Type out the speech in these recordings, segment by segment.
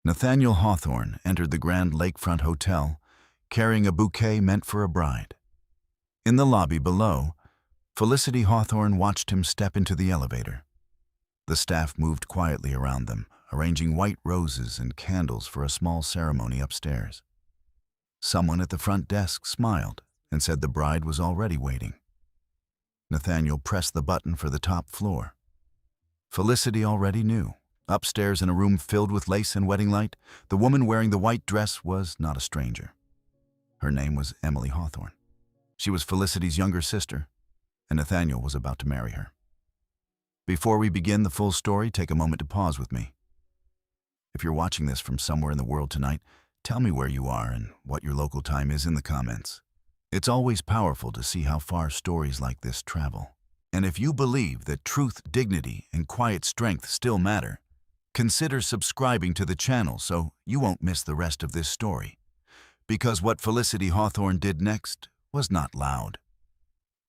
Nathaniel Hawthorne entered the Grand Lakefront Hotel carrying a bouquet meant for a bride. In the lobby below, Felicity Hawthorne watched him step into the elevator. The staff moved quietly around them, arranging white roses and candles for a small ceremony upstairs. Someone at the front desk smiled and said the bride was already waiting. Nathaniel pressed the button for the top floor. Felicity already knew. Upstairs in a room filled with lace and wedding light, the woman wearing the white dress was not a stranger. Her name was Emily Hawthorne. She was Felicity's younger sister, and Nathaniel was about to marry her. Before we begin the full story, take a moment to pause with me. If you're watching this from somewhere in the world tonight, tell me where you are and what your local time is in the comments. It's always powerful to see how far stories like this travel. And if you believe that truth, dignity, and quiet strength still matter, consider subscribing to the channel so you won't miss the rest of this story. Because what Felicity Hawthorne did next was not loud,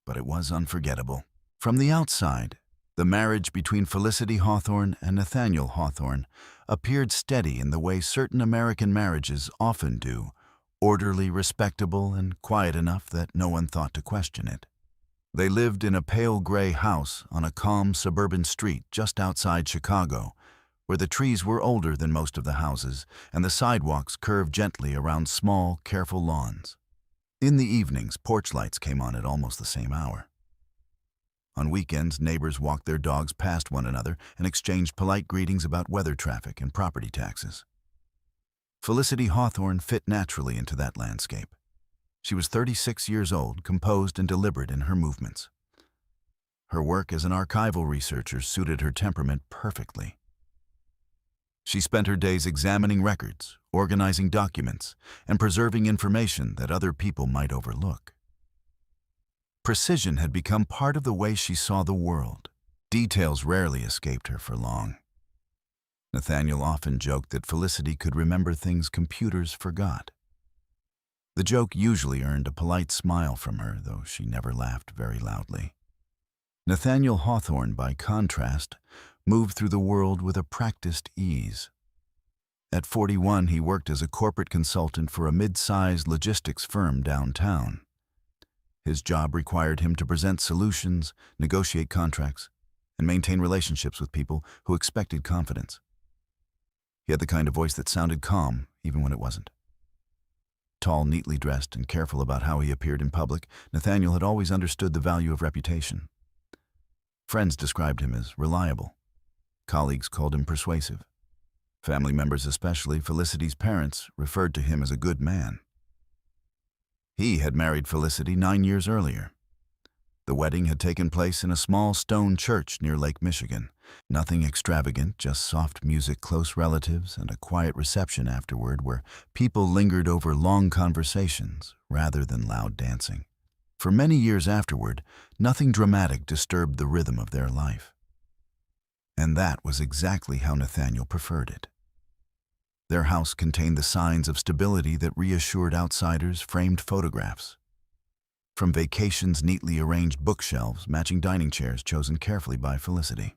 but it was unforgettable. From the outside, the marriage between Felicity Hawthorne and Nathaniel Hawthorne appeared steady in the way certain American marriages often do, orderly, respectable, and quiet enough that no one thought to question it. They lived in a pale gray house on a calm suburban street just outside Chicago, where the trees were older than most of the houses and the sidewalks curved gently around small, careful lawns. In the evenings, porch lights came on at almost the same hour. On weekends, neighbors walked their dogs past one another and exchanged polite greetings about weather traffic and property taxes. Felicity Hawthorne fit naturally into that landscape. She was 36 years old, composed and deliberate in her movements. Her work as an archival researcher suited her temperament perfectly. She spent her days examining records, organizing documents, and preserving information that other people might overlook. Precision had become part of the way she saw the world. Details rarely escaped her for long. Nathaniel often joked that Felicity could remember things computers forgot. The joke usually earned a polite smile from her, though she never laughed very loudly. Nathaniel Hawthorne, by contrast, moved through the world with a practiced ease. At 41, he worked as a corporate consultant for a mid-sized logistics firm downtown. His job required him to present solutions, negotiate contracts, and maintain relationships with people who expected confidence. He had the kind of voice that sounded calm, even when it wasn't. Tall, neatly dressed, and careful about how he appeared in public, Nathaniel had always understood the value of reputation. Friends described him as reliable. Colleagues called him persuasive. Family members, especially Felicity's parents, referred to him as a good man. He had married Felicity 9 years earlier. The wedding had taken place in a small stone church near Lake Michigan. Nothing extravagant, just soft music, close relatives, and a quiet reception afterward where people lingered over long conversations rather than loud dancing. For many years afterward, nothing dramatic disturbed the rhythm of their life. And that was exactly how Nathaniel preferred it. Their house contained the signs of stability that reassured outsiders, framed photographs. From vacations, neatly arranged bookshelves matching dining chairs chosen carefully by Felicity.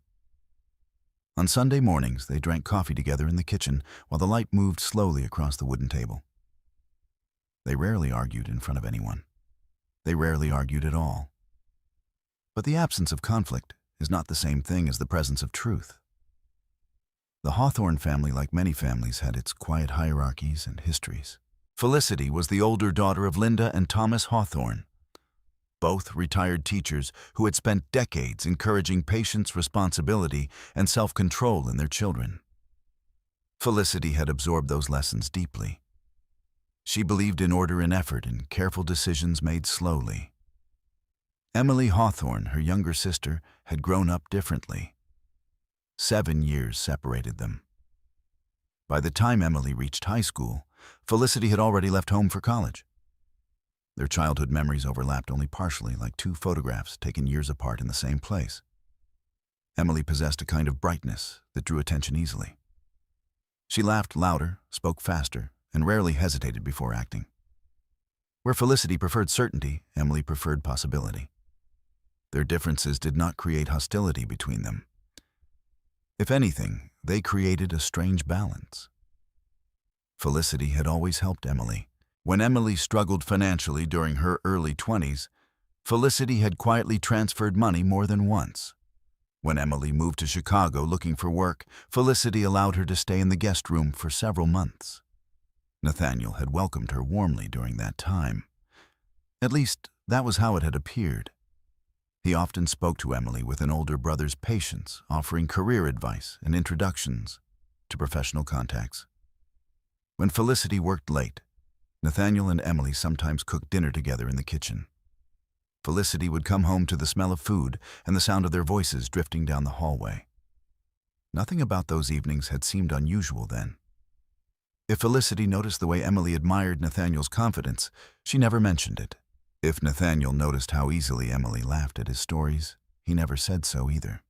On Sunday mornings, they drank coffee together in the kitchen while the light moved slowly across the wooden table. They rarely argued in front of anyone. They rarely argued at all. But the absence of conflict is not the same thing as the presence of truth. The Hawthorne family, like many families, had its quiet hierarchies and histories. Felicity was the older daughter of Linda and Thomas Hawthorne, both retired teachers who had spent decades encouraging patience, responsibility, and self-control in their children. Felicity had absorbed those lessons deeply. She believed in order and effort and careful decisions made slowly. Emily Hawthorne, her younger sister, had grown up differently. 7 years separated them. By the time Emily reached high school, Felicity had already left home for college. Their childhood memories overlapped only partially, like two photographs taken years apart in the same place. Emily possessed a kind of brightness that drew attention easily. She laughed louder, spoke faster, and rarely hesitated before acting. Where Felicity preferred certainty, Emily preferred possibility. Their differences did not create hostility between them. If anything, they created a strange balance. Felicity had always helped Emily. When Emily struggled financially during her early 20s, Felicity had quietly transferred money more than once. When Emily moved to Chicago looking for work, Felicity allowed her to stay in the guest room for several months. Nathaniel had welcomed her warmly during that time. At least, that was how it had appeared. He often spoke to Emily with an older brother's patience, offering career advice and introductions to professional contacts. When Felicity worked late, Nathaniel and Emily sometimes cooked dinner together in the kitchen. Felicity would come home to the smell of food and the sound of their voices drifting down the hallway. Nothing about those evenings had seemed unusual then. If Felicity noticed the way Emily admired Nathaniel's confidence, she never mentioned it. If Nathaniel noticed how easily Emily laughed at his stories, he never said so either.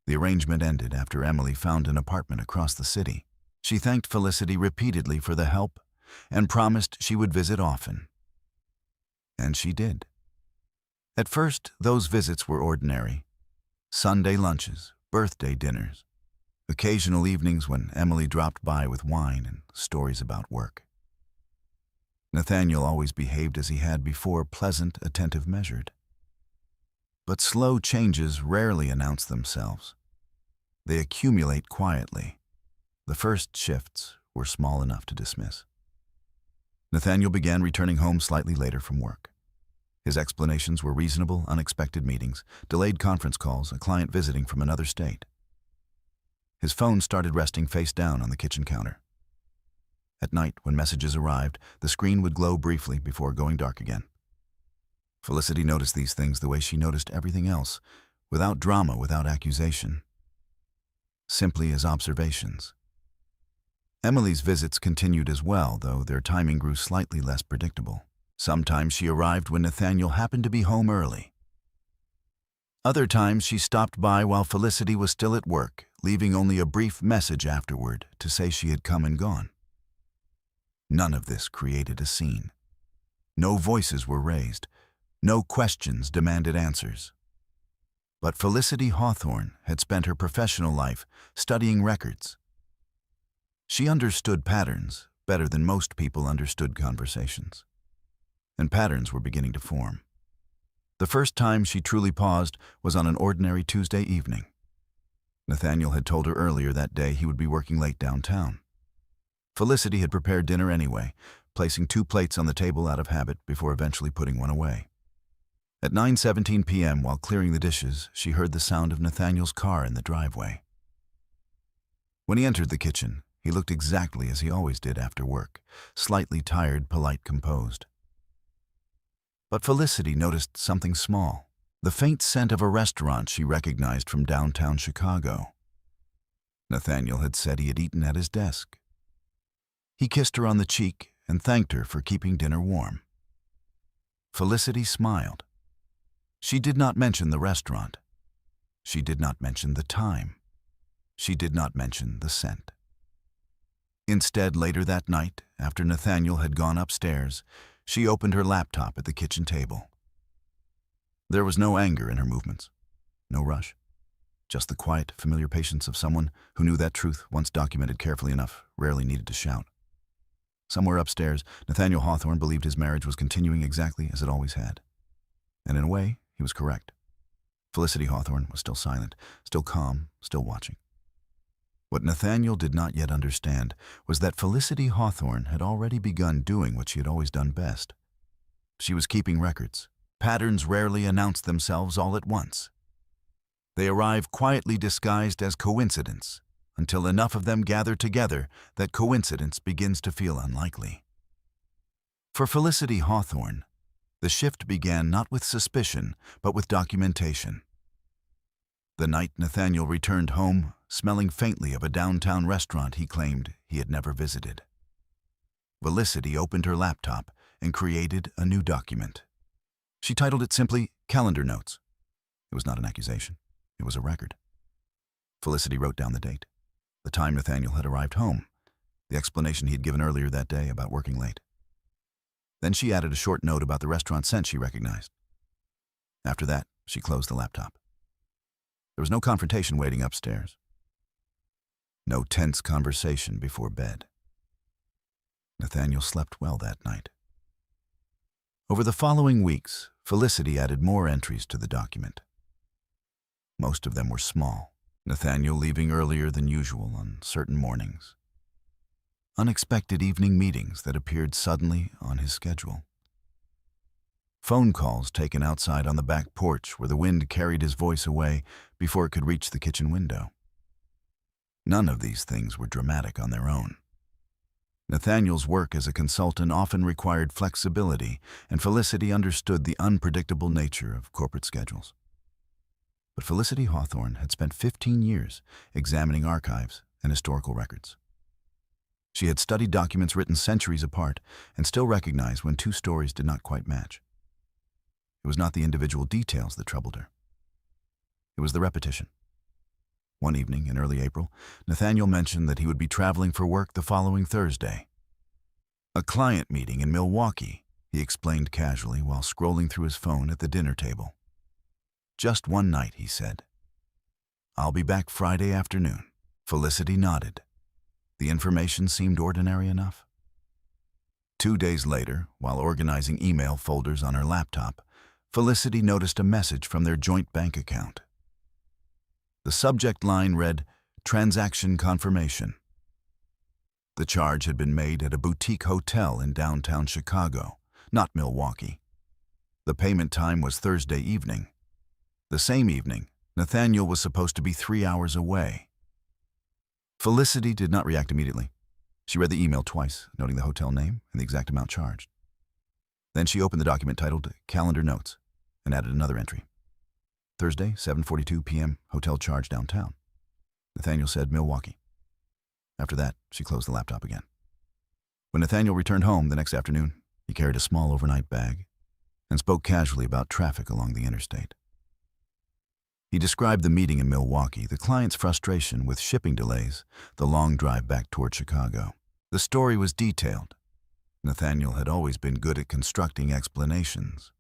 The arrangement ended after Emily found an apartment across the city. She thanked Felicity repeatedly for the help and promised she would visit often. And she did. At first, those visits were ordinary. Sunday lunches, birthday dinners, occasional evenings when Emily dropped by with wine and stories about work. Nathaniel always behaved as he had before, pleasant, attentive, measured. But slow changes rarely announce themselves. They accumulate quietly. The first shifts were small enough to dismiss. Nathaniel began returning home slightly later from work. His explanations were reasonable, unexpected meetings, delayed conference calls, a client visiting from another state. His phone started resting face down on the kitchen counter. At night, when messages arrived, the screen would glow briefly before going dark again. Felicity noticed these things the way she noticed everything else, without drama, without accusation. Simply as observations. Emily's visits continued as well, though their timing grew slightly less predictable. Sometimes she arrived when Nathaniel happened to be home early. Other times she stopped by while Felicity was still at work, leaving only a brief message afterward to say she had come and gone. None of this created a scene. No voices were raised. No questions demanded answers. But Felicity Hawthorne had spent her professional life studying records. She understood patterns better than most people understood conversations. And patterns were beginning to form. The first time she truly paused was on an ordinary Tuesday evening. Nathaniel had told her earlier that day he would be working late downtown. Felicity had prepared dinner anyway, placing 2 plates on the table out of habit before eventually putting one away. At 9:17 p.m., while clearing the dishes, she heard the sound of Nathaniel's car in the driveway. When he entered the kitchen, he looked exactly as he always did after work, slightly tired, polite, composed. But Felicity noticed something small, the faint scent of a restaurant she recognized from downtown Chicago. Nathaniel had said he had eaten at his desk. He kissed her on the cheek and thanked her for keeping dinner warm. Felicity smiled. She did not mention the restaurant. She did not mention the time. She did not mention the scent. Instead, later that night, after Nathaniel had gone upstairs, she opened her laptop at the kitchen table. There was no anger in her movements, no rush, just the quiet, familiar patience of someone who knew that truth, once documented carefully enough, rarely needed to shout. Somewhere upstairs, Nathaniel Hawthorne believed his marriage was continuing exactly as it always had. And in a way, he was correct. Felicity Hawthorne was still silent, still calm, still watching. What Nathaniel did not yet understand was that Felicity Hawthorne had already begun doing what she had always done best. She was keeping records. Patterns rarely announce themselves all at once. They arrive quietly disguised as coincidence, until enough of them gather together that coincidence begins to feel unlikely. For Felicity Hawthorne, the shift began not with suspicion, but with documentation. The night Nathaniel returned home, smelling faintly of a downtown restaurant he claimed he had never visited, Felicity opened her laptop and created a new document. She titled it simply Calendar Notes. It was not an accusation. It was a record. Felicity wrote down the date, the time Nathaniel had arrived home, the explanation he had given earlier that day about working late. Then she added a short note about the restaurant scent she recognized. After that, she closed the laptop. There was no confrontation waiting upstairs. No tense conversation before bed. Nathaniel slept well that night. Over the following weeks, Felicity added more entries to the document. Most of them were small, Nathaniel leaving earlier than usual on certain mornings. Unexpected evening meetings that appeared suddenly on his schedule. Phone calls taken outside on the back porch where the wind carried his voice away before it could reach the kitchen window. None of these things were dramatic on their own. Nathaniel's work as a consultant often required flexibility, and Felicity understood the unpredictable nature of corporate schedules. But Felicity Hawthorne had spent 15 years examining archives and historical records. She had studied documents written centuries apart and still recognized when two stories did not quite match. It was not the individual details that troubled her. It was the repetition. One evening in early April, Nathaniel mentioned that he would be traveling for work the following Thursday. A client meeting in Milwaukee, he explained casually while scrolling through his phone at the dinner table. Just one night, he said. I'll be back Friday afternoon. Felicity nodded. The information seemed ordinary enough. 2 days later, while organizing email folders on her laptop, Felicity noticed a message from their joint bank account. The subject line read, "Transaction Confirmation." The charge had been made at a boutique hotel in downtown Chicago, not Milwaukee. The payment time was Thursday evening. The same evening, Nathaniel was supposed to be 3 hours away. Felicity did not react immediately. She read the email twice, noting the hotel name and the exact amount charged. Then she opened the document titled Calendar Notes and added another entry. Thursday, 7:42 p.m., hotel charge downtown. Nathaniel said Milwaukee. After that, she closed the laptop again. When Nathaniel returned home the next afternoon, he carried a small overnight bag and spoke casually about traffic along the interstate. He described the meeting in Milwaukee, the client's frustration with shipping delays, the long drive back toward Chicago. The story was detailed. Nathaniel had always been good at constructing explanations.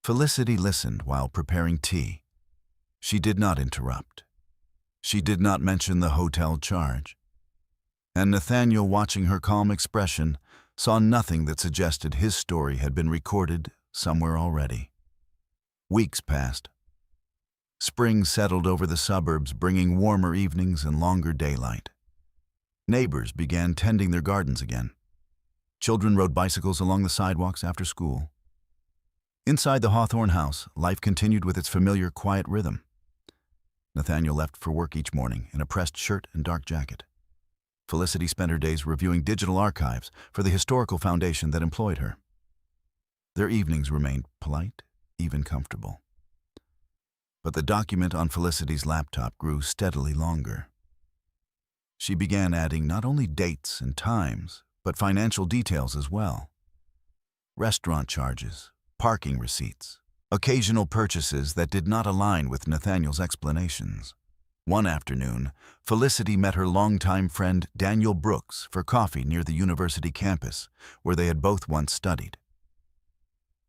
Felicity listened while preparing tea. She did not interrupt. She did not mention the hotel charge. And Nathaniel, watching her calm expression, saw nothing that suggested his story had been recorded somewhere already. Weeks passed. Spring settled over the suburbs, bringing warmer evenings and longer daylight. Neighbors began tending their gardens again. Children rode bicycles along the sidewalks after school. Inside the Hawthorne house, life continued with its familiar quiet rhythm. Nathaniel left for work each morning in a pressed shirt and dark jacket. Felicity spent her days reviewing digital archives for the historical foundation that employed her. Their evenings remained polite, even comfortable. But the document on Felicity's laptop grew steadily longer. She began adding not only dates and times, but financial details as well. Restaurant charges, parking receipts, occasional purchases that did not align with Nathaniel's explanations. One afternoon, Felicity met her longtime friend Daniel Brooks for coffee near the university campus, where they had both once studied.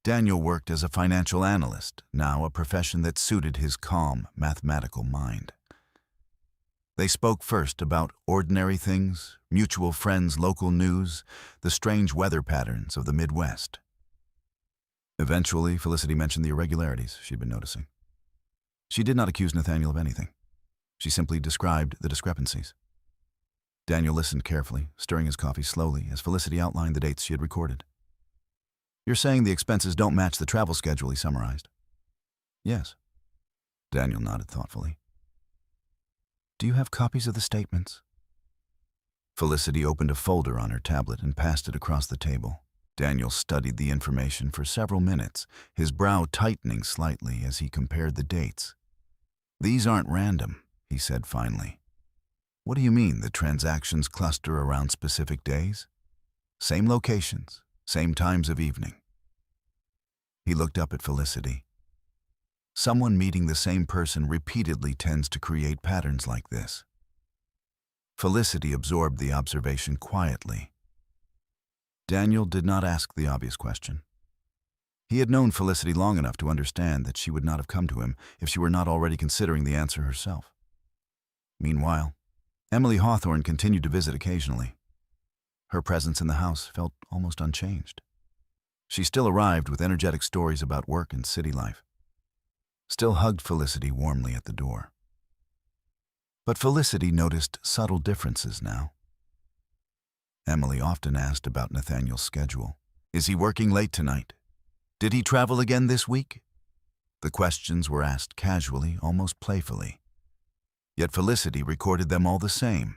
Daniel worked as a financial analyst, now a profession that suited his calm, mathematical mind. They spoke first about ordinary things, mutual friends, local news, the strange weather patterns of the Midwest. Eventually, Felicity mentioned the irregularities she'd been noticing. She did not accuse Nathaniel of anything. She simply described the discrepancies. Daniel listened carefully, stirring his coffee slowly as Felicity outlined the dates she had recorded. "You're saying the expenses don't match the travel schedule," he summarized. "Yes." Daniel nodded thoughtfully. "Do you have copies of the statements?" Felicity opened a folder on her tablet and passed it across the table. Daniel studied the information for several minutes, his brow tightening slightly as he compared the dates. "These aren't random," he said finally. "What do you mean the transactions cluster around specific days? Same locations, same times of evening." He looked up at Felicity. Someone meeting the same person repeatedly tends to create patterns like this. Felicity absorbed the observation quietly. Daniel did not ask the obvious question. He had known Felicity long enough to understand that she would not have come to him if she were not already considering the answer herself. Meanwhile, Emily Hawthorne continued to visit occasionally. Her presence in the house felt almost unchanged. She still arrived with energetic stories about work and city life, still hugged Felicity warmly at the door. But Felicity noticed subtle differences now. Emily often asked about Nathaniel's schedule. Is he working late tonight? Did he travel again this week? The questions were asked casually, almost playfully. Yet Felicity recorded them all the same.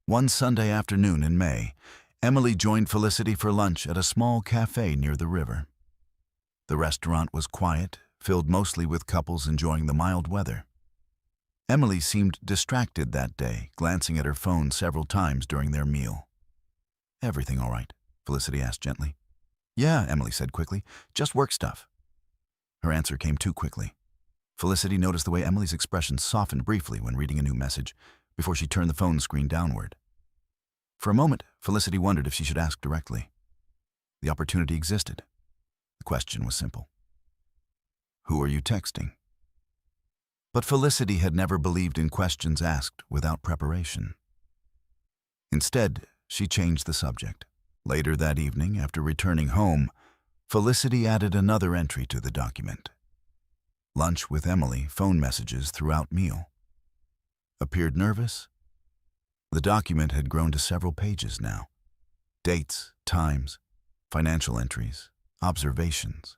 One Sunday afternoon in May, Emily joined Felicity for lunch at a small cafe near the river. The restaurant was quiet, filled mostly with couples enjoying the mild weather. Emily seemed distracted that day, glancing at her phone several times during their meal. Everything all right? Felicity asked gently. Yeah, Emily said quickly. Just work stuff. Her answer came too quickly. Felicity noticed the way Emily's expression softened briefly when reading a new message, before she turned the phone screen downward. For a moment, Felicity wondered if she should ask directly. The opportunity existed. The question was simple. Who are you texting? But Felicity had never believed in questions asked without preparation. Instead, she changed the subject. Later that evening, after returning home, Felicity added another entry to the document. Lunch with Emily, phone messages throughout meal. Appeared nervous? The document had grown to several pages now. Dates, times, financial entries, observations.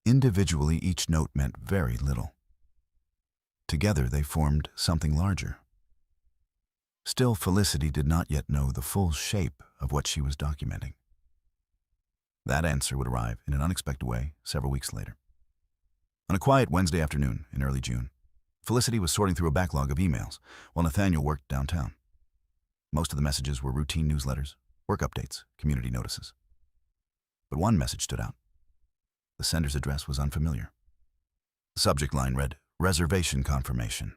Individually, each note meant very little. Together, they formed something larger. Still, Felicity did not yet know the full shape of what she was documenting. That answer would arrive in an unexpected way several weeks later. On a quiet Wednesday afternoon in early June, Felicity was sorting through a backlog of emails while Nathaniel worked downtown. Most of the messages were routine newsletters, work updates, community notices. But one message stood out. The sender's address was unfamiliar. The subject line read, "Reservation confirmation."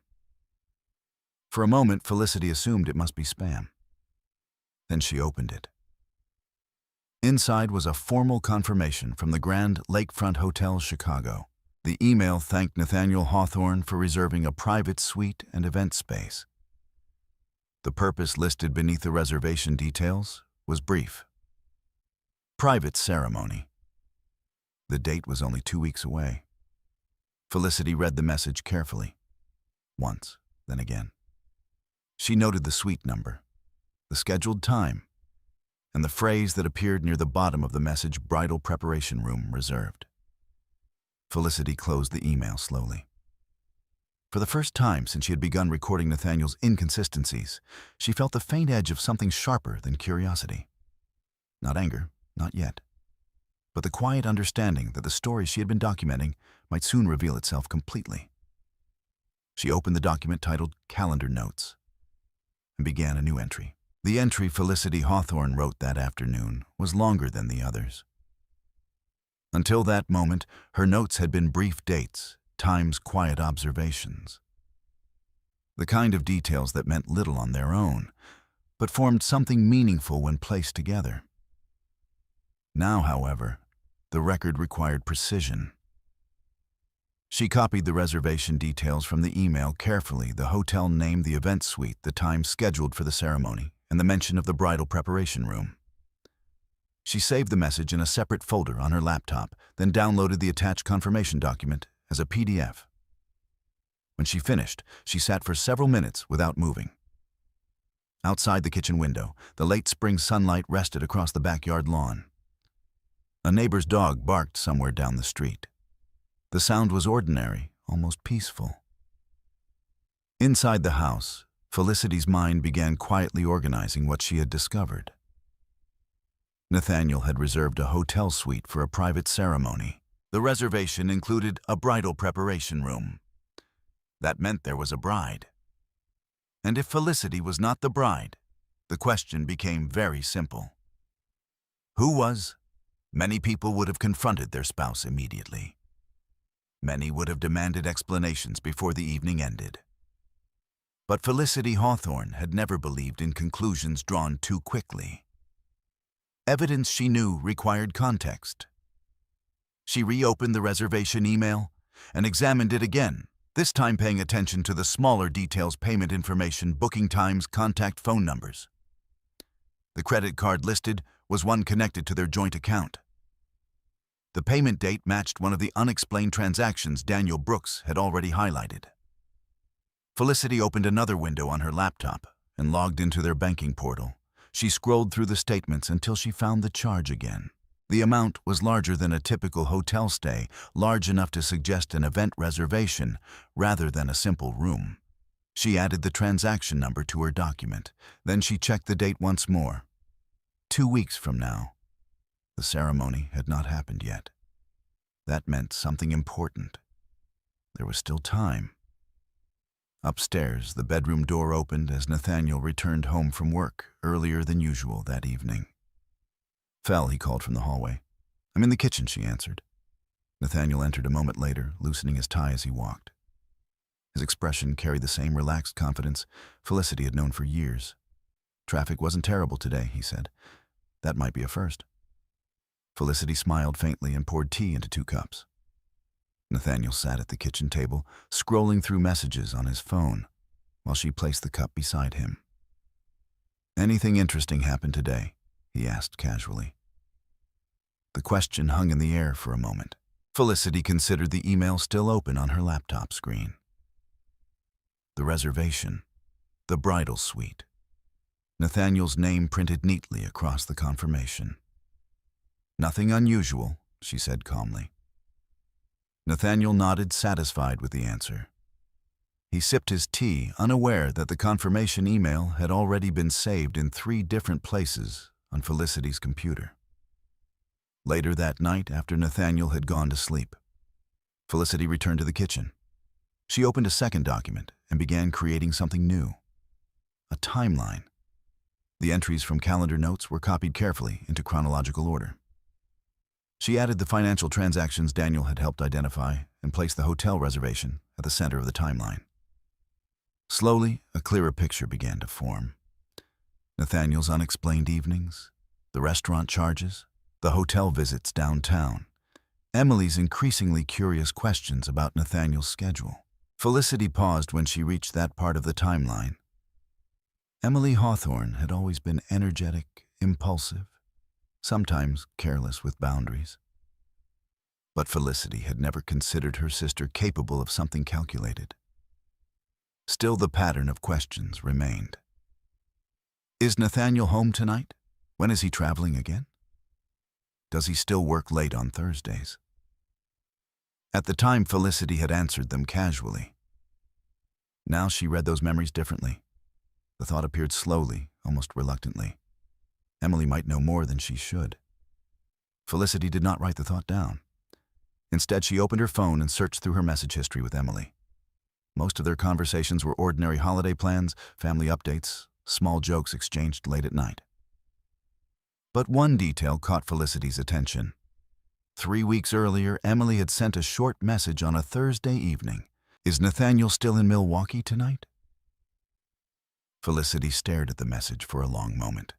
For a moment, Felicity assumed it must be spam. Then she opened it. Inside was a formal confirmation from the Grand Lakefront Hotel, Chicago. The email thanked Nathaniel Hawthorne for reserving a private suite and event space. The purpose listed beneath the reservation details was brief. Private ceremony. The date was only 2 weeks away. Felicity read the message carefully. Once, then again. She noted the suite number, the scheduled time, and the phrase that appeared near the bottom of the message, "Bridal preparation room reserved." Felicity closed the email slowly. For the first time since she had begun recording Nathaniel's inconsistencies, she felt the faint edge of something sharper than curiosity. Not anger, not yet, but the quiet understanding that the story she had been documenting might soon reveal itself completely. She opened the document titled Calendar Notes and began a new entry. The entry Felicity Hawthorne wrote that afternoon was longer than the others. Until that moment, her notes had been brief dates, times quiet observations. The kind of details that meant little on their own, but formed something meaningful when placed together. Now, however, the record required precision. She copied the reservation details from the email carefully, the hotel name, the event suite, the time scheduled for the ceremony, and the mention of the bridal preparation room. She saved the message in a separate folder on her laptop, then downloaded the attached confirmation document as a PDF. When she finished, she sat for several minutes without moving. Outside the kitchen window, the late spring sunlight rested across the backyard lawn. A neighbor's dog barked somewhere down the street. The sound was ordinary, almost peaceful. Inside the house, Felicity's mind began quietly organizing what she had discovered. Nathaniel had reserved a hotel suite for a private ceremony. The reservation included a bridal preparation room. That meant there was a bride. And if Felicity was not the bride, the question became very simple. Who was? Many people would have confronted their spouse immediately. Many would have demanded explanations before the evening ended. But Felicity Hawthorne had never believed in conclusions drawn too quickly. Evidence she knew required context. She reopened the reservation email and examined it again, this time paying attention to the smaller details: payment information, booking times, contact phone numbers. The credit card listed was one connected to their joint account. The payment date matched one of the unexplained transactions Daniel Brooks had already highlighted. Felicity opened another window on her laptop and logged into their banking portal. She scrolled through the statements until she found the charge again. The amount was larger than a typical hotel stay, large enough to suggest an event reservation rather than a simple room. She added the transaction number to her document. Then she checked the date once more. 2 weeks from now. The ceremony had not happened yet. That meant something important. There was still time. Upstairs, the bedroom door opened as Nathaniel returned home from work earlier than usual that evening. "Fel," he called from the hallway. "I'm in the kitchen," she answered. Nathaniel entered a moment later, loosening his tie as he walked. His expression carried the same relaxed confidence Felicity had known for years. "Traffic wasn't terrible today," he said. "That might be a first." Felicity smiled faintly and poured tea into 2 cups. Nathaniel sat at the kitchen table, scrolling through messages on his phone, while she placed the cup beside him. "Anything interesting happened today?" he asked casually. The question hung in the air for a moment. Felicity considered the email still open on her laptop screen. The reservation. The bridal suite. Nathaniel's name printed neatly across the confirmation. "Nothing unusual," she said calmly. Nathaniel nodded, satisfied with the answer. He sipped his tea, unaware that the confirmation email had already been saved in 3 different places on Felicity's computer. Later that night, after Nathaniel had gone to sleep, Felicity returned to the kitchen. She opened a second document and began creating something new. A timeline. The entries from calendar notes were copied carefully into chronological order. She added the financial transactions Daniel had helped identify and placed the hotel reservation at the center of the timeline. Slowly, a clearer picture began to form. Nathaniel's unexplained evenings, the restaurant charges, the hotel visits downtown, Emily's increasingly curious questions about Nathaniel's schedule. Felicity paused when she reached that part of the timeline. Emily Hawthorne had always been energetic, impulsive, sometimes careless with boundaries. But Felicity had never considered her sister capable of something calculated. Still, the pattern of questions remained. Is Nathaniel home tonight? When is he traveling again? Does he still work late on Thursdays? At the time, Felicity had answered them casually. Now she read those memories differently. The thought appeared slowly, almost reluctantly. Emily might know more than she should. Felicity did not write the thought down. Instead, she opened her phone and searched through her message history with Emily. Most of their conversations were ordinary holiday plans, family updates, small jokes exchanged late at night. But one detail caught Felicity's attention. 3 weeks earlier, Emily had sent a short message on a Thursday evening. Is Nathaniel still in Milwaukee tonight? Felicity stared at the message for a long moment.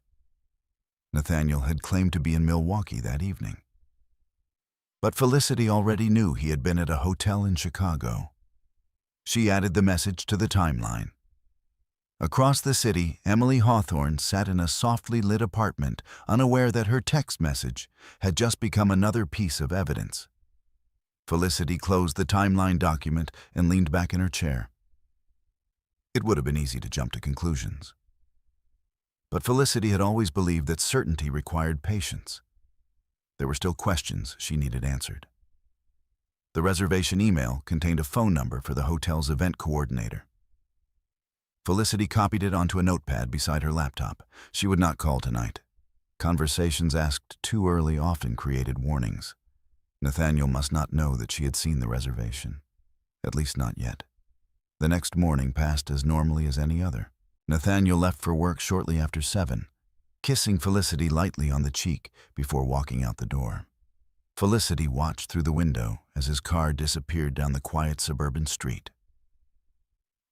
Nathaniel had claimed to be in Milwaukee that evening. But Felicity already knew he had been at a hotel in Chicago. She added the message to the timeline. Across the city, Emily Hawthorne sat in a softly lit apartment, unaware that her text message had just become another piece of evidence. Felicity closed the timeline document and leaned back in her chair. It would have been easy to jump to conclusions. But Felicity had always believed that certainty required patience. There were still questions she needed answered. The reservation email contained a phone number for the hotel's event coordinator. Felicity copied it onto a notepad beside her laptop. She would not call tonight. Conversations asked too early often created warnings. Nathaniel must not know that she had seen the reservation. At least not yet. The next morning passed as normally as any other. Nathaniel left for work shortly after 7, kissing Felicity lightly on the cheek before walking out the door. Felicity watched through the window as his car disappeared down the quiet suburban street.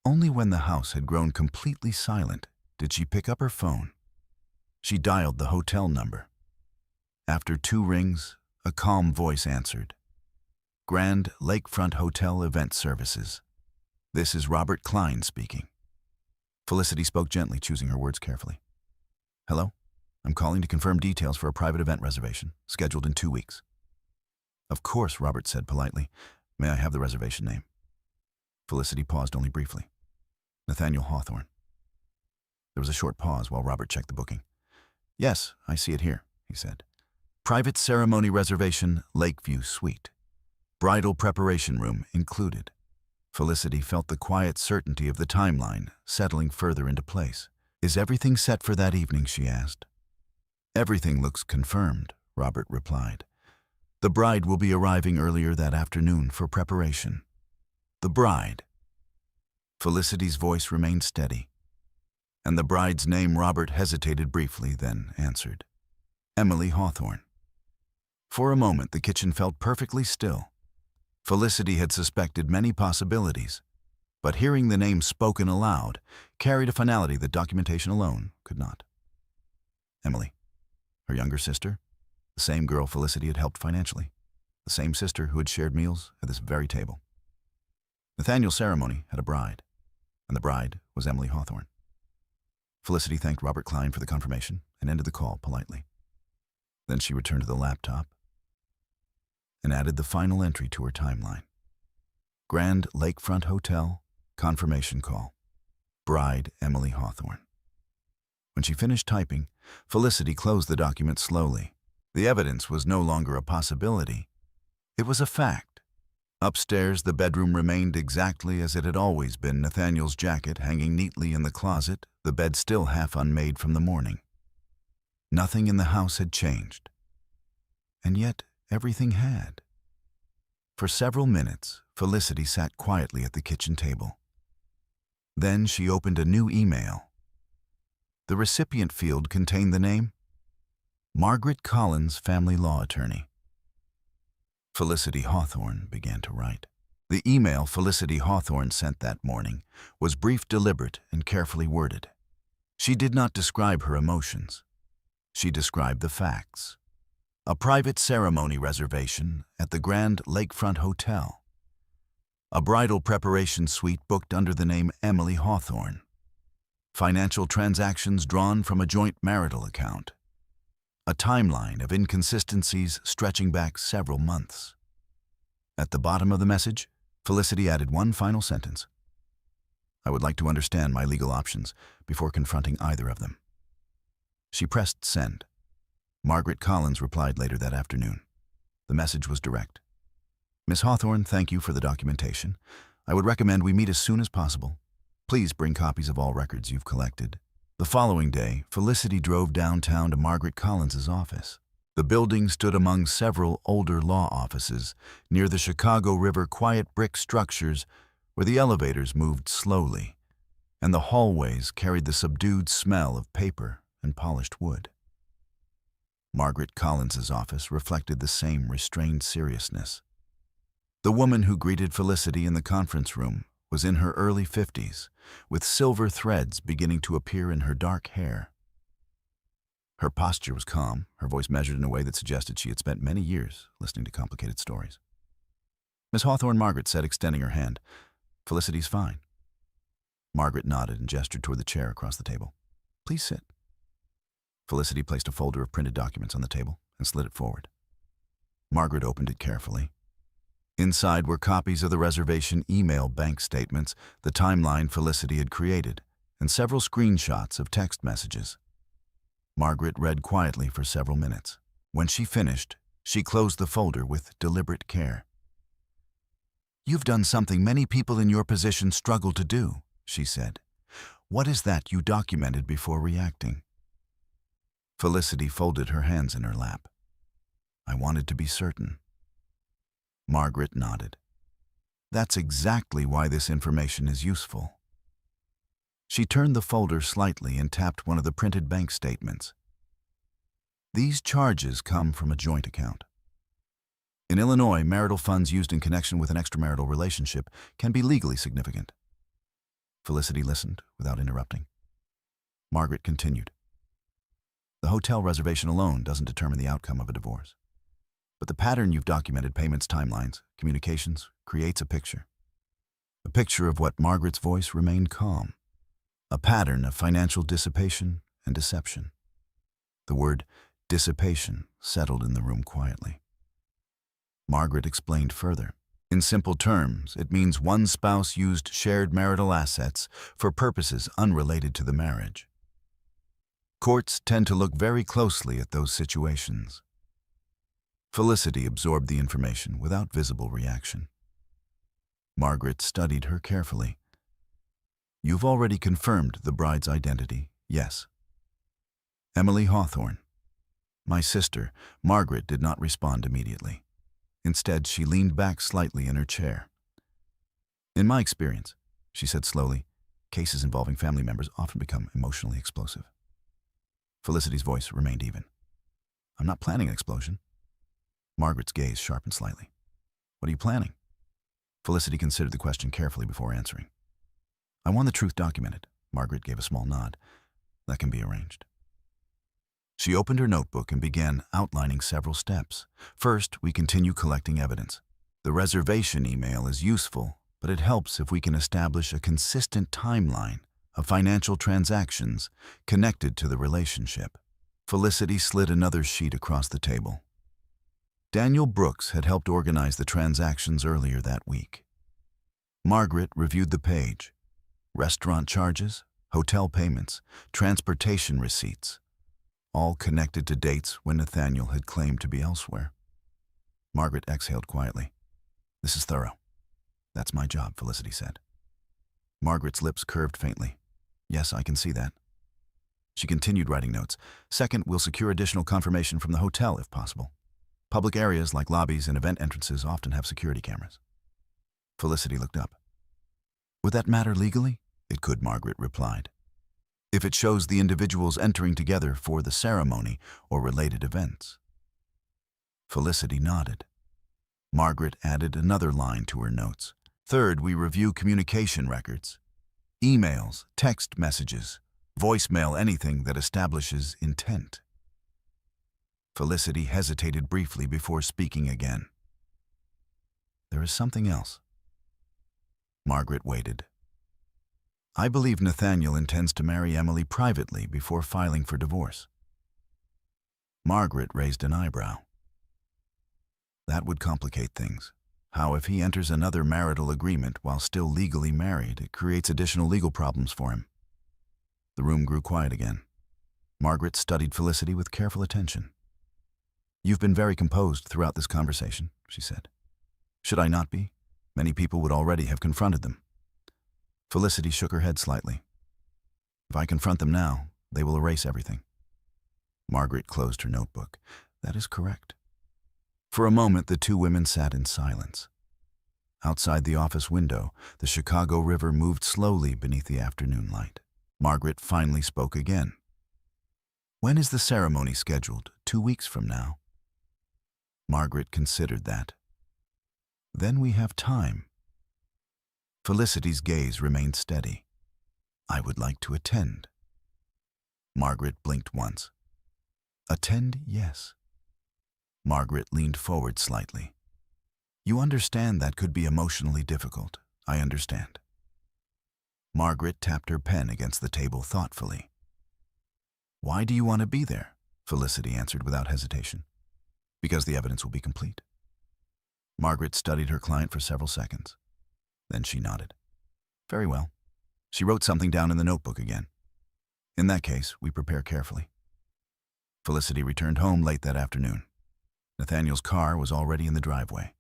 Only when the house had grown completely silent did she pick up her phone. She dialed the hotel number. After 2 rings, a calm voice answered. Grand Lakefront Hotel Event Services. This is Robert Klein speaking. Felicity spoke gently, choosing her words carefully. Hello? I'm calling to confirm details for a private event reservation, scheduled in 2 weeks. Of course, Robert said politely. May I have the reservation name? Felicity paused only briefly. Nathaniel Hawthorne. There was a short pause while Robert checked the booking. Yes, I see it here, he said. Private ceremony reservation, Lakeview Suite. Bridal preparation room included. Felicity felt the quiet certainty of the timeline settling further into place. Is everything set for that evening, she asked. Everything looks confirmed, Robert replied. The bride will be arriving earlier that afternoon for preparation. The bride. Felicity's voice remained steady. And the bride's name? Robert hesitated briefly, then answered. Emily Hawthorne. For a moment, the kitchen felt perfectly still. Felicity had suspected many possibilities, but hearing the name spoken aloud carried a finality that documentation alone could not. Emily, her younger sister, the same girl Felicity had helped financially, the same sister who had shared meals at this very table. Nathaniel's ceremony had a bride, and the bride was Emily Hawthorne. Felicity thanked Robert Klein for the confirmation and ended the call politely. Then she returned to the laptop and added the final entry to her timeline. Grand Lakefront Hotel, confirmation call. Bride Emily Hawthorne. When she finished typing, Felicity closed the document slowly. The evidence was no longer a possibility. It was a fact. Upstairs, the bedroom remained exactly as it had always been, Nathaniel's jacket hanging neatly in the closet, the bed still half unmade from the morning. Nothing in the house had changed. And yet, everything had. For several minutes, Felicity sat quietly at the kitchen table. Then she opened a new email. The recipient field contained the name Margaret Collins, family law attorney. Felicity Hawthorne began to write. The email Felicity Hawthorne sent that morning was brief, deliberate, and carefully worded. She did not describe her emotions. She described the facts. A private ceremony reservation at the Grand Lakefront Hotel. A bridal preparation suite booked under the name Emily Hawthorne. Financial transactions drawn from a joint marital account. A timeline of inconsistencies stretching back several months. At the bottom of the message, Felicity added one final sentence. I would like to understand my legal options before confronting either of them. She pressed send. Margaret Collins replied later that afternoon. The message was direct. Miss Hawthorne, thank you for the documentation. I would recommend we meet as soon as possible. Please bring copies of all records you've collected. The following day, Felicity drove downtown to Margaret Collins's office. The building stood among several older law offices near the Chicago River, quiet brick structures where the elevators moved slowly, and the hallways carried the subdued smell of paper and polished wood. Margaret Collins's office reflected the same restrained seriousness. The woman who greeted Felicity in the conference room was in her early 50s, with silver threads beginning to appear in her dark hair. Her posture was calm, her voice measured in a way that suggested she had spent many years listening to complicated stories. Miss Hawthorne, Margaret said, extending her hand. Felicity's fine. Margaret nodded and gestured toward the chair across the table. Please sit. Felicity placed a folder of printed documents on the table and slid it forward. Margaret opened it carefully. Inside were copies of the reservation email bank statements, the timeline Felicity had created, and several screenshots of text messages. Margaret read quietly for several minutes. When she finished, she closed the folder with deliberate care. You've done something many people in your position struggle to do, she said. What is that you documented before reacting? Felicity folded her hands in her lap. I wanted to be certain. Margaret nodded. That's exactly why this information is useful. She turned the folder slightly and tapped one of the printed bank statements. These charges come from a joint account. In Illinois, marital funds used in connection with an extramarital relationship can be legally significant. Felicity listened without interrupting. Margaret continued. The hotel reservation alone doesn't determine the outcome of a divorce. But the pattern you've documented, payments, timelines, communications, creates a picture. A picture of what Margaret's voice remained calm. A pattern of financial dissipation and deception. The word dissipation settled in the room quietly. Margaret explained further. In simple terms, it means one spouse used shared marital assets for purposes unrelated to the marriage. Courts tend to look very closely at those situations. Felicity absorbed the information without visible reaction. Margaret studied her carefully. You've already confirmed the bride's identity, yes. Emily Hawthorne. My sister, Margaret, did not respond immediately. Instead, she leaned back slightly in her chair. In my experience, she said slowly, cases involving family members often become emotionally explosive. Felicity's voice remained even. I'm not planning an explosion. Margaret's gaze sharpened slightly. What are you planning? Felicity considered the question carefully before answering. I want the truth documented. Margaret gave a small nod. That can be arranged. She opened her notebook and began outlining several steps. First, we continue collecting evidence. The reservation email is useful, but it helps if we can establish a consistent timeline of financial transactions connected to the relationship. Felicity slid another sheet across the table. Daniel Brooks had helped organize the transactions earlier that week. Margaret reviewed the page. Restaurant charges, hotel payments, transportation receipts, all connected to dates when Nathaniel had claimed to be elsewhere. Margaret exhaled quietly. This is thorough. That's my job, Felicity said. Margaret's lips curved faintly. Yes, I can see that. She continued writing notes. Second, we'll secure additional confirmation from the hotel if possible. Public areas like lobbies and event entrances often have security cameras. Felicity looked up. Would that matter legally? It could, Margaret replied. If it shows the individuals entering together for the ceremony or related events. Felicity nodded. Margaret added another line to her notes. Third, we review communication records. Emails, text messages, voicemail, anything that establishes intent. Felicity hesitated briefly before speaking again. There is something else. Margaret waited. I believe Nathaniel intends to marry Emily privately before filing for divorce. Margaret raised an eyebrow. That would complicate things. How if he enters another marital agreement while still legally married? It creates additional legal problems for him. The room grew quiet again. Margaret studied Felicity with careful attention. You've been very composed throughout this conversation, she said. Should I not be? Many people would already have confronted them. Felicity shook her head slightly. If I confront them now, they will erase everything. Margaret closed her notebook. That is correct. For a moment, the two women sat in silence. Outside the office window, the Chicago River moved slowly beneath the afternoon light. Margaret finally spoke again. When is the ceremony scheduled? 2 weeks from now. Margaret considered that. Then we have time. Felicity's gaze remained steady. I would like to attend. Margaret blinked once. Attend, yes. Margaret leaned forward slightly. You understand that could be emotionally difficult. I understand. Margaret tapped her pen against the table thoughtfully. Why do you want to be there? Felicity answered without hesitation. Because the evidence will be complete. Margaret studied her client for several seconds. Then she nodded. Very well. She wrote something down in the notebook again. In that case, we prepare carefully. Felicity returned home late that afternoon. Nathaniel's car was already in the driveway.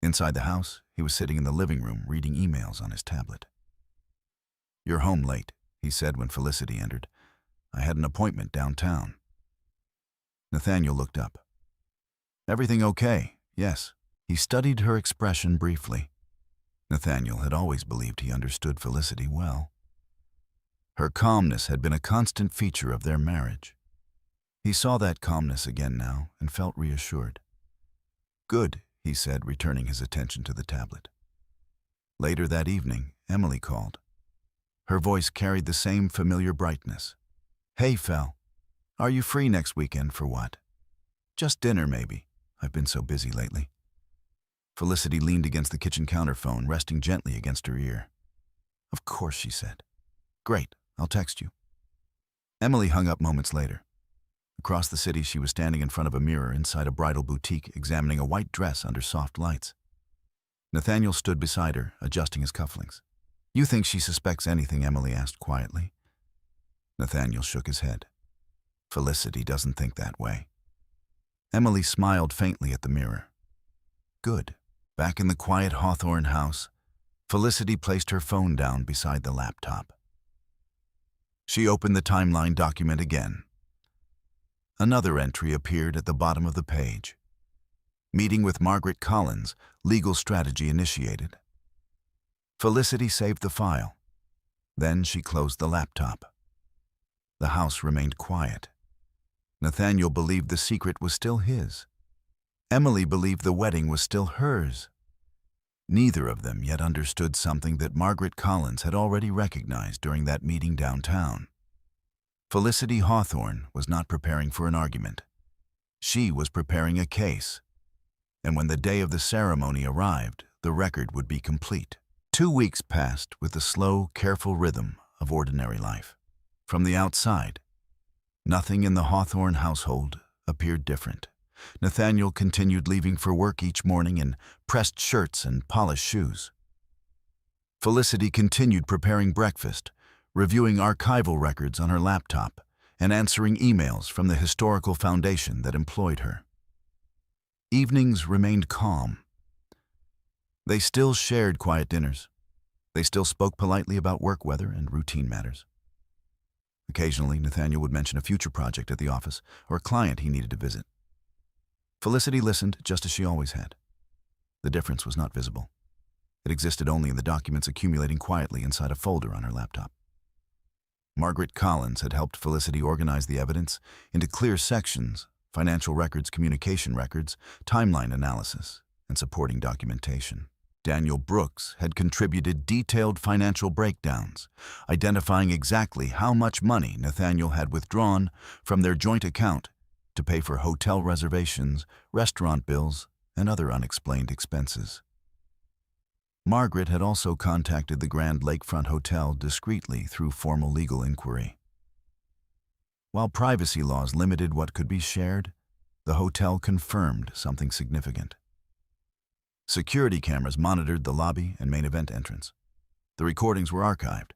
Inside the house, he was sitting in the living room reading emails on his tablet. You're home late, he said when Felicity entered. I had an appointment downtown. Nathaniel looked up. Everything okay? Yes. He studied her expression briefly. Nathaniel had always believed he understood Felicity well. Her calmness had been a constant feature of their marriage. He saw that calmness again now and felt reassured. Good, he said, returning his attention to the tablet. Later that evening, Emily called. Her voice carried the same familiar brightness. Hey, Fel, are you free next weekend for what? Just dinner, maybe. I've been so busy lately. Felicity leaned against the kitchen counter phone, resting gently against her ear. Of course, she said. Great, I'll text you. Emily hung up moments later. Across the city, she was standing in front of a mirror inside a bridal boutique, examining a white dress under soft lights. Nathaniel stood beside her, adjusting his cufflinks. "You think she suspects anything?" Emily asked quietly. Nathaniel shook his head. "Felicity doesn't think that way." Emily smiled faintly at the mirror. Good. Back in the quiet Hawthorne house, Felicity placed her phone down beside the laptop. She opened the timeline document again. Another entry appeared at the bottom of the page. Meeting with Margaret Collins, legal strategy initiated. Felicity saved the file. Then she closed the laptop. The house remained quiet. Nathaniel believed the secret was still his. Emily believed the wedding was still hers. Neither of them yet understood something that Margaret Collins had already recognized during that meeting downtown. Felicity Hawthorne was not preparing for an argument. She was preparing a case. And when the day of the ceremony arrived, the record would be complete. 2 weeks passed with the slow, careful rhythm of ordinary life. From the outside, nothing in the Hawthorne household appeared different. Nathaniel continued leaving for work each morning in pressed shirts and polished shoes. Felicity continued preparing breakfast, reviewing archival records on her laptop, and answering emails from the historical foundation that employed her. Evenings remained calm. They still shared quiet dinners. They still spoke politely about work weather and routine matters. Occasionally, Nathaniel would mention a future project at the office or a client he needed to visit. Felicity listened just as she always had. The difference was not visible. It existed only in the documents accumulating quietly inside a folder on her laptop. Margaret Collins had helped Felicity organize the evidence into clear sections: financial records, communication records, timeline analysis, and supporting documentation. Daniel Brooks had contributed detailed financial breakdowns, identifying exactly how much money Nathaniel had withdrawn from their joint account to pay for hotel reservations, restaurant bills, and other unexplained expenses. Margaret had also contacted the Grand Lakefront Hotel discreetly through formal legal inquiry. While privacy laws limited what could be shared, the hotel confirmed something significant. Security cameras monitored the lobby and main event entrance. The recordings were archived.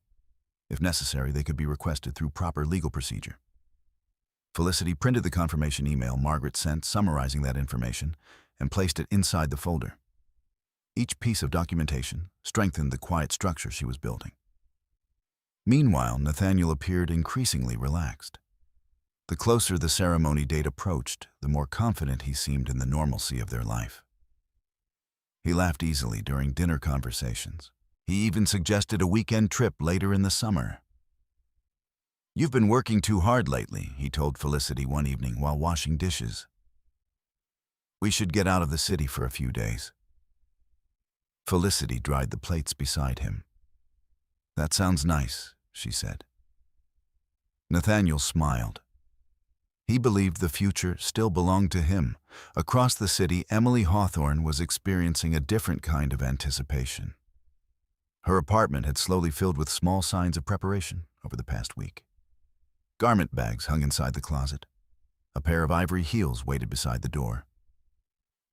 If necessary, they could be requested through proper legal procedure. Felicity printed the confirmation email Margaret sent summarizing that information and placed it inside the folder. Each piece of documentation strengthened the quiet structure she was building. Meanwhile, Nathaniel appeared increasingly relaxed. The closer the ceremony date approached, the more confident he seemed in the normalcy of their life. He laughed easily during dinner conversations. He even suggested a weekend trip later in the summer. "You've been working too hard lately," he told Felicity one evening while washing dishes. "We should get out of the city for a few days." Felicity dried the plates beside him. "That sounds nice," she said. Nathaniel smiled. He believed the future still belonged to him. Across the city, Emily Hawthorne was experiencing a different kind of anticipation. Her apartment had slowly filled with small signs of preparation over the past week. Garment bags hung inside the closet. A pair of ivory heels waited beside the door.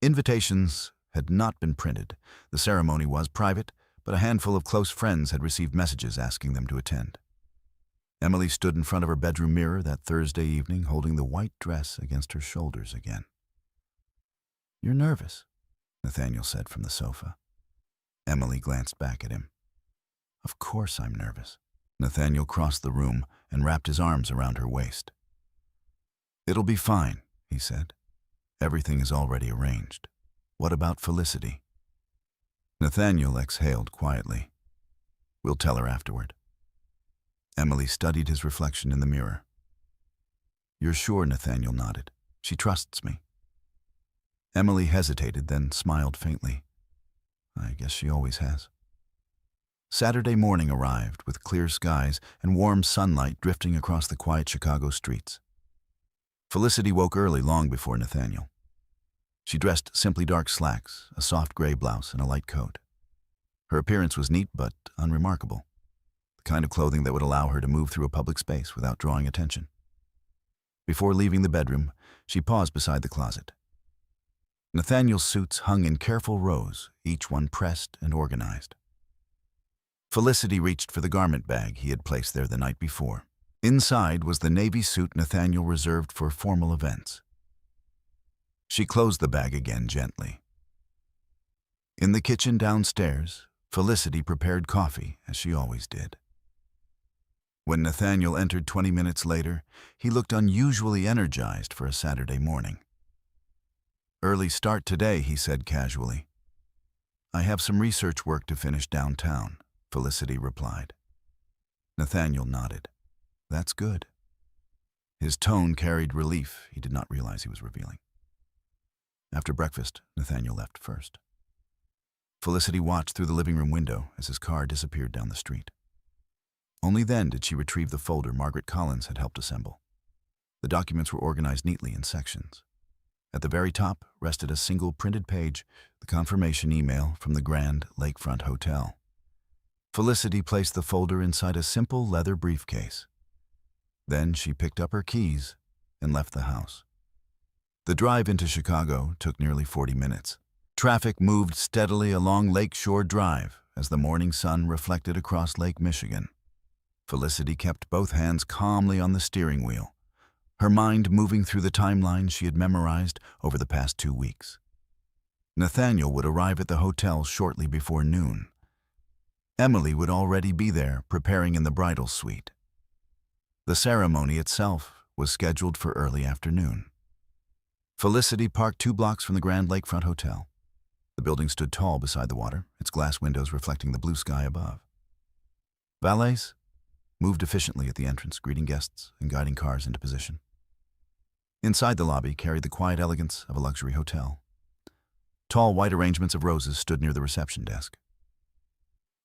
Invitations had not been printed. The ceremony was private, but a handful of close friends had received messages asking them to attend. Emily stood in front of her bedroom mirror that Thursday evening, holding the white dress against her shoulders again. "You're nervous," Nathaniel said from the sofa. Emily glanced back at him. "Of course I'm nervous." Nathaniel crossed the room and wrapped his arms around her waist. "It'll be fine," he said. "Everything is already arranged. What about Felicity?" Nathaniel exhaled quietly. "We'll tell her afterward." Emily studied his reflection in the mirror. "You're sure?" Nathaniel nodded. "She trusts me." Emily hesitated, then smiled faintly. "I guess she always has." Saturday morning arrived with clear skies and warm sunlight drifting across the quiet Chicago streets. Felicity woke early, long before Nathaniel. She dressed simply dark slacks, a soft gray blouse, and a light coat. Her appearance was neat but unremarkable, the kind of clothing that would allow her to move through a public space without drawing attention. Before leaving the bedroom, she paused beside the closet. Nathaniel's suits hung in careful rows, each one pressed and organized. Felicity reached for the garment bag he had placed there the night before. Inside was the navy suit Nathaniel reserved for formal events. She closed the bag again gently. In the kitchen downstairs, Felicity prepared coffee, as she always did. When Nathaniel entered 20 minutes later, he looked unusually energized for a Saturday morning. "Early start today," he said casually. "I have some research work to finish downtown," Felicity replied. Nathaniel nodded. "That's good." His tone carried relief he did not realize he was revealing. After breakfast, Nathaniel left first. Felicity watched through the living room window as his car disappeared down the street. Only then did she retrieve the folder Margaret Collins had helped assemble. The documents were organized neatly in sections. At the very top rested a single printed page, the confirmation email from the Grand Lakefront Hotel. Felicity placed the folder inside a simple leather briefcase. Then she picked up her keys and left the house. The drive into Chicago took nearly 40 minutes. Traffic moved steadily along Lakeshore Drive as the morning sun reflected across Lake Michigan. Felicity kept both hands calmly on the steering wheel, her mind moving through the timeline she had memorized over the past 2 weeks. Nathaniel would arrive at the hotel shortly before noon. Emily would already be there, preparing in the bridal suite. The ceremony itself was scheduled for early afternoon. Felicity parked 2 blocks from the Grand Lakefront Hotel. The building stood tall beside the water, its glass windows reflecting the blue sky above. Valets moved efficiently at the entrance, greeting guests and guiding cars into position. Inside the lobby carried the quiet elegance of a luxury hotel. Tall white arrangements of roses stood near the reception desk.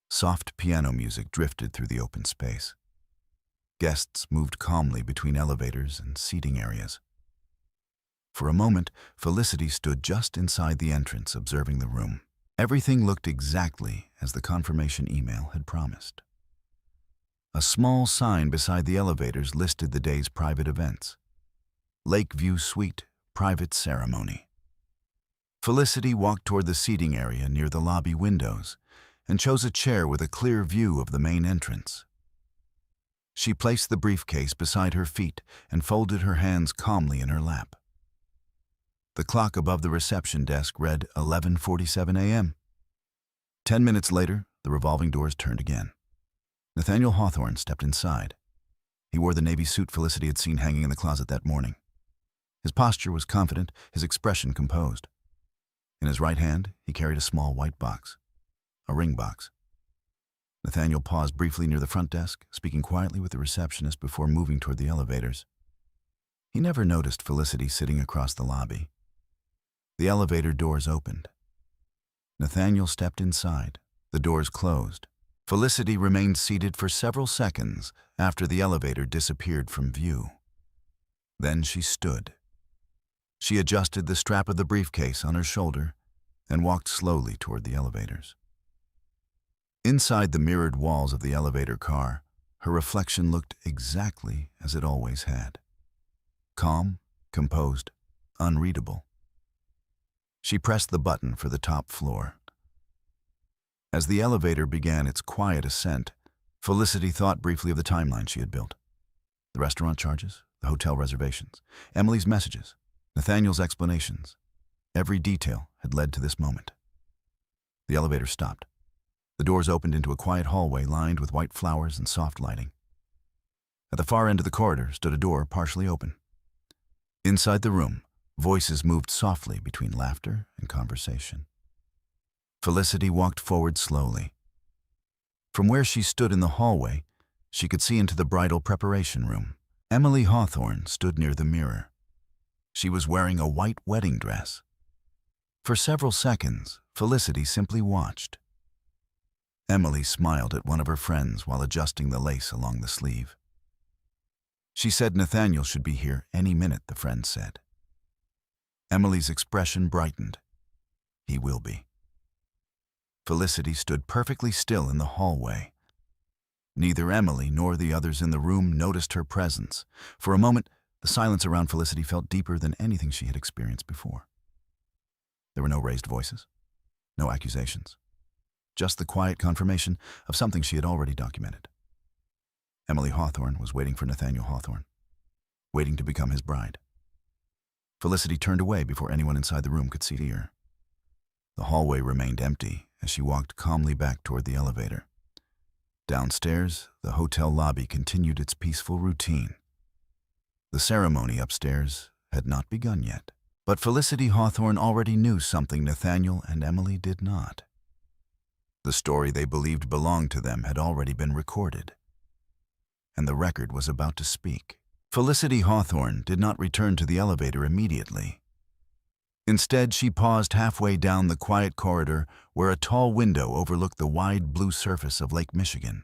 Soft piano music drifted through the open space. Guests moved calmly between elevators and seating areas. For a moment, Felicity stood just inside the entrance, observing the room. Everything looked exactly as the confirmation email had promised. A small sign beside the elevators listed the day's private events. Lakeview Suite Private Ceremony. Felicity walked toward the seating area near the lobby windows and chose a chair with a clear view of the main entrance. She placed the briefcase beside her feet and folded her hands calmly in her lap. The clock above the reception desk read 11:47 a.m. 10 minutes later, the revolving doors turned again. Nathaniel Hawthorne stepped inside. He wore the navy suit Felicity had seen hanging in the closet that morning. His posture was confident, his expression composed. In his right hand, he carried a small white box, a ring box. Nathaniel paused briefly near the front desk, speaking quietly with the receptionist before moving toward the elevators. He never noticed Felicity sitting across the lobby. The elevator doors opened. Nathaniel stepped inside. The doors closed. Felicity remained seated for several seconds after the elevator disappeared from view. Then she stood. She adjusted the strap of the briefcase on her shoulder and walked slowly toward the elevators. Inside the mirrored walls of the elevator car, her reflection looked exactly as it always had. Calm, composed, unreadable. She pressed the button for the top floor. As the elevator began its quiet ascent, Felicity thought briefly of the timeline she had built. The restaurant charges, the hotel reservations, Emily's messages, Nathaniel's explanations. Every detail had led to this moment. The elevator stopped. The doors opened into a quiet hallway lined with white flowers and soft lighting. At the far end of the corridor stood a door partially open. Inside the room, voices moved softly between laughter and conversation. Felicity walked forward slowly. From where she stood in the hallway, she could see into the bridal preparation room. Emily Hawthorne stood near the mirror. She was wearing a white wedding dress. For several seconds, Felicity simply watched. Emily smiled at one of her friends while adjusting the lace along the sleeve. She said Nathaniel should be here any minute, the friend said. Emily's expression brightened. He will be. Felicity stood perfectly still in the hallway. Neither Emily nor the others in the room noticed her presence. For a moment, the The silence around Felicity felt deeper than anything she had experienced before. There were no raised voices, no accusations, just the quiet confirmation of something she had already documented. Emily Hawthorne was waiting for Nathaniel Hawthorne, waiting to become his bride. Felicity turned away before anyone inside the room could see her. The hallway remained empty as she walked calmly back toward the elevator. Downstairs, the hotel lobby continued its peaceful routine. The ceremony upstairs had not begun yet, but Felicity Hawthorne already knew something Nathaniel and Emily did not. The story they believed belonged to them had already been recorded, and the record was about to speak. Felicity Hawthorne did not return to the elevator immediately. Instead, she paused halfway down the quiet corridor where a tall window overlooked the wide blue surface of Lake Michigan.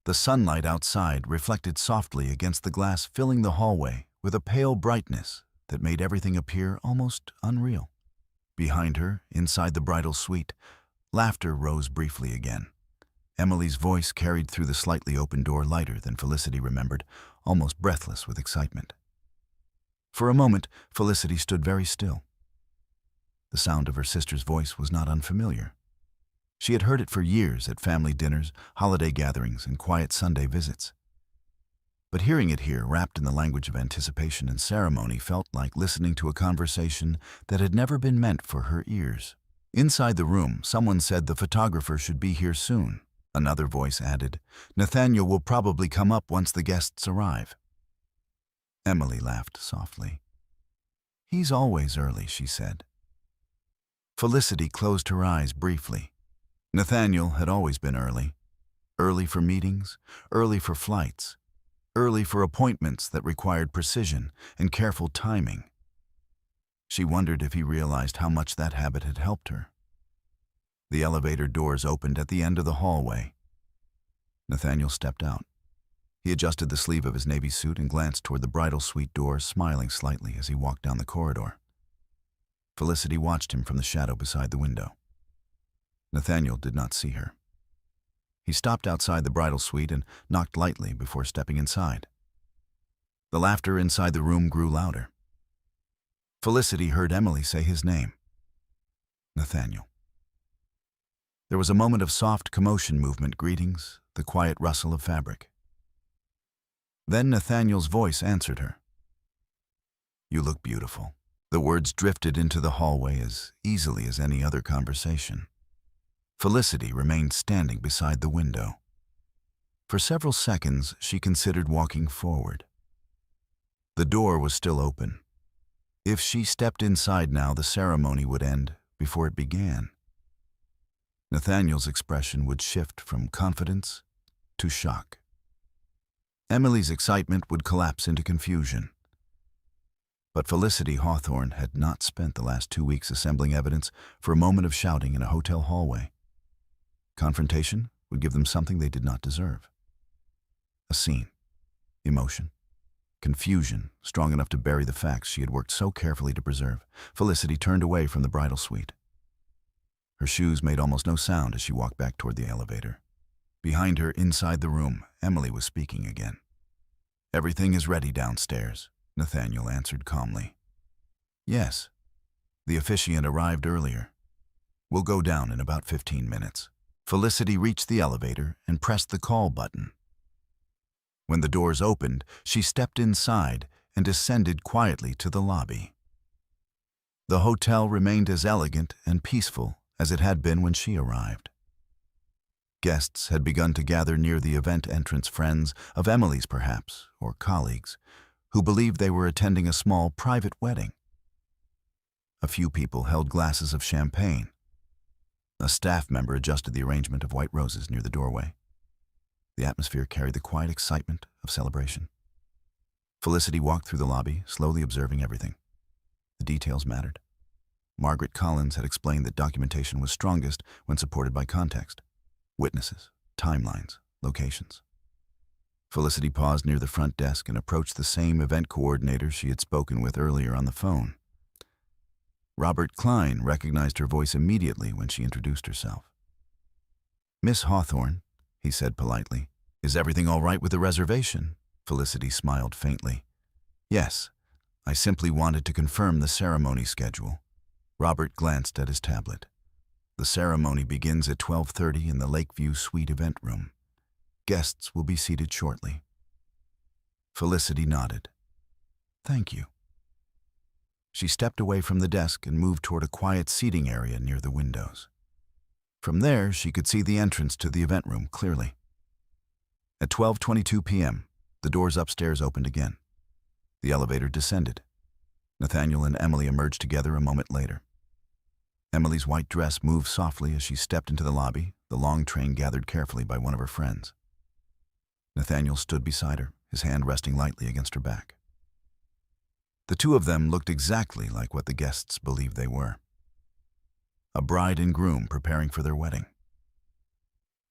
The sunlight outside reflected softly against the glass, filling the hallway with a pale brightness that made everything appear almost unreal. Behind her, inside the bridal suite, laughter rose briefly again. Emily's voice carried through the slightly open door lighter than Felicity remembered, almost breathless with excitement. For a moment, Felicity stood very still. The sound of her sister's voice was not unfamiliar. She had heard it for years at family dinners, holiday gatherings, and quiet Sunday visits. But hearing it here, wrapped in the language of anticipation and ceremony, felt like listening to a conversation that had never been meant for her ears. Inside the room, someone said the photographer should be here soon. Another voice added, "Nathaniel will probably come up once the guests arrive." Emily laughed softly. "He's always early," she said. Felicity closed her eyes briefly. Nathaniel had always been early. Early for meetings, early for flights, early for appointments that required precision and careful timing. She wondered if he realized how much that habit had helped her. The elevator doors opened at the end of the hallway. Nathaniel stepped out. He adjusted the sleeve of his navy suit and glanced toward the bridal suite door, smiling slightly as he walked down the corridor. Felicity watched him from the shadow beside the window. Nathaniel did not see her. He stopped outside the bridal suite and knocked lightly before stepping inside. The laughter inside the room grew louder. Felicity heard Emily say his name. Nathaniel. There was a moment of soft commotion, movement, greetings, the quiet rustle of fabric. Then Nathaniel's voice answered her. "You look beautiful." The words drifted into the hallway as easily as any other conversation. Felicity remained standing beside the window. For several seconds, she considered walking forward. The door was still open. If she stepped inside now, the ceremony would end before it began. Nathaniel's expression would shift from confidence to shock. Emily's excitement would collapse into confusion. But Felicity Hawthorne had not spent the last 2 weeks assembling evidence for a moment of shouting in a hotel hallway. Confrontation would give them something they did not deserve. A scene, emotion, confusion strong enough to bury the facts she had worked so carefully to preserve. Felicity turned away from the bridal suite. Her shoes made almost no sound as she walked back toward the elevator. Behind her, inside the room, Emily was speaking again. "Everything is ready downstairs," Nathaniel answered calmly. "Yes. The officiant arrived earlier. We'll go down in about 15 minutes. Felicity reached the elevator and pressed the call button. When the doors opened, she stepped inside and descended quietly to the lobby. The hotel remained as elegant and peaceful as it had been when she arrived. Guests had begun to gather near the event entrance, friends of Emily's perhaps, or colleagues, who believed they were attending a small private wedding. A few people held glasses of champagne. A staff member adjusted the arrangement of white roses near the doorway. The atmosphere carried the quiet excitement of celebration. Felicity walked through the lobby, slowly observing everything. The details mattered. Margaret Collins had explained that documentation was strongest when supported by context. Witnesses, timelines, locations. Felicity paused near the front desk and approached the same event coordinator she had spoken with earlier on the phone. Robert Klein recognized her voice immediately when she introduced herself. "Miss Hawthorne," he said politely. "Is everything all right with the reservation?" Felicity smiled faintly. "Yes, I simply wanted to confirm the ceremony schedule. Robert glanced at his tablet. The ceremony begins at 12:30 in the Lakeview Suite event room. Guests will be seated shortly. Felicity nodded. Thank you. She stepped away from the desk and moved toward a quiet seating area near the windows. From there, she could see the entrance to the event room clearly. At 12:22 p.m., the doors upstairs opened again. The elevator descended. Nathaniel and Emily emerged together a moment later. Emily's white dress moved softly as she stepped into the lobby, the long train gathered carefully by one of her friends. Nathaniel stood beside her, his hand resting lightly against her back. The two of them looked exactly like what the guests believed they were. A bride and groom preparing for their wedding.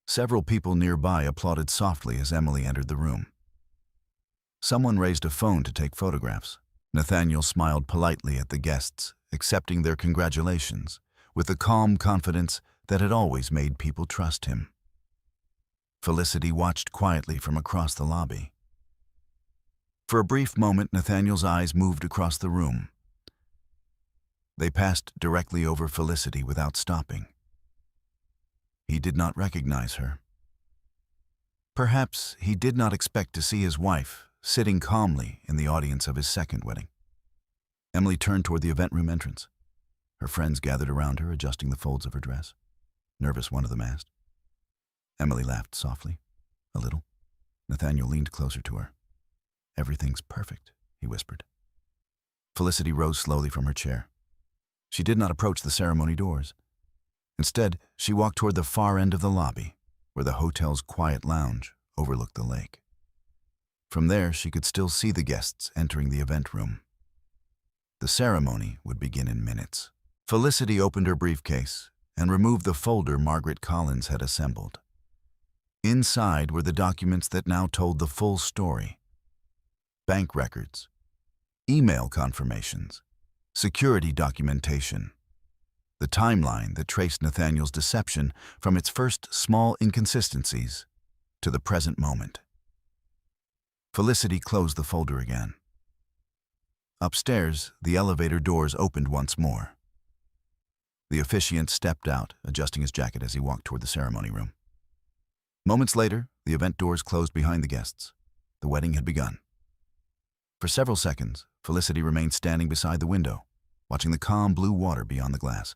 Several people nearby applauded softly as Emily entered the room. Someone raised a phone to take photographs. Nathaniel smiled politely at the guests, accepting their congratulations, with the calm confidence that had always made people trust him. Felicity watched quietly from across the lobby. For a brief moment, Nathaniel's eyes moved across the room. They passed directly over Felicity without stopping. He did not recognize her. Perhaps he did not expect to see his wife sitting calmly in the audience of his second wedding. Emily turned toward the event room entrance. Her friends gathered around her, adjusting the folds of her dress. Nervous, one of them asked. Emily laughed softly, a little. Nathaniel leaned closer to her. Everything's perfect, he whispered. Felicity rose slowly from her chair. She did not approach the ceremony doors. Instead, she walked toward the far end of the lobby, where the hotel's quiet lounge overlooked the lake. From there, she could still see the guests entering the event room. The ceremony would begin in minutes. Felicity opened her briefcase and removed the folder Margaret Collins had assembled. Inside were the documents that now told the full story. Bank records, email confirmations, security documentation, the timeline that traced Nathaniel's deception from its first small inconsistencies to the present moment. Felicity closed the folder again. Upstairs, the elevator doors opened once more. The officiant stepped out, adjusting his jacket as he walked toward the ceremony room. Moments later, the event doors closed behind the guests. The wedding had begun. For several seconds, Felicity remained standing beside the window, watching the calm blue water beyond the glass.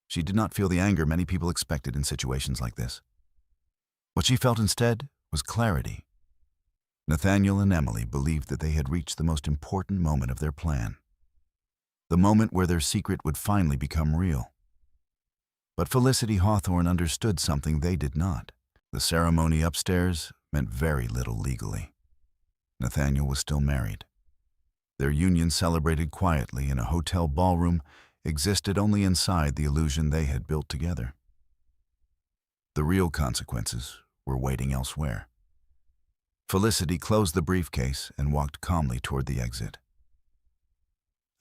She did not feel the anger many people expected in situations like this. What she felt instead was clarity. Nathaniel and Emily believed that they had reached the most important moment of their plan. The moment where their secret would finally become real. But Felicity Hawthorne understood something they did not. The ceremony upstairs meant very little legally. Nathaniel was still married. Their union, celebrated quietly in a hotel ballroom, existed only inside the illusion they had built together. The real consequences were waiting elsewhere. Felicity closed the briefcase and walked calmly toward the exit.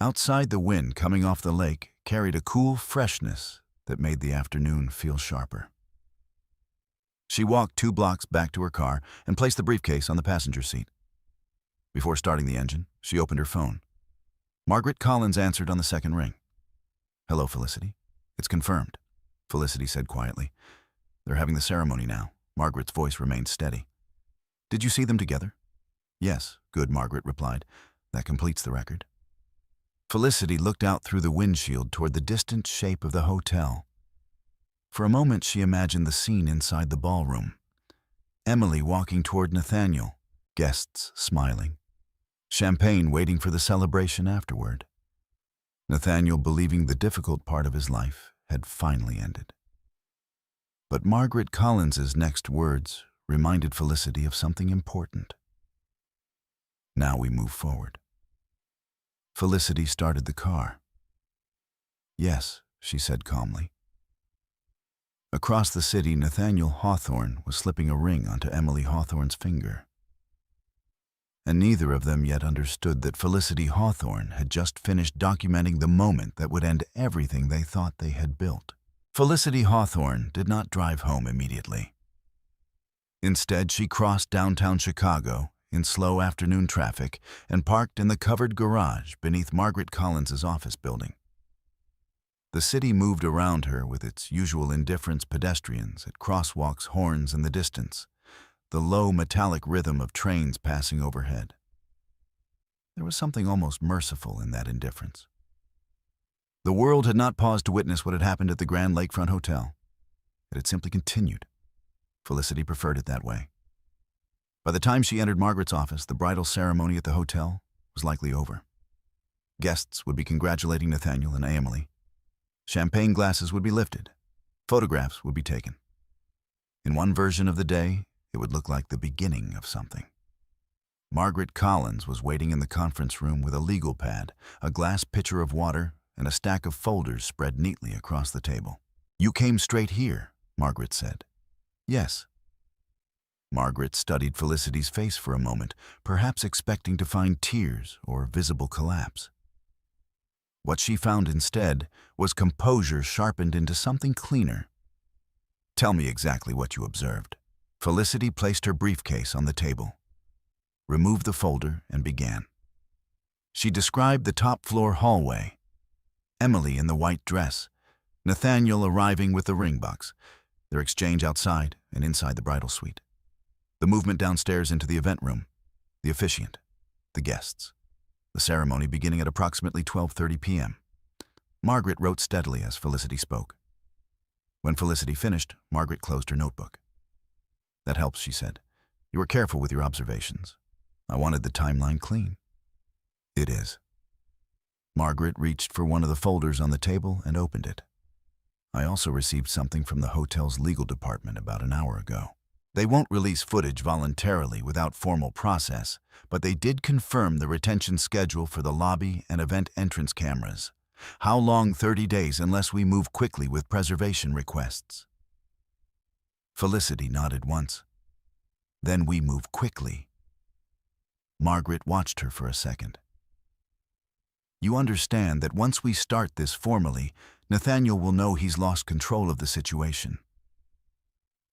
Outside, the wind coming off the lake carried a cool freshness that made the afternoon feel sharper. She walked 2 blocks back to her car and placed the briefcase on the passenger seat. Before starting the engine, she opened her phone. Margaret Collins answered on the second ring. "Hello, Felicity. It's confirmed," Felicity said quietly. "They're having the ceremony now." Margaret's voice remained steady. "Did you see them together?" "Yes." "Good," Margaret replied. "That completes the record." Felicity looked out through the windshield toward the distant shape of the hotel. For a moment, she imagined the scene inside the ballroom. Emily walking toward Nathaniel, guests smiling, champagne waiting for the celebration afterward. Nathaniel believing the difficult part of his life had finally ended. But Margaret Collins's next words reminded Felicity of something important. "Now we move forward." Felicity started the car. "Yes," she said calmly. Across the city, Nathaniel Hawthorne was slipping a ring onto Emily Hawthorne's finger. And neither of them yet understood that Felicity Hawthorne had just finished documenting the moment that would end everything they thought they had built. Felicity Hawthorne did not drive home immediately. Instead, she crossed downtown Chicago in slow afternoon traffic and parked in the covered garage beneath Margaret Collins's office building. The city moved around her with its usual indifference, pedestrians at crosswalks, horns in the distance, the low metallic rhythm of trains passing overhead. There was something almost merciful in that indifference. The world had not paused to witness what had happened at the Grand Lakefront Hotel. It had simply continued. Felicity preferred it that way. By the time she entered Margaret's office, the bridal ceremony at the hotel was likely over. Guests would be congratulating Nathaniel and Emily. Champagne glasses would be lifted. Photographs would be taken. In one version of the day, it would look like the beginning of something. Margaret Collins was waiting in the conference room with a legal pad, a glass pitcher of water, and a stack of folders spread neatly across the table. "You came straight here," Margaret said. "Yes." Margaret studied Felicity's face for a moment, perhaps expecting to find tears or visible collapse. What she found instead was composure sharpened into something cleaner. "Tell me exactly what you observed." Felicity placed her briefcase on the table, removed the folder, and began. She described the top-floor hallway, Emily in the white dress, Nathaniel arriving with the ring box, their exchange outside and inside the bridal suite, the movement downstairs into the event room, the officiant, the guests, the ceremony beginning at approximately 12:30 p.m. Margaret wrote steadily as Felicity spoke. When Felicity finished, Margaret closed her notebook. "That helps," she said. "You were careful with your observations. I wanted the timeline clean." "It is." Margaret reached for one of the folders on the table and opened it. "I also received something from the hotel's legal department about an hour ago. They won't release footage voluntarily without formal process, but they did confirm the retention schedule for the lobby and event entrance cameras. How long? 30 days unless we move quickly with preservation requests." Felicity nodded once. "Then we move quickly." Margaret watched her for a second. "You understand that once we start this formally, Nathaniel will know he's lost control of the situation."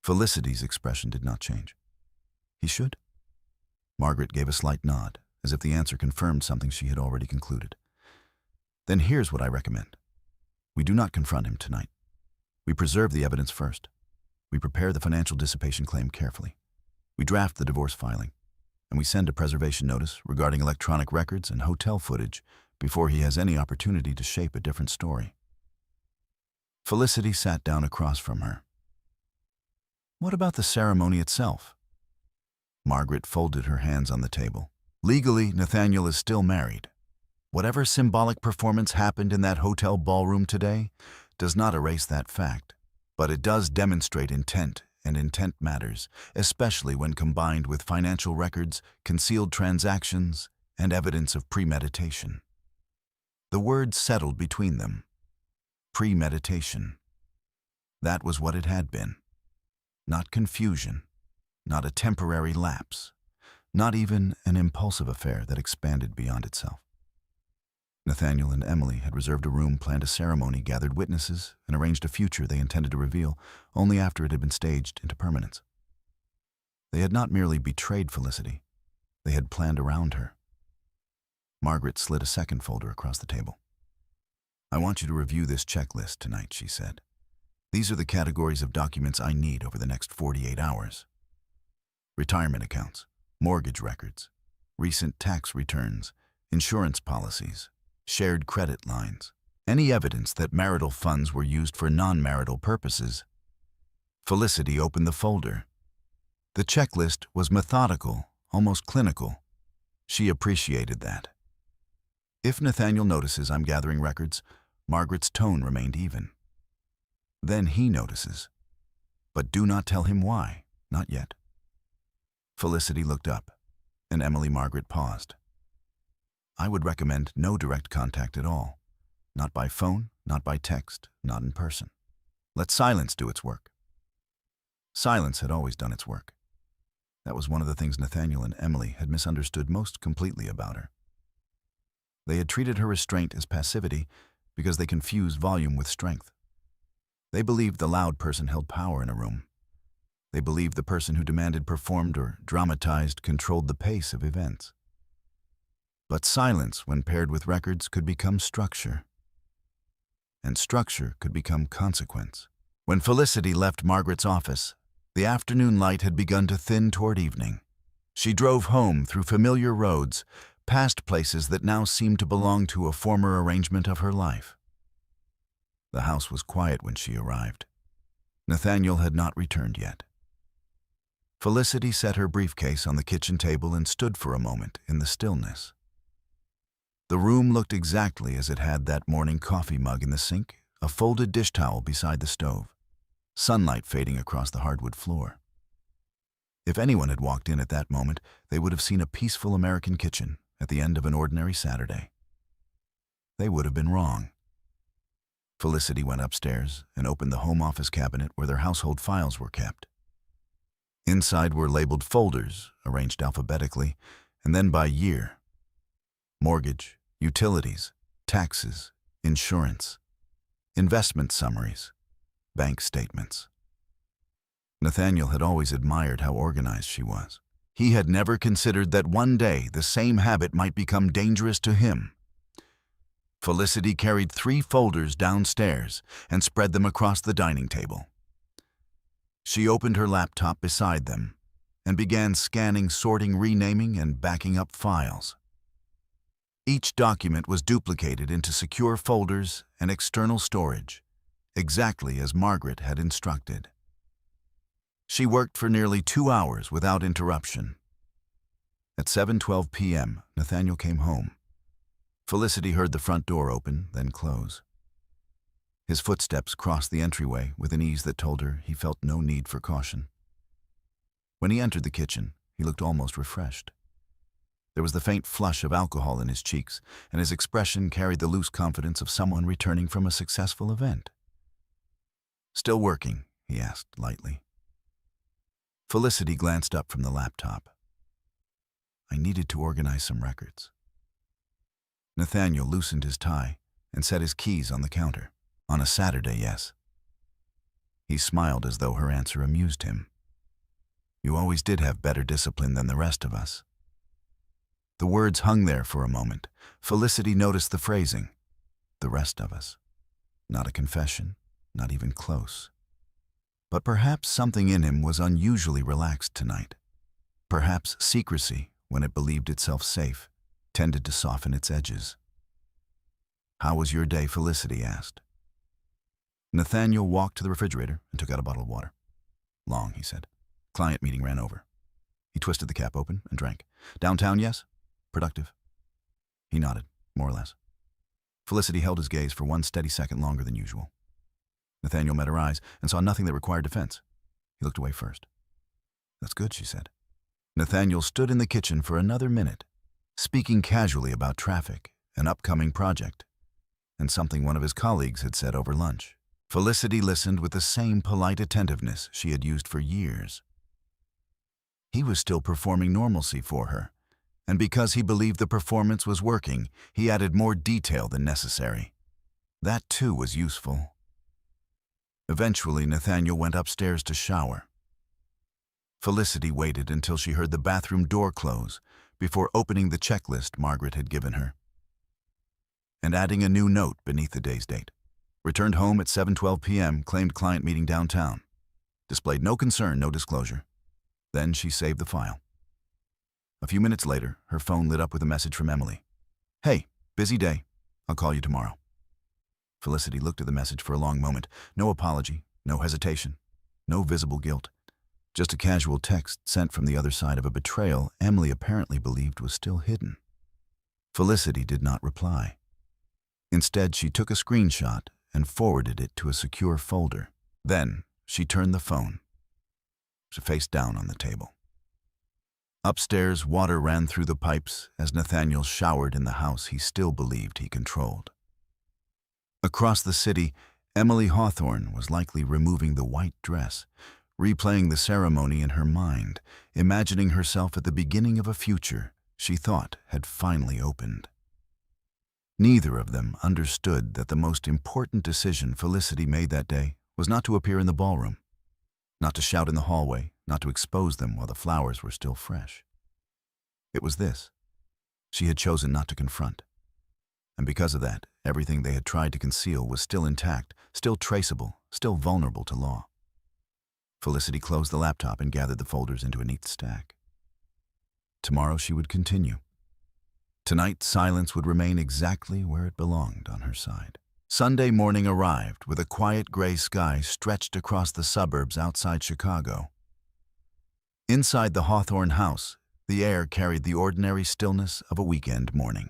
Felicity's expression did not change. "He should?" Margaret gave a slight nod, as if the answer confirmed something she had already concluded. "Then here's what I recommend. We do not confront him tonight. We preserve the evidence first. We prepare the financial dissipation claim carefully. We draft the divorce filing, and we send a preservation notice regarding electronic records and hotel footage before he has any opportunity to shape a different story." Felicity sat down across from her. "What about the ceremony itself?" Margaret folded her hands on the table. "Legally, Nathaniel is still married. Whatever symbolic performance happened in that hotel ballroom today does not erase that fact, but it does demonstrate intent, and intent matters, especially when combined with financial records, concealed transactions, and evidence of premeditation." The word settled between them. Premeditation. That was what it had been. Not confusion, not a temporary lapse, not even an impulsive affair that expanded beyond itself. Nathaniel and Emily had reserved a room, planned a ceremony, gathered witnesses, and arranged a future they intended to reveal only after it had been staged into permanence. They had not merely betrayed Felicity, they had planned around her. Margaret slid a second folder across the table. "I want you to review this checklist tonight," she said. "These are the categories of documents I need over the next 48 hours. Retirement accounts, mortgage records, recent tax returns, insurance policies, shared credit lines, any evidence that marital funds were used for non-marital purposes." Felicity opened the folder. The checklist was methodical, almost clinical. She appreciated that. "If Nathaniel notices I'm gathering records," Margaret's tone remained even. "Then he notices. But do not tell him why, not yet." Felicity looked up, and Margaret paused. "I would recommend no direct contact at all. Not by phone, not by text, not in person. Let silence do its work." Silence had always done its work. That was one of the things Nathaniel and Emily had misunderstood most completely about her. They had treated her restraint as passivity because they confused volume with strength. They believed the loud person held power in a room. They believed the person who demanded, performed, or dramatized controlled the pace of events. But silence, when paired with records, could become structure. And structure could become consequence. When Felicity left Margaret's office, the afternoon light had begun to thin toward evening. She drove home through familiar roads, past places that now seemed to belong to a former arrangement of her life. The house was quiet when she arrived. Nathaniel had not returned yet. Felicity set her briefcase on the kitchen table and stood for a moment in the stillness. The room looked exactly as it had that morning: coffee mug in the sink, a folded dish towel beside the stove, sunlight fading across the hardwood floor. If anyone had walked in at that moment, they would have seen a peaceful American kitchen at the end of an ordinary Saturday. They would have been wrong. Felicity went upstairs and opened the home office cabinet where their household files were kept. Inside were labeled folders, arranged alphabetically, and then by year: mortgage, utilities, taxes, insurance, investment summaries, bank statements. Nathaniel had always admired how organized she was. He had never considered that one day the same habit might become dangerous to him. Felicity carried 3 folders downstairs and spread them across the dining table. She opened her laptop beside them and began scanning, sorting, renaming, and backing up files. Each document was duplicated into secure folders and external storage, exactly as Margaret had instructed. She worked for nearly 2 hours without interruption. At 7:12 p.m., Nathaniel came home. Felicity heard the front door open, then close. His footsteps crossed the entryway with an ease that told her he felt no need for caution. When he entered the kitchen, he looked almost refreshed. There was the faint flush of alcohol in his cheeks, and his expression carried the loose confidence of someone returning from a successful event. "Still working?" he asked lightly. Felicity glanced up from the laptop. "I needed to organize some records." Nathaniel loosened his tie and set his keys on the counter. "On a Saturday, yes." He smiled as though her answer amused him. "You always did have better discipline than the rest of us." The words hung there for a moment. Felicity noticed the phrasing. The rest of us. Not a confession, not even close. But perhaps something in him was unusually relaxed tonight. Perhaps secrecy, when it believed itself safe, tended to soften its edges. "How was your day?" Felicity asked. Nathaniel walked to the refrigerator and took out a bottle of water. "Long," he said. "Client meeting ran over." He twisted the cap open and drank. "Downtown, yes? Productive?" He nodded, more or less. Felicity held his gaze for one steady second longer than usual. Nathaniel met her eyes and saw nothing that required defense. He looked away first. "That's good," she said. Nathaniel stood in the kitchen for another minute, speaking casually about traffic, an upcoming project, and something one of his colleagues had said over lunch. Felicity listened with the same polite attentiveness she had used for years. He was still performing normalcy for her, and because he believed the performance was working, he added more detail than necessary. That too was useful. Eventually, Nathaniel went upstairs to shower. Felicity waited until she heard the bathroom door close before opening the checklist Margaret had given her and adding a new note beneath the day's date. Returned home at 7:12 p.m., claimed client meeting downtown. Displayed no concern, no disclosure. Then she saved the file. A few minutes later, her phone lit up with a message from Emily. "Hey, busy day. I'll call you tomorrow." Felicity looked at the message for a long moment. No apology, no hesitation, no visible guilt. Just a casual text sent from the other side of a betrayal Emily apparently believed was still hidden. Felicity did not reply. Instead, she took a screenshot and forwarded it to a secure folder. Then, she turned the phone. She faced down on the table. Upstairs, water ran through the pipes as Nathaniel showered in the house he still believed he controlled. Across the city, Emily Hawthorne was likely removing the white dress, replaying the ceremony in her mind, imagining herself at the beginning of a future she thought had finally opened. Neither of them understood that the most important decision Felicity made that day was not to appear in the ballroom. not to shout in the hallway, not to expose them while the flowers were still fresh. It was this. She had chosen not to confront. And because of that, everything they had tried to conceal was still intact, still traceable, still vulnerable to law. Felicity closed the laptop and gathered the folders into a neat stack. Tomorrow she would continue. Tonight, silence would remain exactly where it belonged on her side. Sunday morning arrived with a quiet gray sky stretched across the suburbs outside Chicago. Inside the Hawthorne house, the air carried the ordinary stillness of a weekend morning.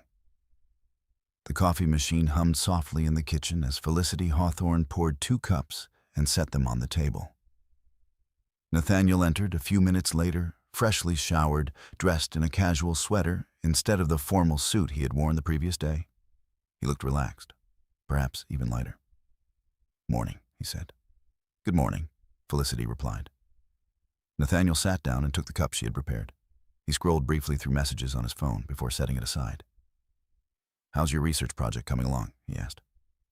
The coffee machine hummed softly in the kitchen as Felicity Hawthorne poured 2 cups and set them on the table. Nathaniel entered a few minutes later, freshly showered, dressed in a casual sweater instead of the formal suit he had worn the previous day. He looked relaxed, perhaps even lighter. "Morning," he said. "Good morning," Felicity replied. Nathaniel sat down and took the cup she had prepared. He scrolled briefly through messages on his phone before setting it aside. "How's your research project coming along?" he asked.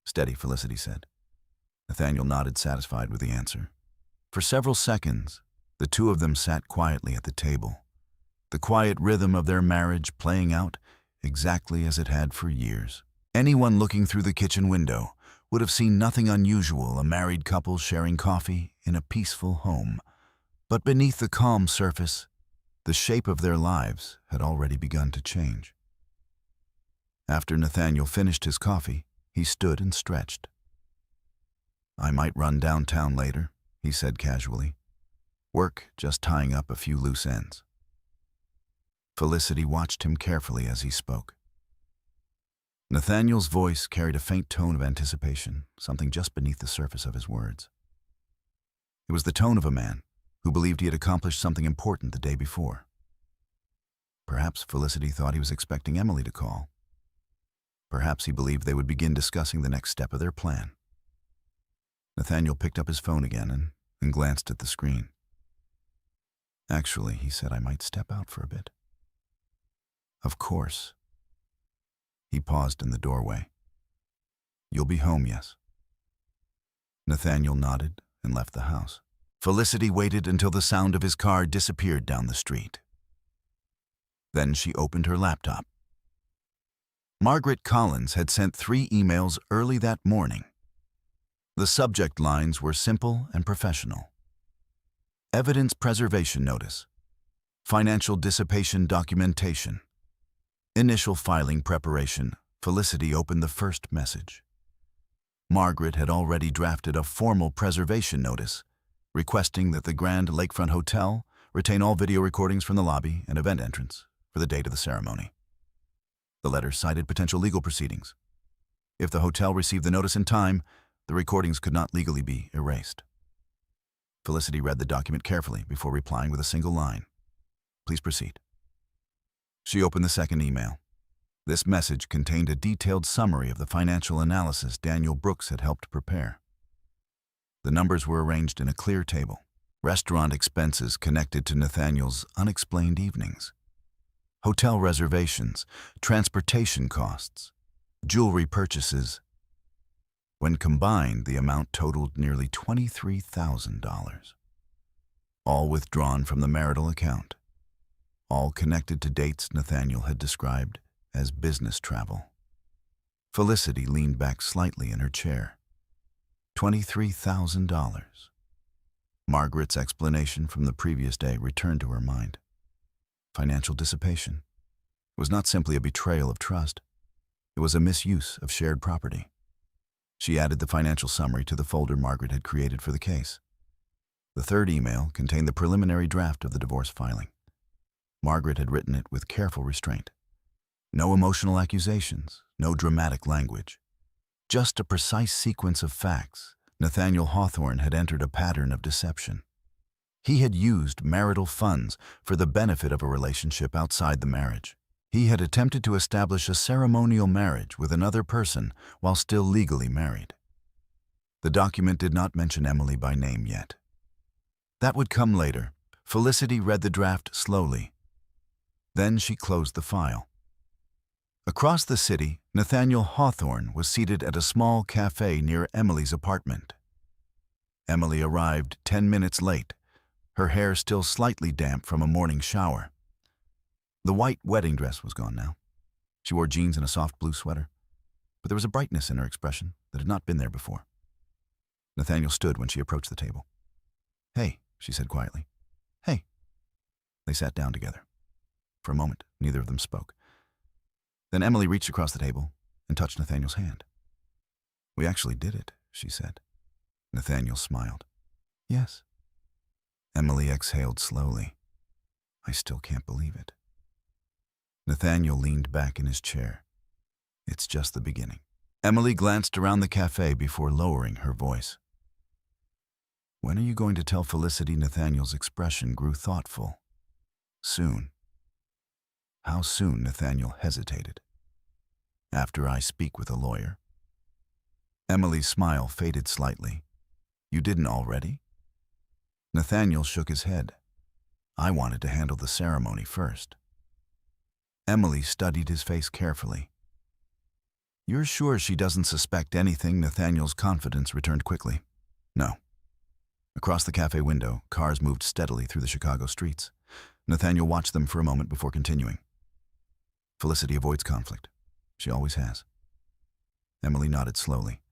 "Steady," Felicity said. Nathaniel nodded, satisfied with the answer. For several seconds, the two of them sat quietly at the table, the quiet rhythm of their marriage playing out exactly as it had for years. Anyone looking through the kitchen window would have seen nothing unusual, a married couple sharing coffee in a peaceful home. But beneath the calm surface, the shape of their lives had already begun to change. After Nathaniel finished his coffee, he stood and stretched. "I might run downtown later," he said casually. "Work just tying up a few loose ends." Felicity watched him carefully as he spoke. Nathaniel's voice carried a faint tone of anticipation, something just beneath the surface of his words. It was the tone of a man who believed he had accomplished something important the day before. Perhaps Felicity thought he was expecting Emily to call. Perhaps he believed they would begin discussing the next step of their plan. Nathaniel picked up his phone again and glanced at the screen. "Actually," he said, "I might step out for a bit." "Of course." He paused in the doorway. "You'll be home, yes?" Nathaniel nodded and left the house. Felicity waited until the sound of his car disappeared down the street. Then she opened her laptop. Margaret Collins had sent 3 emails early that morning. The subject lines were simple and professional. Evidence preservation notice. Financial dissipation documentation. Initial filing preparation. Felicity opened the first message. Margaret had already drafted a formal preservation notice, requesting that the Grand Lakefront Hotel retain all video recordings from the lobby and event entrance for the date of the ceremony. The letter cited potential legal proceedings. If the hotel received the notice in time, the recordings could not legally be erased. Felicity read the document carefully before replying with a single line. "Please proceed." She opened the second email. This message contained a detailed summary of the financial analysis Daniel Brooks had helped prepare. The numbers were arranged in a clear table. Restaurant expenses connected to Nathaniel's unexplained evenings. Hotel reservations, transportation costs, jewelry purchases. When combined, the amount totaled nearly $23,000. All withdrawn from the marital account. All connected to dates Nathaniel had described as business travel. Felicity leaned back slightly in her chair. $23,000. Margaret's explanation from the previous day returned to her mind. Financial dissipation. It was not simply a betrayal of trust. It was a misuse of shared property. She added the financial summary to the folder Margaret had created for the case. The third email contained the preliminary draft of the divorce filing. Margaret had written it with careful restraint. No emotional accusations, no dramatic language. Just a precise sequence of facts. Nathaniel Hawthorne had entered a pattern of deception. He had used marital funds for the benefit of a relationship outside the marriage. He had attempted to establish a ceremonial marriage with another person while still legally married. The document did not mention Emily by name yet. That would come later. Felicity read the draft slowly. Then she closed the file. Across the city, Nathaniel Hawthorne was seated at a small cafe near Emily's apartment. Emily arrived 10 minutes late, her hair still slightly damp from a morning shower. The white wedding dress was gone now. She wore jeans and a soft blue sweater, but there was a brightness in her expression that had not been there before. Nathaniel stood when she approached the table. "Hey," she said quietly. "Hey." They sat down together. For a moment, neither of them spoke. Then Emily reached across the table and touched Nathaniel's hand. "We actually did it," she said. Nathaniel smiled. "Yes." Emily exhaled slowly. "I still can't believe it." Nathaniel leaned back in his chair. "It's just the beginning." Emily glanced around the cafe before lowering her voice. "When are you going to tell Felicity?" Nathaniel's expression grew thoughtful. "Soon." How soon? Nathaniel hesitated. "After I speak with a lawyer." Emily's smile faded slightly. "You didn't already?" Nathaniel shook his head. "I wanted to handle the ceremony first." Emily studied his face carefully. "You're sure she doesn't suspect anything?" Nathaniel's confidence returned quickly. "No." Across the cafe window, cars moved steadily through the Chicago streets. Nathaniel watched them for a moment before continuing. "Felicity avoids conflict. She always has." Emily nodded slowly.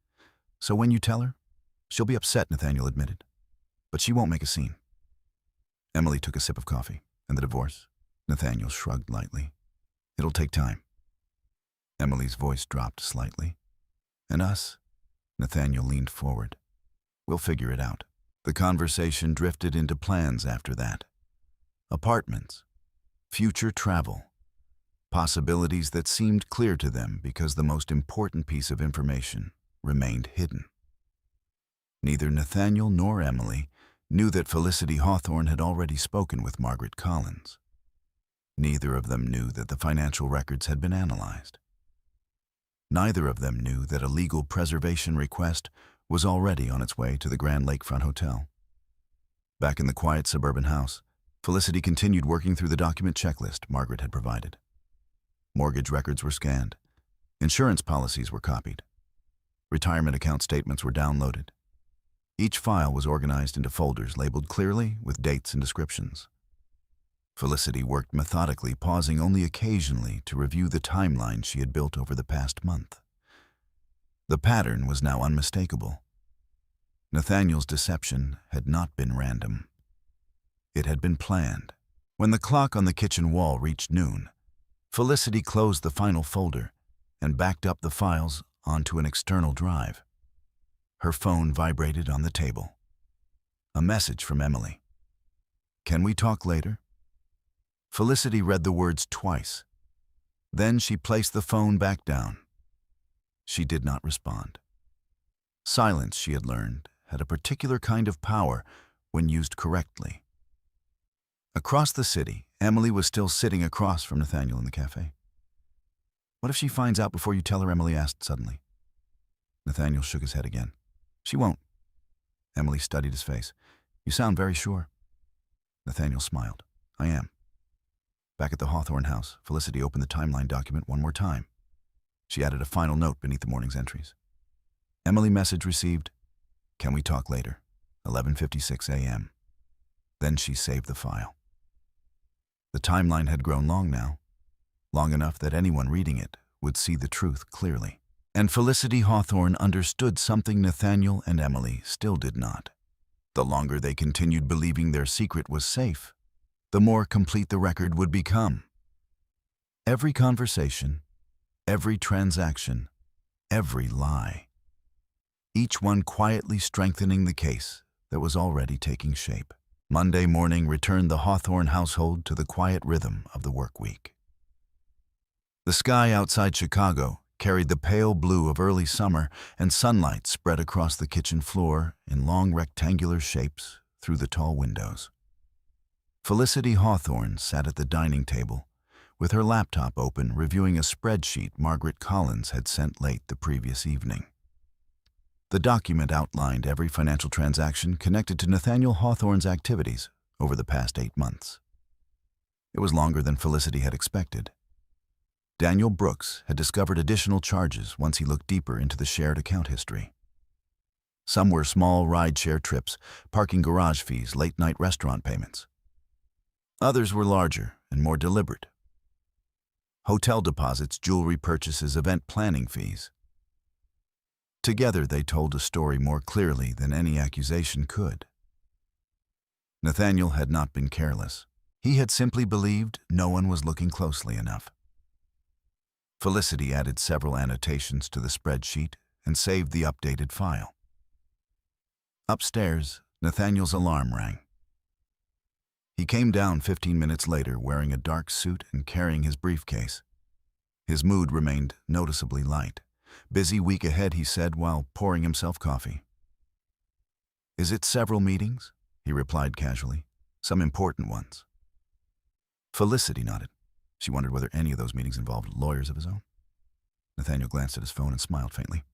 "So when you tell her, she'll be upset," Nathaniel admitted. "But she won't make a scene." Emily took a sip of coffee. "And the divorce?" Nathaniel shrugged lightly. "It'll take time." Emily's voice dropped slightly. "And us?" Nathaniel leaned forward. "We'll figure it out." The conversation drifted into plans after that. Apartments, future travel, possibilities that seemed clear to them because the most important piece of information remained hidden. Neither Nathaniel nor Emily knew that Felicity Hawthorne had already spoken with Margaret Collins. Neither of them knew that the financial records had been analyzed. Neither of them knew that a legal preservation request was already on its way to the Grand Lakefront Hotel. Back in the quiet suburban house, Felicity continued working through the document checklist Margaret had provided. Mortgage records were scanned. Insurance policies were copied. Retirement account statements were downloaded. Each file was organized into folders labeled clearly with dates and descriptions. Felicity worked methodically, pausing only occasionally to review the timeline she had built over the past month. The pattern was now unmistakable. Nathaniel's deception had not been random. It had been planned. When the clock on the kitchen wall reached noon, Felicity closed the final folder and backed up the files onto an external drive. Her phone vibrated on the table. A message from Emily. "Can we talk later?" Felicity read the words twice. Then she placed the phone back down. She did not respond. Silence, she had learned, had a particular kind of power when used correctly. Across the city, Emily was still sitting across from Nathaniel in the cafe. "What if she finds out before you tell her?" Emily asked suddenly. Nathaniel shook his head again. "She won't." Emily studied his face. "You sound very sure." Nathaniel smiled. "I am." Back at the Hawthorne house, Felicity opened the timeline document one more time. She added a final note beneath the morning's entries. Emily message received, "Can we talk later? 11:56 a.m. Then she saved the file. The timeline had grown long now, long enough that anyone reading it would see the truth clearly. And Felicity Hawthorne understood something Nathaniel and Emily still did not. The longer they continued believing their secret was safe, the more complete the record would become. Every conversation, every transaction, every lie. Each one quietly strengthening the case that was already taking shape. Monday morning returned the Hawthorne household to the quiet rhythm of the work week. The sky outside Chicago carried the pale blue of early summer, and sunlight spread across the kitchen floor in long rectangular shapes through the tall windows. Felicity Hawthorne sat at the dining table, with her laptop open reviewing a spreadsheet Margaret Collins had sent late the previous evening. The document outlined every financial transaction connected to Nathaniel Hawthorne's activities over the past 8 months. It was longer than Felicity had expected. Daniel Brooks had discovered additional charges once he looked deeper into the shared account history. Some were small ride-share trips, parking garage fees, late-night restaurant payments. Others were larger and more deliberate. Hotel deposits, jewelry purchases, event planning fees. Together they told a story more clearly than any accusation could. Nathaniel had not been careless. He had simply believed no one was looking closely enough. Felicity added several annotations to the spreadsheet and saved the updated file. Upstairs, Nathaniel's alarm rang. He came down 15 minutes later wearing a dark suit and carrying his briefcase. His mood remained noticeably light. Busy week ahead, he said while pouring himself coffee. "Is it several meetings?" he replied casually. "Some important ones." Felicity nodded. She wondered whether any of those meetings involved lawyers of his own. Nathaniel glanced at his phone and smiled faintly.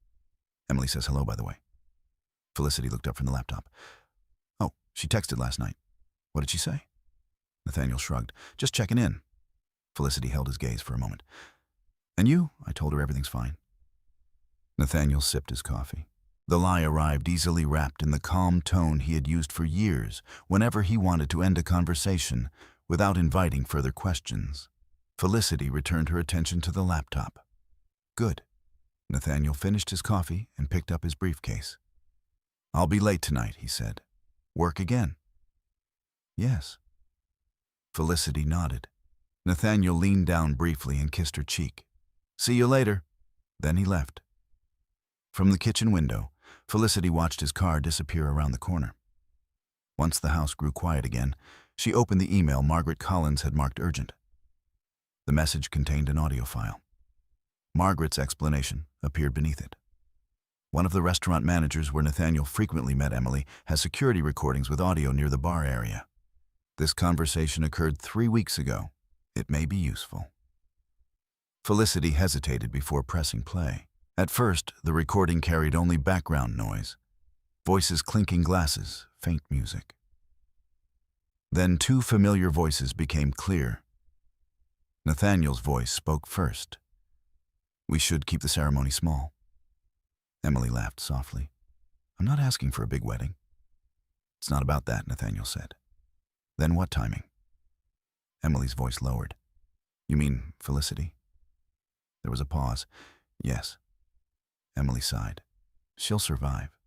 "Emily says hello, by the way." Felicity looked up from the laptop. "Oh, she texted last night. What did she say?" Nathaniel shrugged. "Just checking in." Felicity held his gaze for a moment. "And you?" I told her everything's fine. Nathaniel sipped his coffee. The lie arrived easily wrapped in the calm tone he had used for years whenever he wanted to end a conversation without inviting further questions. Felicity returned her attention to the laptop. "Good." Nathaniel finished his coffee and picked up his briefcase. "I'll be late tonight," he said. "Work again?" "Yes." Felicity nodded. Nathaniel leaned down briefly and kissed her cheek. "See you later." Then he left. From the kitchen window, Felicity watched his car disappear around the corner. Once the house grew quiet again, she opened the email Margaret Collins had marked urgent. The message contained an audio file. Margaret's explanation appeared beneath it. One of the restaurant managers where Nathaniel frequently met Emily has security recordings with audio near the bar area. This conversation occurred 3 weeks ago. It may be useful. Felicity hesitated before pressing play. At first, the recording carried only background noise, voices clinking glasses, faint music. Then 2 familiar voices became clear. Nathaniel's voice spoke first. "We should keep the ceremony small." Emily laughed softly. "I'm not asking for a big wedding." "It's not about that," Nathaniel said. "Then what timing?" Emily's voice lowered. "You mean Felicity?" There was a pause. "Yes." Emily sighed. "She'll survive."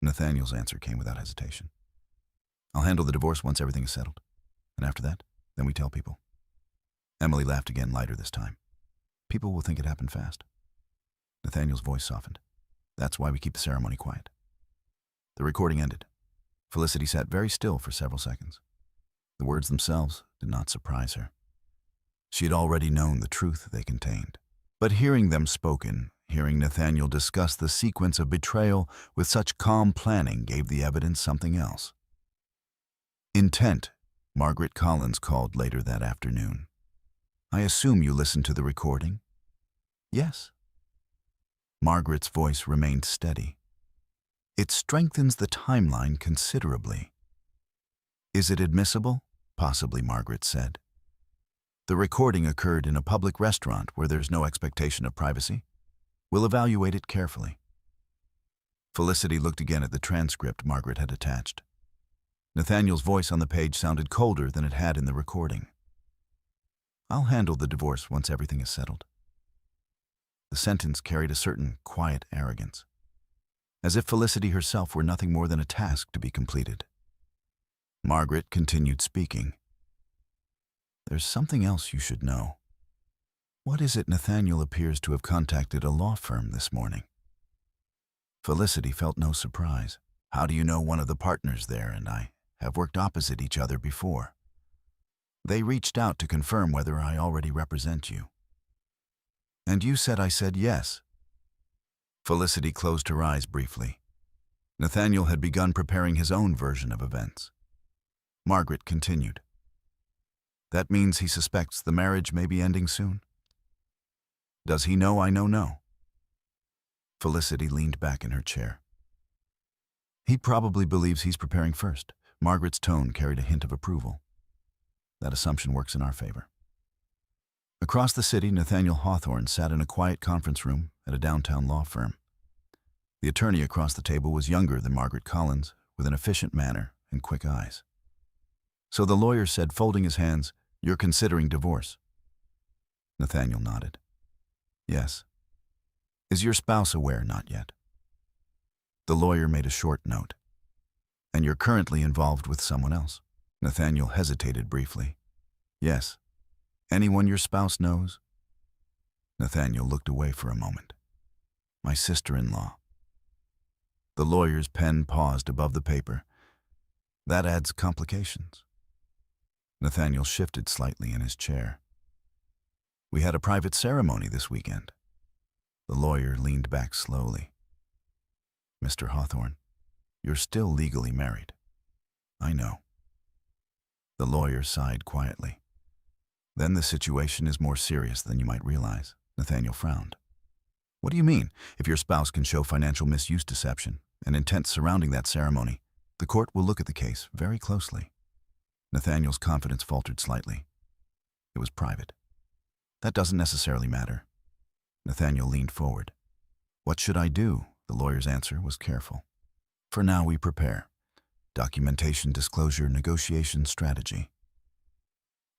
Nathaniel's answer came without hesitation. "I'll handle the divorce once everything is settled. And after that, then we tell people." Emily laughed again, lighter this time. "People will think it happened fast." Nathaniel's voice softened. "That's why we keep the ceremony quiet." The recording ended. Felicity sat very still for several seconds. The words themselves did not surprise her. She had already known the truth they contained. But hearing them spoken, hearing Nathaniel discuss the sequence of betrayal with such calm planning gave the evidence something else. Intent, Margaret Collins called later that afternoon. "I assume you listened to the recording?" "Yes." Margaret's voice remained steady. "It strengthens the timeline considerably." "Is it admissible?" Possibly, Margaret said. "The recording occurred in a public restaurant where there's no expectation of privacy. We'll evaluate it carefully." Felicity looked again at the transcript Margaret had attached. Nathaniel's voice on the page sounded colder than it had in the recording. "I'll handle the divorce once everything is settled." The sentence carried a certain quiet arrogance, as if Felicity herself were nothing more than a task to be completed. Margaret continued speaking. "There's something else you should know. What is it Nathaniel appears to have contacted a law firm this morning?" Felicity felt no surprise. "How do you know one of the partners there and I have worked opposite each other before?" "They reached out to confirm whether I already represent you." "And you said I said yes." Felicity closed her eyes briefly. Nathaniel had begun preparing his own version of events. Margaret continued. "That means he suspects the marriage may be ending soon?" "Does he know I know no?" Felicity leaned back in her chair. "He probably believes he's preparing first." Margaret's tone carried a hint of approval. "That assumption works in our favor." Across the city, Nathaniel Hawthorne sat in a quiet conference room at a downtown law firm. The attorney across the table was younger than Margaret Collins, with an efficient manner and quick eyes. So the lawyer said, folding his hands, "You're considering divorce?" Nathaniel nodded. "Yes." "Is your spouse aware?" "Not yet." The lawyer made a short note. "And you're currently involved with someone else?" Nathaniel hesitated briefly. "Yes." "Anyone your spouse knows?" Nathaniel looked away for a moment. "My sister-in-law." The lawyer's pen paused above the paper. "That adds complications." Nathaniel shifted slightly in his chair. "We had a private ceremony this weekend." The lawyer leaned back slowly. "Mr. Hawthorne, you're still legally married." "I know." The lawyer sighed quietly. "Then the situation is more serious than you might realize." Nathaniel frowned. "What do you mean? If your spouse can show financial misuse, deception, and intent surrounding that ceremony, the court will look at the case very closely." Nathaniel's confidence faltered slightly. "It was private." "That doesn't necessarily matter." Nathaniel leaned forward. "What should I do?" The lawyer's answer was careful. "For now, we prepare. Documentation, disclosure, negotiation, strategy."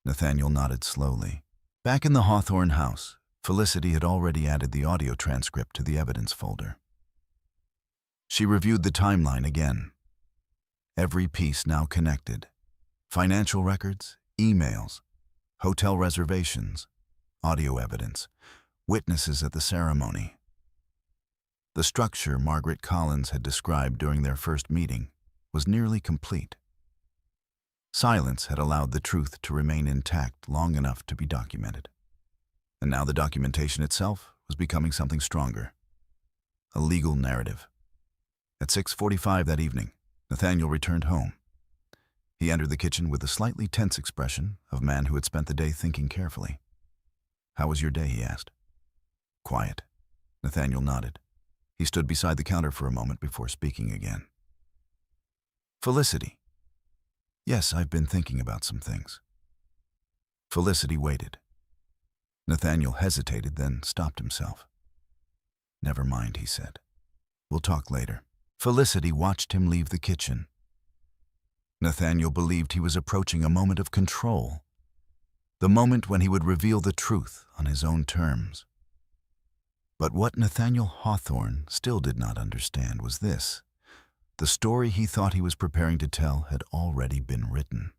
Nathaniel nodded slowly. Back in the Hawthorne house, Felicity had already added the audio transcript to the evidence folder. She reviewed the timeline again. Every piece now connected. Financial records, emails, hotel reservations, audio evidence, witnesses at the ceremony. The structure Margaret Collins had described during their first meeting was nearly complete. Silence had allowed the truth to remain intact long enough to be documented. And now the documentation itself was becoming something stronger. A legal narrative. At 6:45 that evening, Nathaniel returned home. He entered the kitchen with a slightly tense expression of a man who had spent the day thinking carefully. "How was your day?" he asked. "Quiet." Nathaniel nodded. He stood beside the counter for a moment before speaking again. "Felicity." "Yes, I've been thinking about some things." Felicity waited. Nathaniel hesitated, then stopped himself. "Never mind," he said. "We'll talk later." Felicity watched him leave the kitchen. Nathaniel believed he was approaching a moment of control, the moment when he would reveal the truth on his own terms. But what Nathaniel Hawthorne still did not understand was this: the story he thought he was preparing to tell had already been written,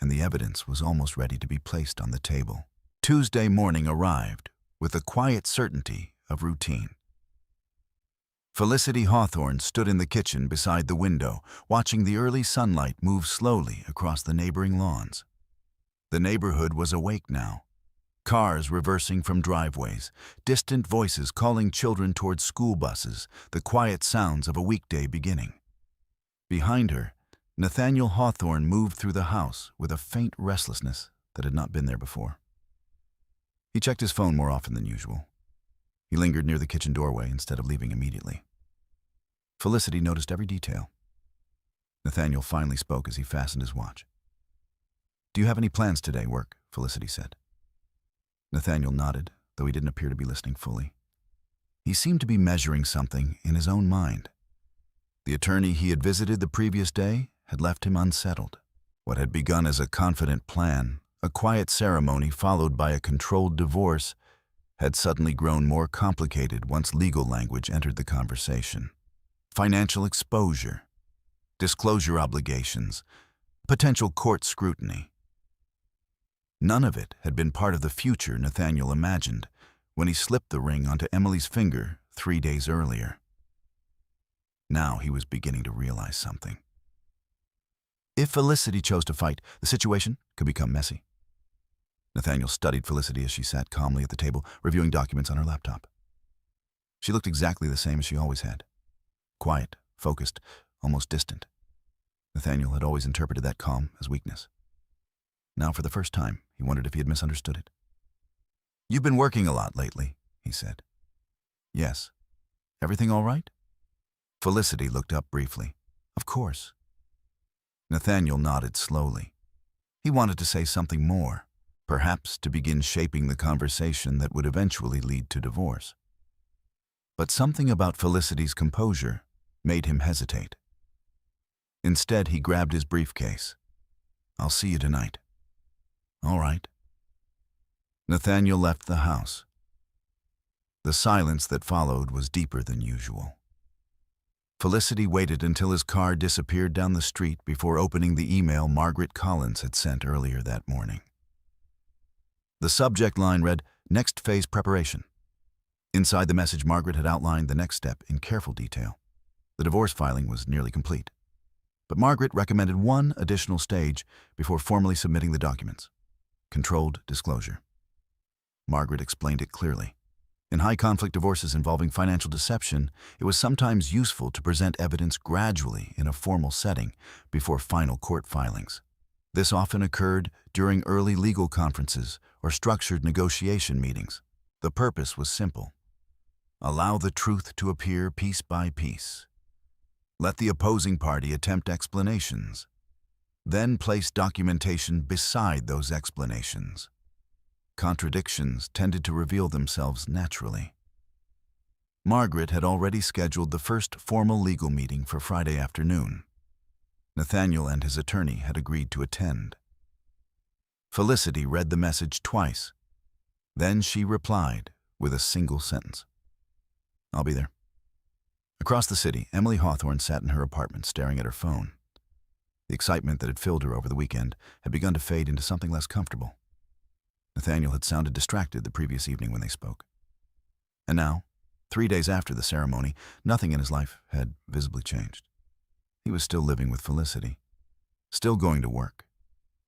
and the evidence was almost ready to be placed on the table. Tuesday morning arrived with the quiet certainty of routine. Felicity Hawthorne stood in the kitchen beside the window, watching the early sunlight move slowly across the neighboring lawns. The neighborhood was awake now. Cars reversing from driveways, distant voices calling children towards school buses, the quiet sounds of a weekday beginning. Behind her, Nathaniel Hawthorne moved through the house with a faint restlessness that had not been there before. He checked his phone more often than usual. He lingered near the kitchen doorway instead of leaving immediately. Felicity noticed every detail. Nathaniel finally spoke as he fastened his watch. "Do you have any plans today, work?" Felicity said. Nathaniel nodded, though he didn't appear to be listening fully. He seemed to be measuring something in his own mind. The attorney he had visited the previous day had left him unsettled. What had begun as a confident plan, a quiet ceremony followed by a controlled divorce, had suddenly grown more complicated once legal language entered the conversation. Financial exposure, disclosure obligations, potential court scrutiny. None of it had been part of the future Nathaniel imagined when he slipped the ring onto Emily's finger 3 days earlier. Now he was beginning to realize something. If Felicity chose to fight, the situation could become messy. Nathaniel studied Felicity as she sat calmly at the table, reviewing documents on her laptop. She looked exactly the same as she always had. Quiet, focused, almost distant. Nathaniel had always interpreted that calm as weakness. Now, for the first time, he wondered if he had misunderstood it. "You've been working a lot lately," he said. "Yes." "Everything all right?" Felicity looked up briefly. "Of course." Nathaniel nodded slowly. He wanted to say something more, perhaps to begin shaping the conversation that would eventually lead to divorce. But something about Felicity's composure made him hesitate. Instead, he grabbed his briefcase. "I'll see you tonight." "All right." Nathaniel left the house. The silence that followed was deeper than usual. Felicity waited until his car disappeared down the street before opening the email Margaret Collins had sent earlier that morning. The subject line read, "Next phase preparation." Inside the message, Margaret had outlined the next step in careful detail. The divorce filing was nearly complete. But Margaret recommended one additional stage before formally submitting the documents: controlled disclosure. Margaret explained it clearly. In high-conflict divorces involving financial deception, it was sometimes useful to present evidence gradually in a formal setting before final court filings. This often occurred during early legal conferences or structured negotiation meetings. The purpose was simple: allow the truth to appear piece by piece. Let the opposing party attempt explanations. Then place documentation beside those explanations. Contradictions tended to reveal themselves naturally. Margaret had already scheduled the first formal legal meeting for Friday afternoon. Nathaniel and his attorney had agreed to attend. Felicity read the message twice. Then she replied with a single sentence: "I'll be there." Across the city, Emily Hawthorne sat in her apartment staring at her phone. The excitement that had filled her over the weekend had begun to fade into something less comfortable. Nathaniel had sounded distracted the previous evening when they spoke. And now, 3 days after the ceremony, nothing in his life had visibly changed. He was still living with Felicity, still going to work,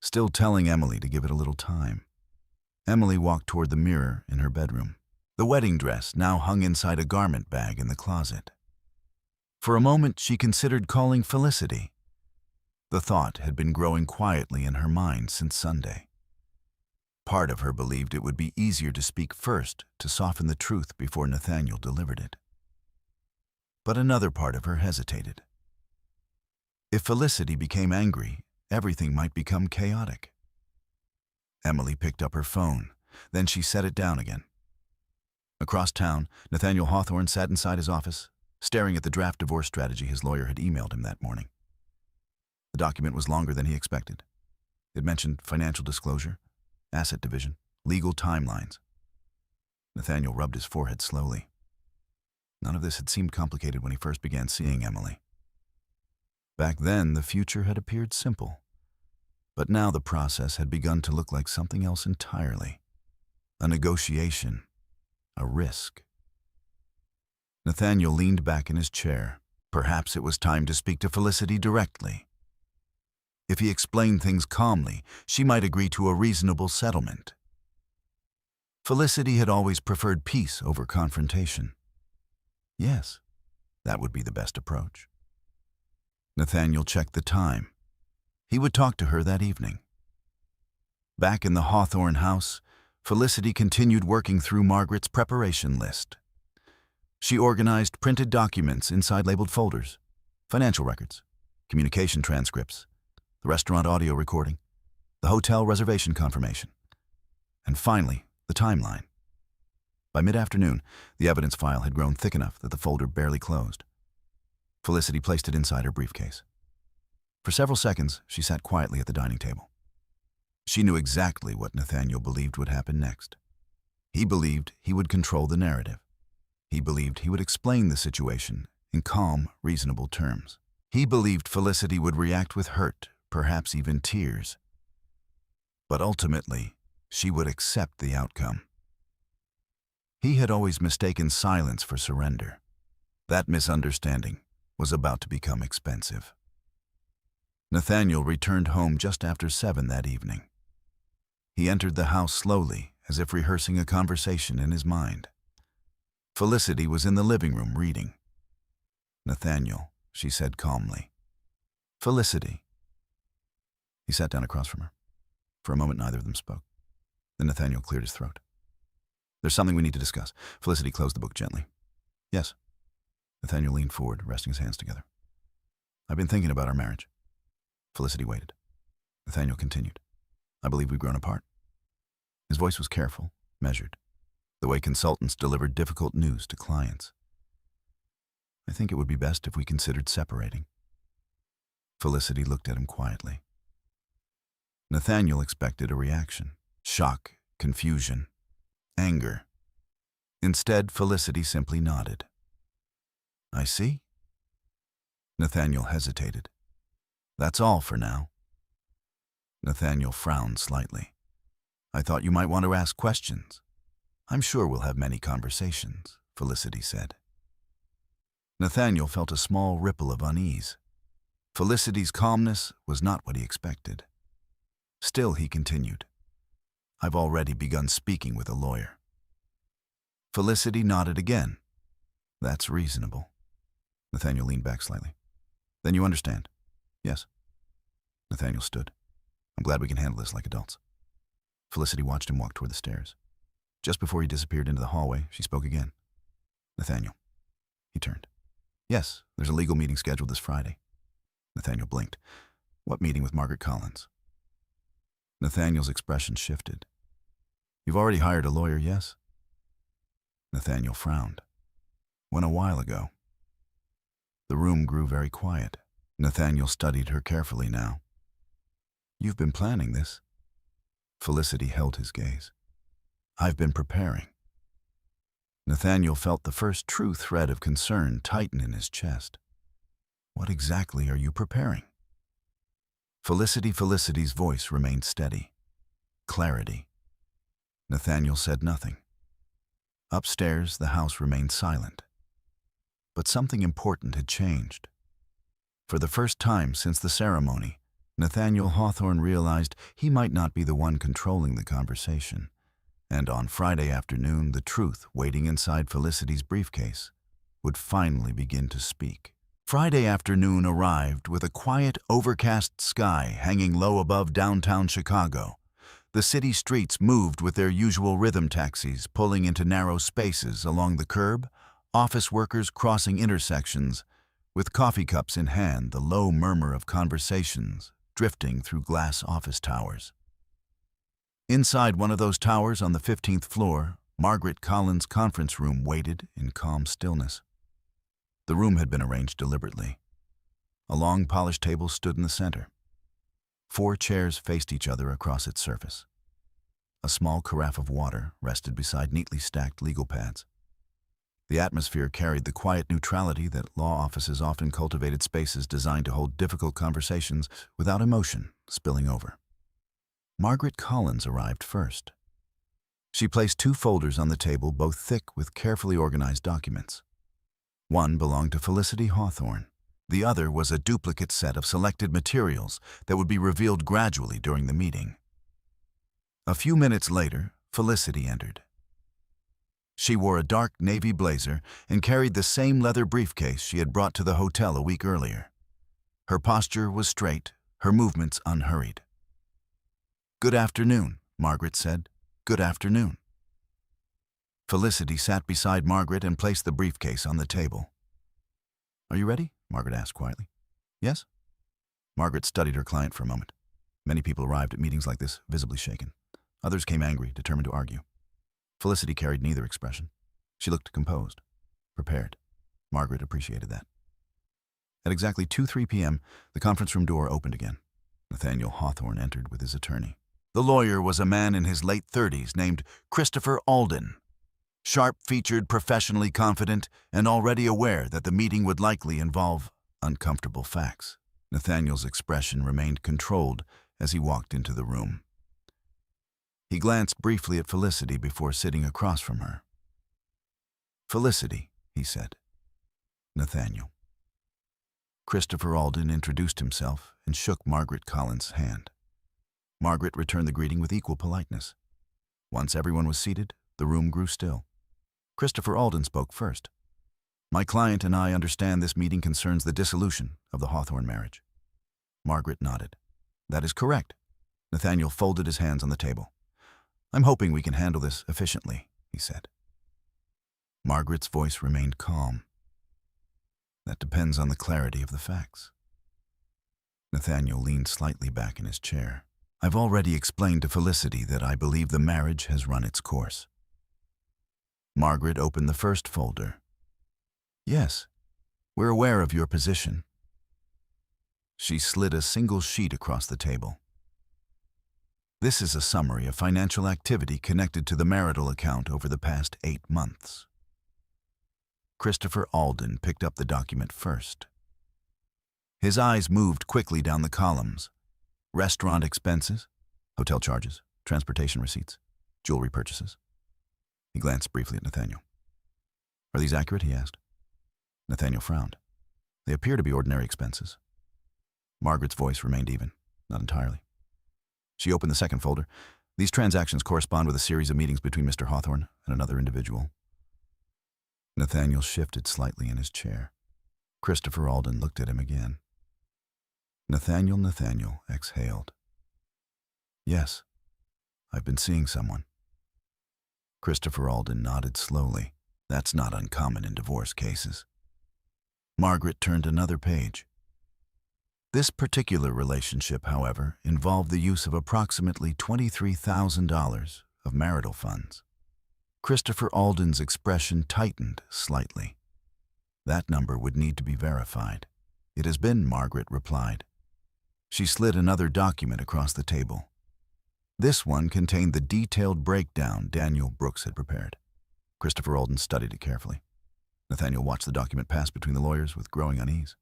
still telling Emily to give it a little time. Emily walked toward the mirror in her bedroom. The wedding dress now hung inside a garment bag in the closet. For a moment, she considered calling Felicity. The thought had been growing quietly in her mind since Sunday. Part of her believed it would be easier to speak first to soften the truth before Nathaniel delivered it. But another part of her hesitated. If Felicity became angry, everything might become chaotic. Emily picked up her phone. Then she set it down again. Across town, Nathaniel Hawthorne sat inside his office, staring at the draft divorce strategy his lawyer had emailed him that morning. The document was longer than he expected. It mentioned financial disclosure, asset division, legal timelines. Nathaniel rubbed his forehead slowly. None of this had seemed complicated when he first began seeing Emily. Back then, the future had appeared simple. But now the process had begun to look like something else entirely. A negotiation, a risk. Nathaniel leaned back in his chair. Perhaps it was time to speak to Felicity directly. If he explained things calmly, she might agree to a reasonable settlement. Felicity had always preferred peace over confrontation. Yes, that would be the best approach. Nathaniel checked the time. He would talk to her that evening. Back in the Hawthorne house, Felicity continued working through Margaret's preparation list. She organized printed documents inside labeled folders: financial records, communication transcripts, the restaurant audio recording, the hotel reservation confirmation, and finally, the timeline. By mid-afternoon, the evidence file had grown thick enough that the folder barely closed. Felicity placed it inside her briefcase. For several seconds, she sat quietly at the dining table. She knew exactly what Nathaniel believed would happen next. He believed he would control the narrative. He believed he would explain the situation in calm, reasonable terms. He believed Felicity would react with hurt, perhaps even tears. But ultimately, she would accept the outcome. He had always mistaken silence for surrender. That misunderstanding was about to become expensive. Nathaniel returned home just after 7 that evening. He entered the house slowly, as if rehearsing a conversation in his mind. Felicity was in the living room reading. "Nathaniel," she said calmly. "Felicity." He sat down across from her. For a moment, neither of them spoke. Then Nathaniel cleared his throat. "There's something we need to discuss." Felicity closed the book gently. "Yes." Nathaniel leaned forward, resting his hands together. "I've been thinking about our marriage." Felicity waited. Nathaniel continued. "I believe we've grown apart." His voice was careful, measured, the way consultants delivered difficult news to clients. think it would be best if we considered separating." Felicity looked at him quietly. Nathaniel expected a reaction: shock, confusion, anger. Instead, Felicity simply nodded. "I see." Nathaniel hesitated. "That's all for now." Nathaniel frowned slightly. "I thought you might want to ask questions." "I'm sure we'll have many conversations," Felicity said. Nathaniel felt a small ripple of unease. Felicity's calmness was not what he expected. Still, he continued, "I've already begun speaking with a lawyer." Felicity nodded again. "That's reasonable." Nathaniel leaned back slightly. "Then you understand?" "Yes." Nathaniel stood. "I'm glad we can handle this like adults." Felicity watched him walk toward the stairs. Just before he disappeared into the hallway, she spoke again. "Nathaniel." He turned. "Yes, there's a legal meeting scheduled this Friday." Nathaniel blinked. "What meeting with Margaret Collins?" Nathaniel's expression shifted. "You've already hired a lawyer, yes?" Nathaniel frowned. "When a while ago." The room grew very quiet. Nathaniel studied her carefully now. "You've been planning this?" Felicity held his gaze. "I've been preparing." Nathaniel felt the first true thread of concern tighten in his chest. "What exactly are you preparing?" Felicity's voice remained steady. Clarity. Nathaniel said nothing. Upstairs, the house remained silent. But something important had changed. For the first time since the ceremony, Nathaniel Hawthorne realized he might not be the one controlling the conversation. And on Friday afternoon, the truth waiting inside Felicity's briefcase would finally begin to speak. Friday afternoon arrived with a quiet, overcast sky hanging low above downtown Chicago. The city streets moved with their usual rhythm taxis pulling into narrow spaces along the curb, office workers crossing intersections. With coffee cups in hand, the low murmur of conversations drifting through glass office towers. Inside one of those towers on the 15th floor, Margaret Collins' conference room waited in calm stillness. The room had been arranged deliberately. A long polished table stood in the center. 4 chairs faced each other across its surface. A small carafe of water rested beside neatly stacked legal pads. The atmosphere carried the quiet neutrality that law offices often cultivated, spaces designed to hold difficult conversations without emotion spilling over. Margaret Collins arrived first. She placed 2 folders on the table, both thick with carefully organized documents. One belonged to Felicity Hawthorne. The other was a duplicate set of selected materials that would be revealed gradually during the meeting. A few minutes later, Felicity entered. She wore a dark navy blazer and carried the same leather briefcase she had brought to the hotel a week earlier. Her posture was straight, her movements unhurried. "Good afternoon," Margaret said. "Good afternoon." Felicity sat beside Margaret and placed the briefcase on the table. "Are you ready?" Margaret asked quietly. "Yes?" Margaret studied her client for a moment. Many people arrived at meetings like this, visibly shaken. Others came angry, determined to argue. Felicity carried neither expression. She looked composed, prepared. Margaret appreciated that. At exactly 2:03 p.m., the conference room door opened again. Nathaniel Hawthorne entered with his attorney. The lawyer was a man in his late 30s named Christopher Alden. Sharp-featured, professionally confident, and already aware that the meeting would likely involve uncomfortable facts. Nathaniel's expression remained controlled as he walked into the room. He glanced briefly at Felicity before sitting across from her. "Felicity," he said. "Nathaniel." Christopher Alden introduced himself and shook Margaret Collins' hand. Margaret returned the greeting with equal politeness. Once everyone was seated, the room grew still. Christopher Alden spoke first. "My client and I understand this meeting concerns the dissolution of the Hawthorne marriage." Margaret nodded. "That is correct." Nathaniel folded his hands on the table. "I'm hoping we can handle this efficiently," he said. Margaret's voice remained calm. "That depends on the clarity of the facts." Nathaniel leaned slightly back in his chair. "I've already explained to Felicity that I believe the marriage has run its course." Margaret opened the first folder. "Yes. We're aware of your position. She slid a single sheet across the table. This is a summary of financial activity connected to the marital account over the past 8 months. Christopher Alden picked up the document first. His eyes moved quickly down the columns. Restaurant expenses, hotel charges, transportation receipts, jewelry purchases. He glanced briefly at Nathaniel. Are these accurate? He asked. Nathaniel frowned. They appear to be ordinary expenses. Margaret's voice remained even, not entirely. She opened the second folder. These transactions correspond with a series of meetings between Mr. Hawthorne and another individual. Nathaniel shifted slightly in his chair. Christopher Alden looked at him again. Nathaniel exhaled. Yes, I've been seeing someone. Christopher Alden nodded slowly. That's not uncommon in divorce cases. Margaret turned another page. This particular relationship, however, involved the use of approximately $23,000 of marital funds. Christopher Alden's expression tightened slightly. That number would need to be verified. It has been, Margaret replied. She slid another document across the table. This one contained the detailed breakdown Daniel Brooks had prepared. Christopher Alden studied it carefully. Nathaniel watched the document pass between the lawyers with growing unease.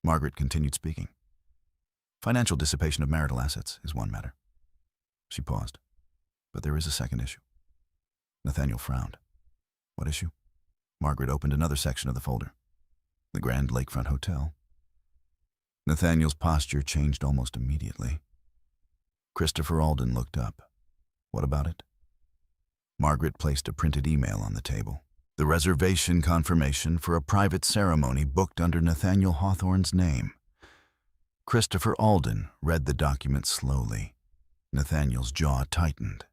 Margaret continued speaking. Financial dissipation of marital assets is one matter. She paused. But there is a second issue. Nathaniel frowned. What issue? Margaret opened another section of the folder. The Grand Lakefront Hotel. Nathaniel's posture changed almost immediately. Christopher Alden looked up. What about it? Margaret placed a printed email on the table. The reservation confirmation for a private ceremony booked under Nathaniel Hawthorne's name. Christopher Alden read the document slowly. Nathaniel's jaw tightened.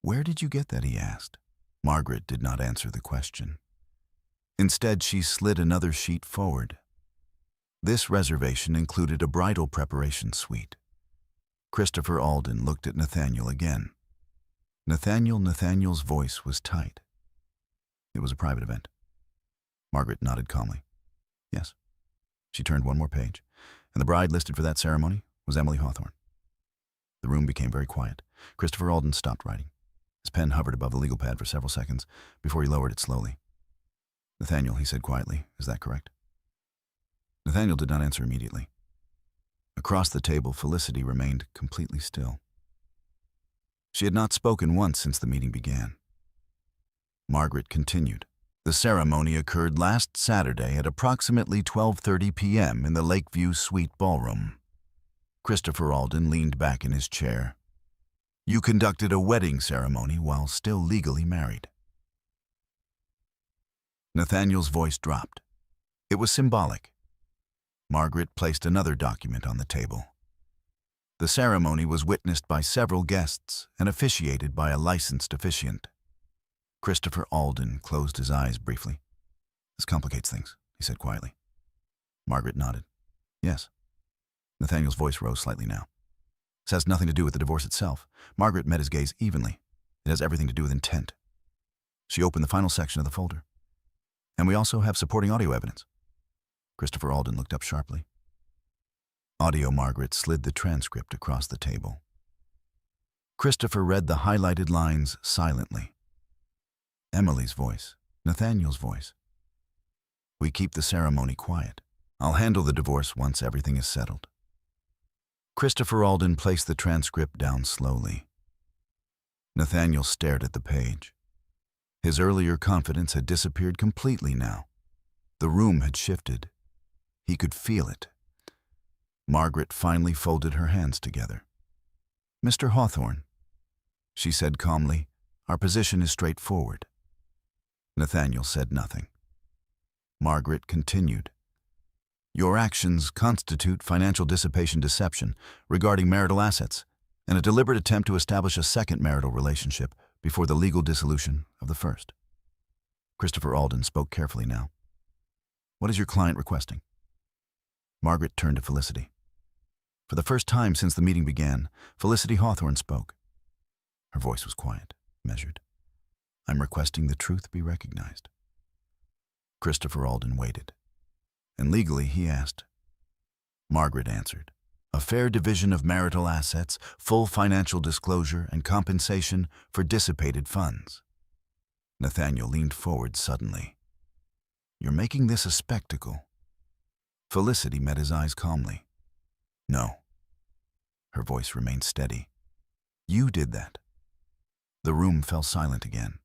Where did you get that? He asked. Margaret did not answer the question. Instead, she slid another sheet forward. This reservation included a bridal preparation suite. Christopher Alden looked at Nathaniel again. Nathaniel's voice was tight. It was a private event. Margaret nodded calmly. Yes. She turned one more page, and the bride listed for that ceremony was Emily Hawthorne. The room became very quiet. Christopher Alden stopped writing. His pen hovered above the legal pad for several seconds before he lowered it slowly. Nathaniel, he said quietly, is that correct? Nathaniel did not answer immediately. Across the table, Felicity remained completely still. She had not spoken once since the meeting began. Margaret continued. The ceremony occurred last Saturday at approximately 12:30 p.m. in the Lakeview Suite Ballroom. Christopher Alden leaned back in his chair. You conducted a wedding ceremony while still legally married. Nathaniel's voice dropped. It was symbolic. Margaret placed another document on the table. The ceremony was witnessed by several guests and officiated by a licensed officiant. Christopher Alden closed his eyes briefly. This complicates things, he said quietly. Margaret nodded. Yes. Nathaniel's voice rose slightly now. This has nothing to do with the divorce itself. Margaret met his gaze evenly. It has everything to do with intent. She opened the final section of the folder. And we also have supporting audio evidence. Christopher Alden looked up sharply. Audio. Margaret slid the transcript across the table. Christopher read the highlighted lines silently. Emily's voice, Nathaniel's voice. We keep the ceremony quiet. I'll handle the divorce once everything is settled. Christopher Alden placed the transcript down slowly. Nathaniel stared at the page. His earlier confidence had disappeared completely now. The room had shifted. He could feel it. Margaret finally folded her hands together. Mr. Hawthorne, she said calmly, our position is straightforward. Nathaniel said nothing. Margaret continued. Your actions constitute financial dissipation deception regarding marital assets and a deliberate attempt to establish a second marital relationship before the legal dissolution of the first. Christopher Alden spoke carefully now. What is your client requesting? Margaret turned to Felicity. For the first time since the meeting began, Felicity Hawthorne spoke. Her voice was quiet, measured. I'm requesting the truth be recognized. Christopher Alden waited. And legally, he asked. Margaret answered. A fair division of marital assets, full financial disclosure, and compensation for dissipated funds. Nathaniel leaned forward suddenly. You're making this a spectacle. Felicity met his eyes calmly. No. Her voice remained steady. You did that. The room fell silent again.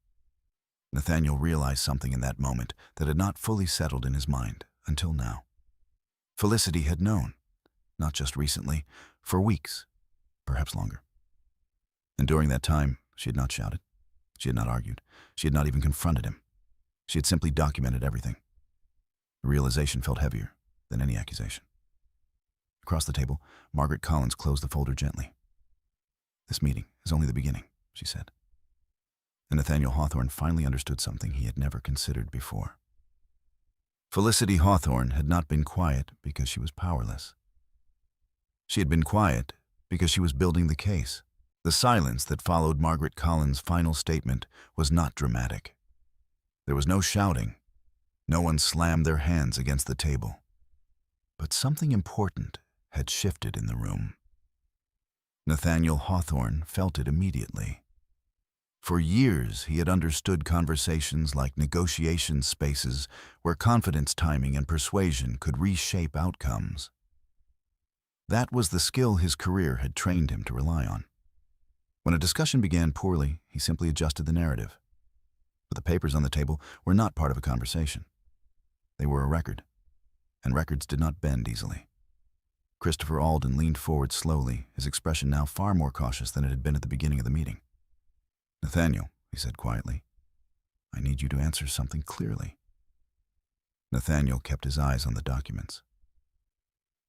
Nathaniel realized something in that moment that had not fully settled in his mind until now. Felicity had known, not just recently, for weeks, perhaps longer. And during that time, she had not shouted. She had not argued. She had not even confronted him. She had simply documented everything. The realization felt heavier than any accusation. Across the table, Margaret Collins closed the folder gently. This meeting is only the beginning, she said. And Nathaniel Hawthorne finally understood something he had never considered before. Felicity Hawthorne had not been quiet because she was powerless. She had been quiet because she was building the case. The silence that followed Margaret Collins' final statement was not dramatic. There was no shouting. No one slammed their hands against the table. But something important had shifted in the room. Nathaniel Hawthorne felt it immediately. For years, he had understood conversations like negotiation spaces where confidence, timing, and persuasion could reshape outcomes. That was the skill his career had trained him to rely on. When a discussion began poorly, he simply adjusted the narrative. But the papers on the table were not part of a conversation. They were a record, and records did not bend easily. Christopher Alden leaned forward slowly, his expression now far more cautious than it had been at the beginning of the meeting. Nathaniel, he said quietly, I need you to answer something clearly. Nathaniel kept his eyes on the documents.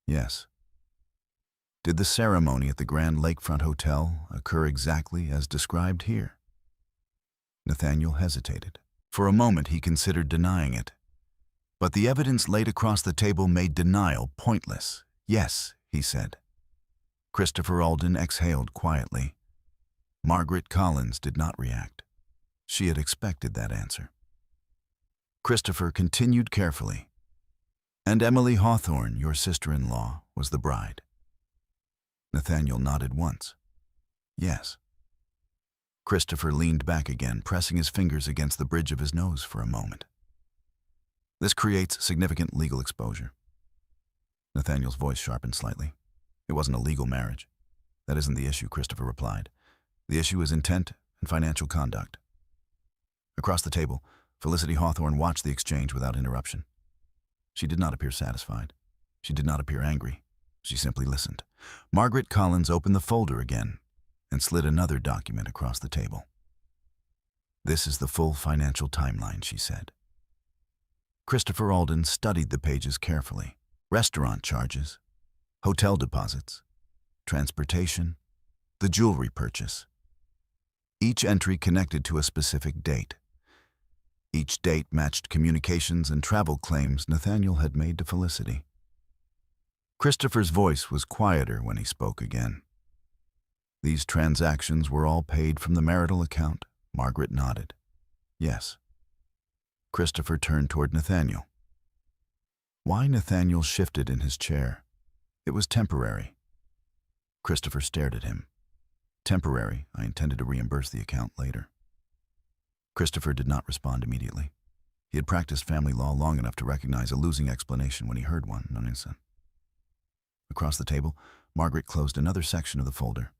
Yes. Did the ceremony at the Grand Lakefront Hotel occur exactly as described here? Nathaniel hesitated. For a moment he considered denying it. But the evidence laid across the table made denial pointless. Yes, he said. Christopher Alden exhaled quietly. Margaret Collins did not react. She had expected that answer. Christopher continued carefully. And Emily Hawthorne, your sister-in-law, was the bride. Nathaniel nodded once. Yes. Christopher leaned back again, pressing his fingers against the bridge of his nose for a moment. This creates significant legal exposure. Nathaniel's voice sharpened slightly. It wasn't a legal marriage. That isn't the issue, Christopher replied. The issue is intent and financial conduct. Across the table, Felicity Hawthorne watched the exchange without interruption. She did not appear satisfied. She did not appear angry. She simply listened. Margaret Collins opened the folder again and slid another document across the table. This is the full financial timeline, she said. Christopher Alden studied the pages carefully. Restaurant charges, hotel deposits, transportation, the jewelry purchase. Each entry connected to a specific date. Each date matched communications and travel claims Nathaniel had made to Felicity. Christopher's voice was quieter when he spoke again. These transactions were all paid from the marital account. Margaret nodded. Yes. Christopher turned toward Nathaniel. Why Nathaniel shifted in his chair. It was temporary. Christopher stared at him. Temporary, I intended to reimburse the account later. Christopher did not respond immediately. He had practiced family law long enough to recognize a losing explanation when he heard one, no instant. Across the table, Margaret closed another section of the folder.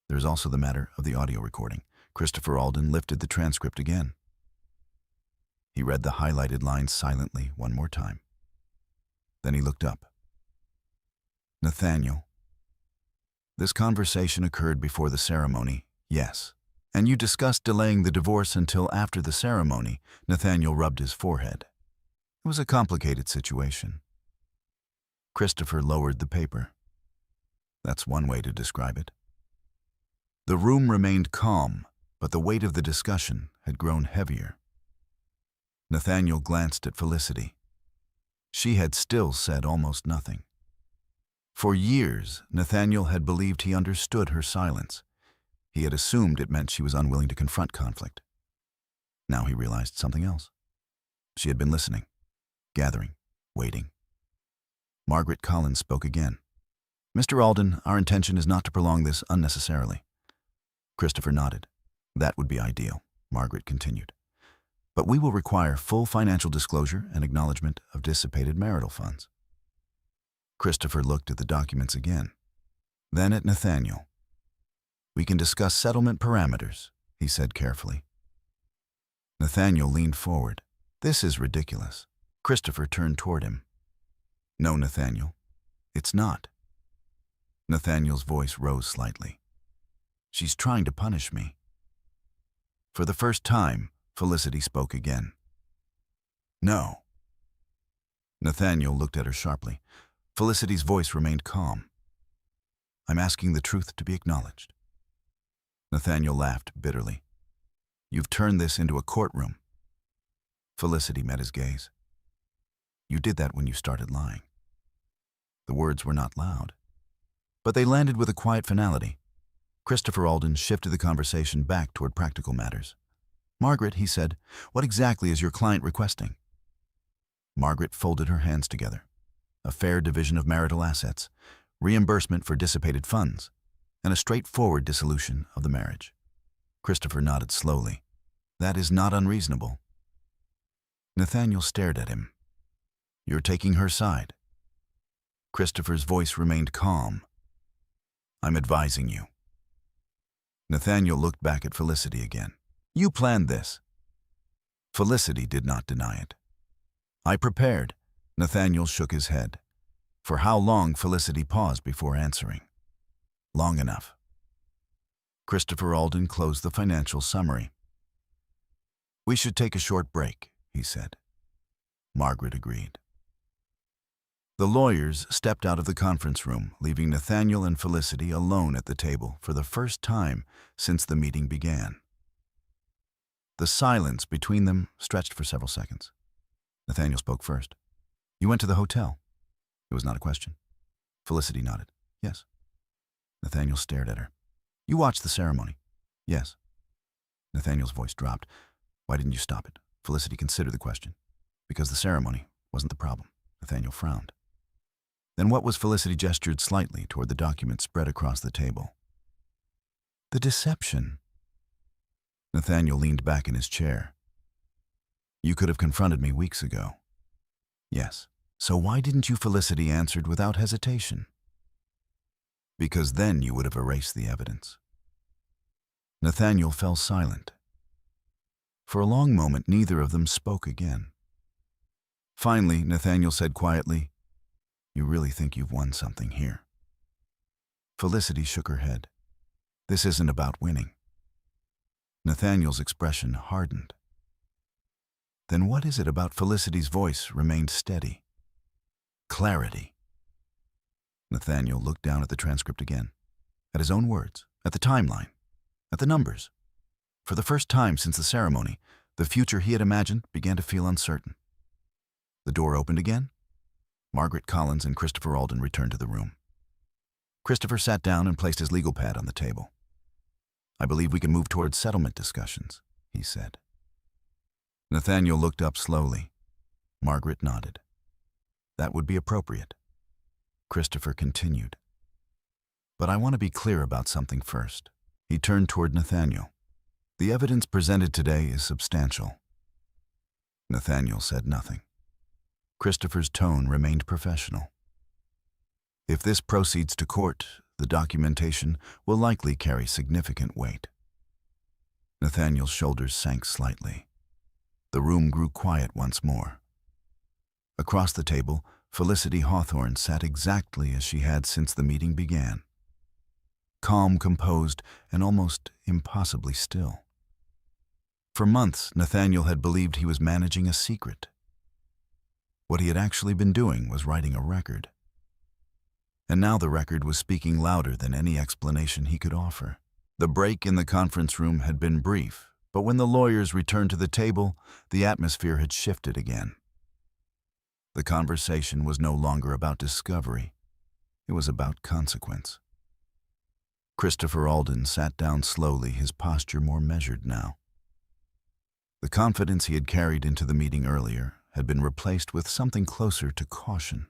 There is also the matter of the audio recording. Christopher Alden lifted the transcript again. He read the highlighted lines silently one more time. Then he looked up. Nathaniel, this conversation occurred before the ceremony, yes. And you discussed delaying the divorce until after the ceremony. Nathaniel rubbed his forehead. It was a complicated situation. Christopher lowered the paper. That's one way to describe it. The room remained calm, but the weight of the discussion had grown heavier. Nathaniel glanced at Felicity. She had still said almost nothing. For years, Nathaniel had believed he understood her silence. He had assumed it meant she was unwilling to confront conflict. Now he realized something else. She had been listening, gathering, waiting. Margaret Collins spoke again. "Mr. Alden, our intention is not to prolong this unnecessarily." Christopher nodded. "That would be ideal," Margaret continued. "But we will require full financial disclosure and acknowledgement of dissipated marital funds." Christopher looked at the documents again, then at Nathaniel. "We can discuss settlement parameters," he said carefully. Nathaniel leaned forward. "This is ridiculous." Christopher turned toward him. "No, Nathaniel, it's not." Nathaniel's voice rose slightly. "She's trying to punish me." For the first time, Felicity spoke again. "No." Nathaniel looked at her sharply. Felicity's voice remained calm. "I'm asking the truth to be acknowledged." Nathaniel laughed bitterly. "You've turned this into a courtroom." Felicity met his gaze. "You did that when you started lying." The words were not loud, but they landed with a quiet finality. Christopher Alden shifted the conversation back toward practical matters. "Margaret," he said, "what exactly is your client requesting?" Margaret folded her hands together. A fair division of marital assets, reimbursement for dissipated funds, and a straightforward dissolution of the marriage. Christopher nodded slowly. "That is not unreasonable." Nathaniel stared at him. "You're taking her side." Christopher's voice remained calm. "I'm advising you." Nathaniel looked back at Felicity again. "You planned this." Felicity did not deny it. "I prepared." Nathaniel shook his head. For how long? Felicity paused before answering. "Long enough." Christopher Alden closed the financial summary. "We should take a short break," he said. Margaret agreed. The lawyers stepped out of the conference room, leaving Nathaniel and Felicity alone at the table for the first time since the meeting began. The silence between them stretched for several seconds. Nathaniel spoke first. "You went to the hotel?" It was not a question. Felicity nodded. "Yes." Nathaniel stared at her. "You watched the ceremony?" "Yes." Nathaniel's voice dropped. "Why didn't you stop it?" Felicity considered the question. "Because the ceremony wasn't the problem." Nathaniel frowned. "Then what was?" Felicity gestured slightly toward the document spread across the table. "The deception." Nathaniel leaned back in his chair. "You could have confronted me weeks ago." "Yes." "So why didn't you?" Felicity answered without hesitation. "Because then you would have erased the evidence." Nathaniel fell silent. For a long moment, neither of them spoke again. Finally, Nathaniel said quietly, "You really think you've won something here?" Felicity shook her head. "This isn't about winning." Nathaniel's expression hardened. "Then what is it about?" Felicity's voice remained steady. "Clarity." Nathaniel looked down at the transcript again, at his own words, at the timeline, at the numbers. For the first time since the ceremony, the future he had imagined began to feel uncertain. The door opened again. Margaret Collins and Christopher Alden returned to the room. Christopher sat down and placed his legal pad on the table. "I believe we can move towards settlement discussions," he said. Nathaniel looked up slowly. Margaret nodded. "That would be appropriate." Christopher continued. "But I want to be clear about something first." He turned toward Nathaniel. "The evidence presented today is substantial." Nathaniel said nothing. Christopher's tone remained professional. "If this proceeds to court, the documentation will likely carry significant weight." Nathaniel's shoulders sank slightly. The room grew quiet once more. Across the table, Felicity Hawthorne sat exactly as she had since the meeting began. Calm, composed, and almost impossibly still. For months, Nathaniel had believed he was managing a secret. What he had actually been doing was writing a record. And now the record was speaking louder than any explanation he could offer. The break in the conference room had been brief, but when the lawyers returned to the table, the atmosphere had shifted again. The conversation was no longer about discovery. It was about consequence. Christopher Alden sat down slowly, his posture more measured now. The confidence he had carried into the meeting earlier had been replaced with something closer to caution.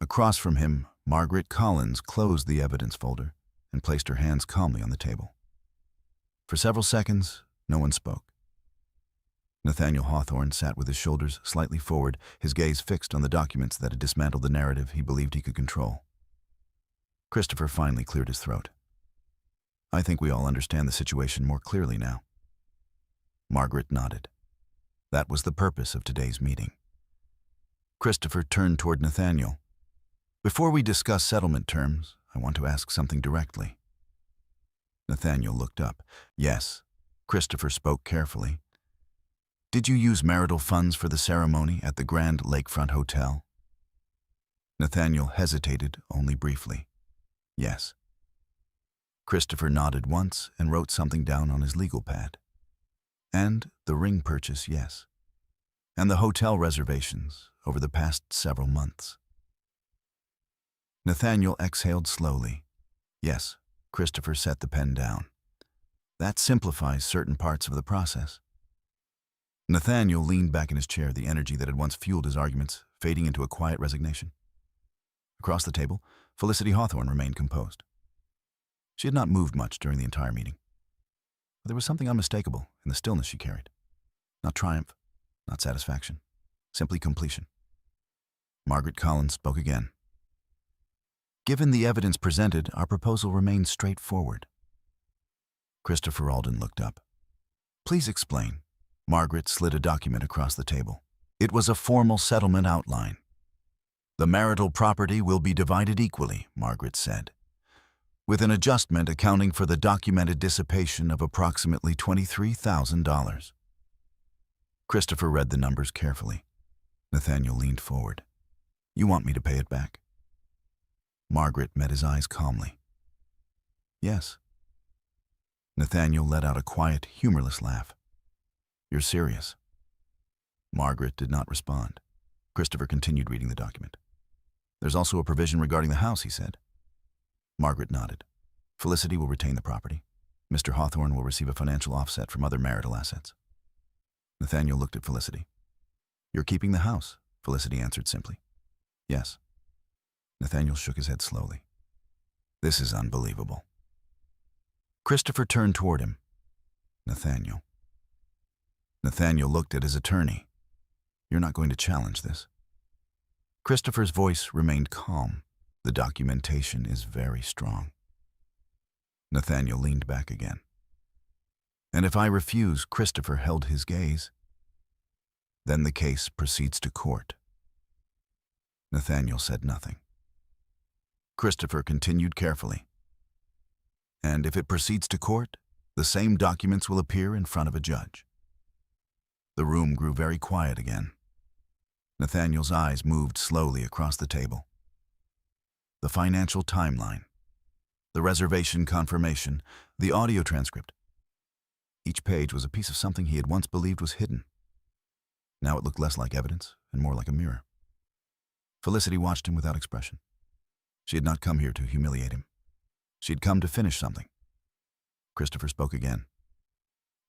Across from him, Margaret Collins closed the evidence folder and placed her hands calmly on the table. For several seconds, no one spoke. Nathaniel Hawthorne sat with his shoulders slightly forward, his gaze fixed on the documents that had dismantled the narrative he believed he could control. Christopher finally cleared his throat. "I think we all understand the situation more clearly now." Margaret nodded. That was the purpose of today's meeting. Christopher turned toward Nathaniel. "Before we discuss settlement terms, I want to ask something directly." Nathaniel looked up. "Yes," Christopher spoke carefully. "Did you use marital funds for the ceremony at the Grand Lakefront Hotel?" Nathaniel hesitated only briefly. "Yes." Christopher nodded once and wrote something down on his legal pad. "And the ring purchase, yes. And the hotel reservations over the past several months." Nathaniel exhaled slowly. "Yes," Christopher set the pen down. "That simplifies certain parts of the process." Nathaniel leaned back in his chair, the energy that had once fueled his arguments fading into a quiet resignation. Across the table, Felicity Hawthorne remained composed. She had not moved much during the entire meeting. But there was something unmistakable in the stillness she carried. Not triumph, not satisfaction, simply completion. Margaret Collins spoke again. "Given the evidence presented, our proposal remains straightforward." Christopher Alden looked up. "Please explain." Margaret slid a document across the table. It was a formal settlement outline. "The marital property will be divided equally," Margaret said, "with an adjustment accounting for the documented dissipation of approximately $23,000. Christopher read the numbers carefully. Nathaniel leaned forward. "You want me to pay it back?" Margaret met his eyes calmly. "Yes." Nathaniel let out a quiet, humorless laugh. "You're serious?" Margaret did not respond. Christopher continued reading the document. "There's also a provision regarding the house," he said. Margaret nodded. "Felicity will retain the property. Mr. Hawthorne will receive a financial offset from other marital assets." Nathaniel looked at Felicity. "You're keeping the house," Felicity answered simply. "Yes." Nathaniel shook his head slowly. "This is unbelievable." Christopher turned toward him. "Nathaniel." Nathaniel looked at his attorney. "You're not going to challenge this?" Christopher's voice remained calm. "The documentation is very strong." Nathaniel leaned back again. "And if I refuse," Christopher held his gaze, "then the case proceeds to court." Nathaniel said nothing. Christopher continued carefully. "And if it proceeds to court, the same documents will appear in front of a judge." The room grew very quiet again. Nathaniel's eyes moved slowly across the table. The financial timeline, the reservation confirmation, the audio transcript. Each page was a piece of something he had once believed was hidden. Now it looked less like evidence and more like a mirror. Felicity watched him without expression. She had not come here to humiliate him. She had come to finish something. Christopher spoke again.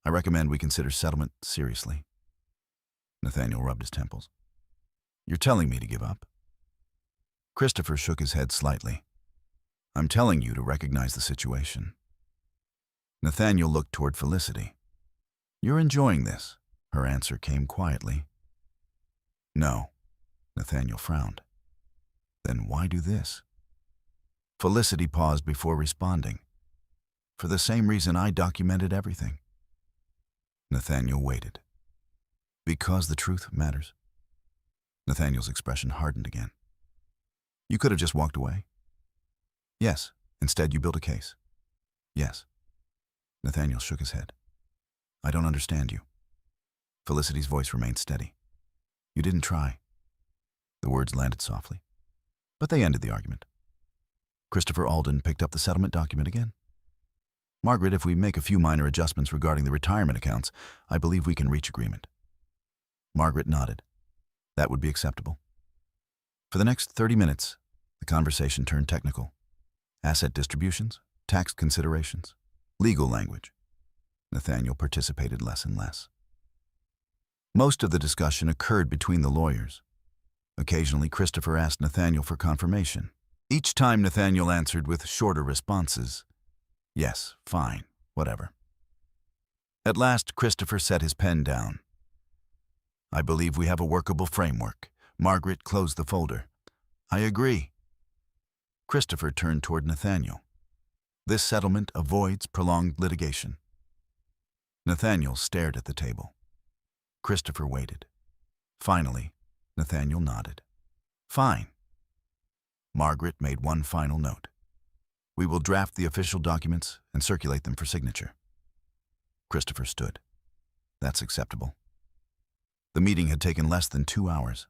"I recommend we consider settlement seriously." Nathaniel rubbed his temples. "You're telling me to give up?" Christopher shook his head slightly. "I'm telling you to recognize the situation." Nathaniel looked toward Felicity. "You're enjoying this?" Her answer came quietly. "No." Nathaniel frowned. "Then why do this?" Felicity paused before responding. "For the same reason I documented everything." Nathaniel waited. "Because the truth matters." Nathaniel's expression hardened again. "You could have just walked away." "Yes. Instead, you built a case." "Yes." Nathaniel shook his head. "I don't understand you." Felicity's voice remained steady. "You didn't try." The words landed softly, but they ended the argument. Christopher Alden picked up the settlement document again. "Margaret, if we make a few minor adjustments regarding the retirement accounts, I believe we can reach agreement." Margaret nodded. That would be acceptable. For the next 30 minutes, the conversation turned technical. Asset distributions, tax considerations, legal language. Nathaniel participated less and less. Most of the discussion occurred between the lawyers. Occasionally, Christopher asked Nathaniel for confirmation. Each time, Nathaniel answered with shorter responses. Yes, fine, whatever. At last, Christopher set his pen down. I believe we have a workable framework. Margaret closed the folder. I agree. Christopher turned toward Nathaniel. This settlement avoids prolonged litigation. Nathaniel stared at the table. Christopher waited. Finally, Nathaniel nodded. Fine. Margaret made one final note. We will draft the official documents and circulate them for signature. Christopher stood. That's acceptable. The meeting had taken less than 2 hours.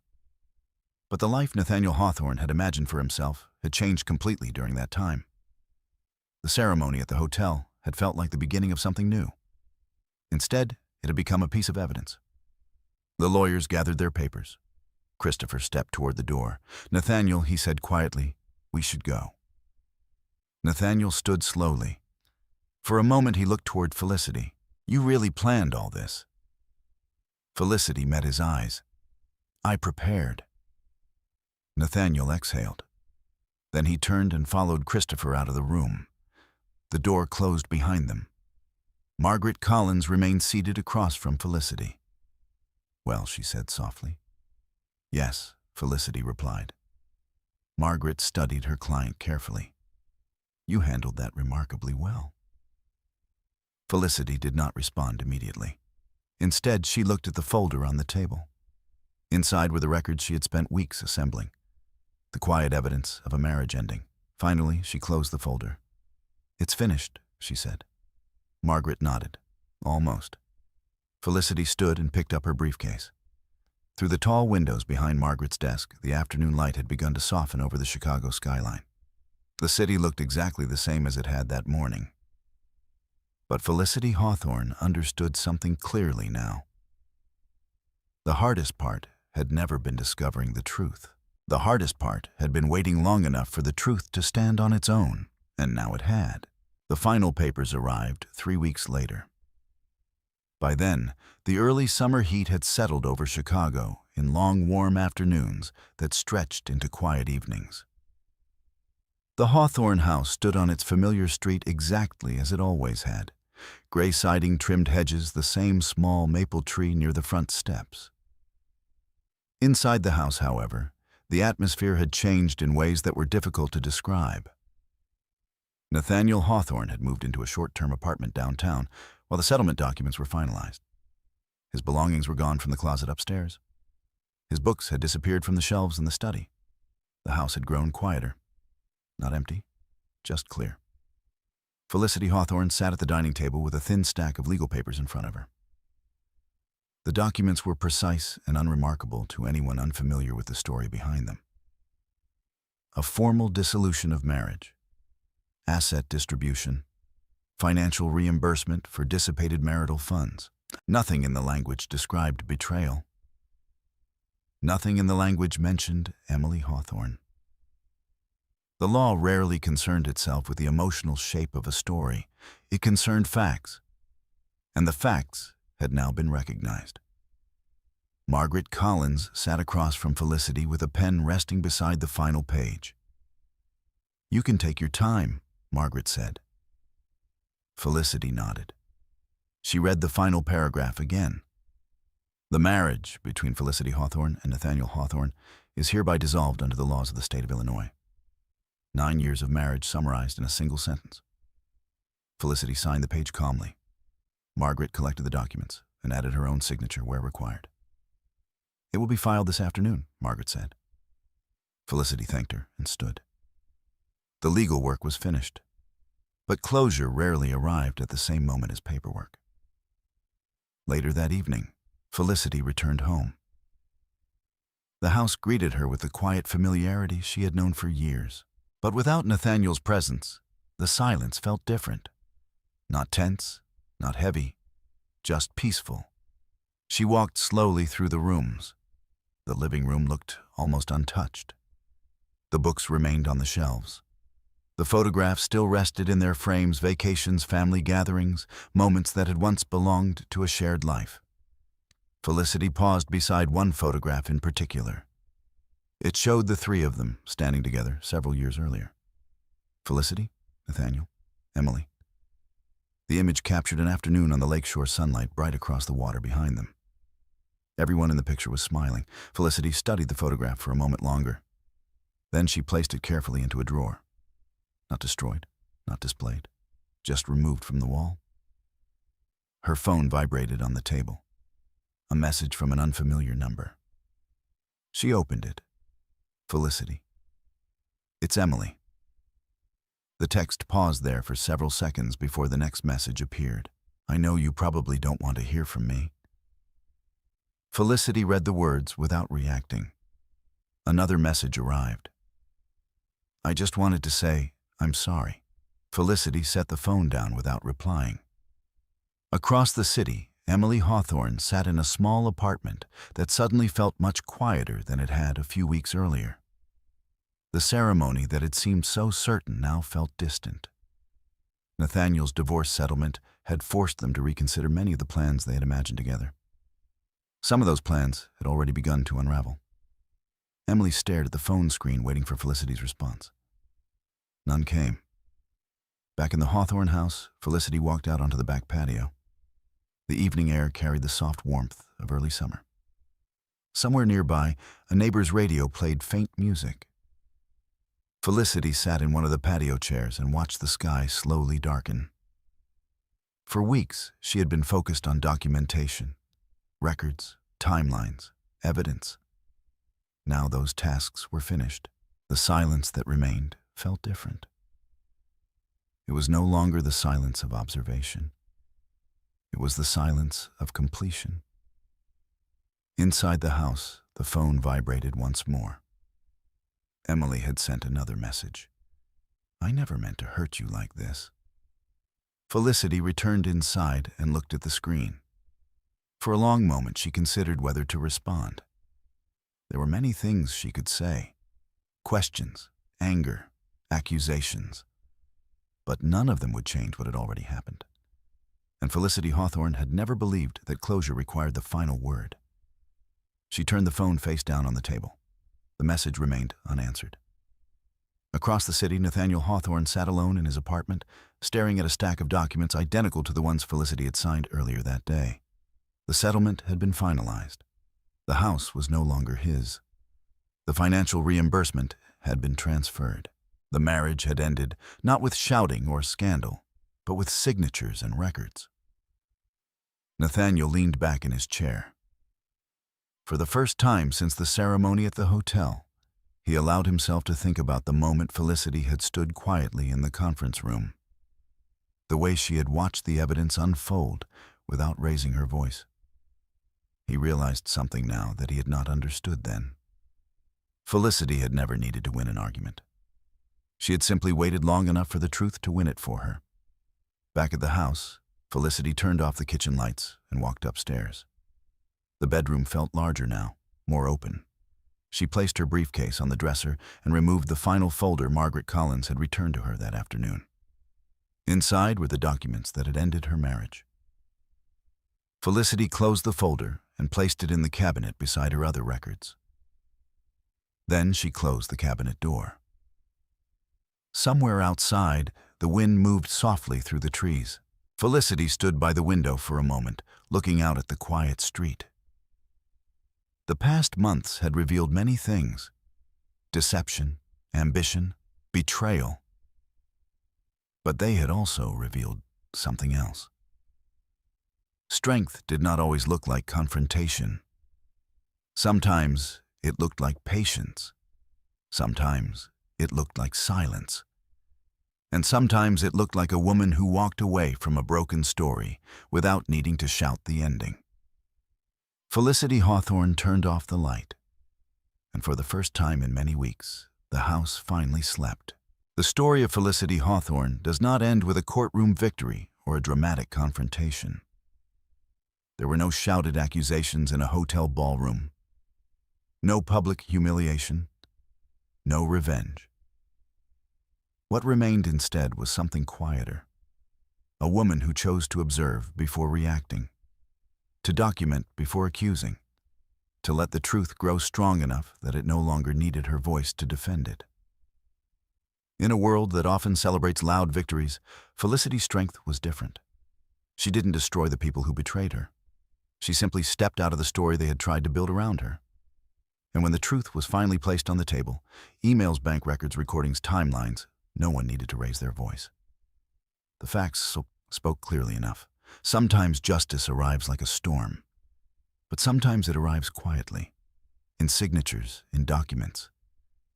But the life Nathaniel Hawthorne had imagined for himself had changed completely during that time. The ceremony at the hotel had felt like the beginning of something new. Instead, it had become a piece of evidence. The lawyers gathered their papers. Christopher stepped toward the door. Nathaniel, he said quietly, we should go. Nathaniel stood slowly. For a moment he looked toward Felicity. You really planned all this? Felicity met his eyes. I prepared. Nathaniel exhaled. Then he turned and followed Christopher out of the room. The door closed behind them. Margaret Collins remained seated across from Felicity. Well, she said softly. Yes, Felicity replied. Margaret studied her client carefully. You handled that remarkably well. Felicity did not respond immediately. Instead, she looked at the folder on the table. Inside were the records she had spent weeks assembling. The quiet evidence of a marriage ending. Finally, she closed the folder. It's finished, she said. Margaret nodded. Almost. Felicity stood and picked up her briefcase. Through the tall windows behind Margaret's desk, the afternoon light had begun to soften over the Chicago skyline. The city looked exactly the same as it had that morning. But Felicity Hawthorne understood something clearly now. The hardest part had never been discovering the truth. The hardest part had been waiting long enough for the truth to stand on its own, and now it had. The final papers arrived 3 weeks later. By then, the early summer heat had settled over Chicago in long, warm afternoons that stretched into quiet evenings. The Hawthorne house stood on its familiar street exactly as it always had. Gray siding, trimmed hedges, the same small maple tree near the front steps. Inside the house, however, the atmosphere had changed in ways that were difficult to describe. Nathaniel Hawthorne had moved into a short-term apartment downtown while the settlement documents were finalized. His belongings were gone from the closet upstairs. His books had disappeared from the shelves in the study. The house had grown quieter. Not empty, just clear. Felicity Hawthorne sat at the dining table with a thin stack of legal papers in front of her. The documents were precise and unremarkable to anyone unfamiliar with the story behind them. A formal dissolution of marriage, asset distribution, financial reimbursement for dissipated marital funds. Nothing in the language described betrayal. Nothing in the language mentioned Emily Hawthorne. The law rarely concerned itself with the emotional shape of a story. It concerned facts, and the facts had now been recognized. Margaret Collins sat across from Felicity with a pen resting beside the final page. You can take your time, Margaret said. Felicity nodded. She read the final paragraph again. The marriage between Felicity Hawthorne and Nathaniel Hawthorne is hereby dissolved under the laws of the state of Illinois. 9 years of marriage summarized in a single sentence. Felicity signed the page calmly. Margaret collected the documents and added her own signature where required. It will be filed this afternoon, Margaret said. Felicity thanked her and stood. The legal work was finished, but closure rarely arrived at the same moment as paperwork. Later that evening, Felicity returned home. The house greeted her with the quiet familiarity she had known for years. But without Nathaniel's presence, the silence felt different. Not tense, not heavy, just peaceful. She walked slowly through the rooms. The living room looked almost untouched. The books remained on the shelves. The photographs still rested in their frames, vacations, family gatherings, moments that had once belonged to a shared life. Felicity paused beside one photograph in particular. It showed the three of them standing together several years earlier. Felicity, Nathaniel, Emily. The image captured an afternoon on the lakeshore, sunlight bright across the water behind them. Everyone in the picture was smiling. Felicity studied the photograph for a moment longer. Then she placed it carefully into a drawer. Not destroyed, not displayed, just removed from the wall. Her phone vibrated on the table. A message from an unfamiliar number. She opened it. Felicity. It's Emily. The text paused there for several seconds before the next message appeared. I know you probably don't want to hear from me. Felicity read the words without reacting. Another message arrived. I just wanted to say, I'm sorry. Felicity set the phone down without replying. Across the city, Emily Hawthorne sat in a small apartment that suddenly felt much quieter than it had a few weeks earlier. The ceremony that had seemed so certain now felt distant. Nathaniel's divorce settlement had forced them to reconsider many of the plans they had imagined together. Some of those plans had already begun to unravel. Emily stared at the phone screen, waiting for Felicity's response. None came. Back in the Hawthorne house, Felicity walked out onto the back patio. The evening air carried the soft warmth of early summer. Somewhere nearby, a neighbor's radio played faint music. Felicity sat in one of the patio chairs and watched the sky slowly darken. For weeks, she had been focused on documentation, records, timelines, evidence. Now those tasks were finished. The silence that remained felt different. It was no longer the silence of observation. It was the silence of completion. Inside the house, the phone vibrated once more. Emily had sent another message. I never meant to hurt you like this. Felicity returned inside and looked at the screen. For a long moment, she considered whether to respond. There were many things she could say. Questions, anger, accusations. But none of them would change what had already happened. And Felicity Hawthorne had never believed that closure required the final word. She turned the phone face down on the table. The message remained unanswered. Across the city, Nathaniel Hawthorne sat alone in his apartment, staring at a stack of documents identical to the ones Felicity had signed earlier that day. The settlement had been finalized. The house was no longer his. The financial reimbursement had been transferred. The marriage had ended, not with shouting or scandal, but with signatures and records. Nathaniel leaned back in his chair. For the first time since the ceremony at the hotel, he allowed himself to think about the moment Felicity had stood quietly in the conference room. The way she had watched the evidence unfold without raising her voice. He realized something now that he had not understood then. Felicity had never needed to win an argument. She had simply waited long enough for the truth to win it for her. Back at the house, Felicity turned off the kitchen lights and walked upstairs. The bedroom felt larger now, more open. She placed her briefcase on the dresser and removed the final folder Margaret Collins had returned to her that afternoon. Inside were the documents that had ended her marriage. Felicity closed the folder and placed it in the cabinet beside her other records. Then she closed the cabinet door. Somewhere outside, the wind moved softly through the trees. Felicity stood by the window for a moment, looking out at the quiet street. The past months had revealed many things: deception, ambition, betrayal. But they had also revealed something else. Strength did not always look like confrontation. Sometimes it looked like patience. Sometimes it looked like silence. And sometimes it looked like a woman who walked away from a broken story without needing to shout the ending. Felicity Hawthorne turned off the light, and for the first time in many weeks, the house finally slept. The story of Felicity Hawthorne does not end with a courtroom victory or a dramatic confrontation. There were no shouted accusations in a hotel ballroom, no public humiliation, no revenge. What remained instead was something quieter, a woman who chose to observe before reacting, to document before accusing, to let the truth grow strong enough that it no longer needed her voice to defend it. In a world that often celebrates loud victories, Felicity's strength was different. She didn't destroy the people who betrayed her. She simply stepped out of the story they had tried to build around her. And when the truth was finally placed on the table, emails, bank records, recordings, timelines, no one needed to raise their voice. The facts spoke clearly enough. Sometimes justice arrives like a storm, but sometimes it arrives quietly, in signatures, in documents,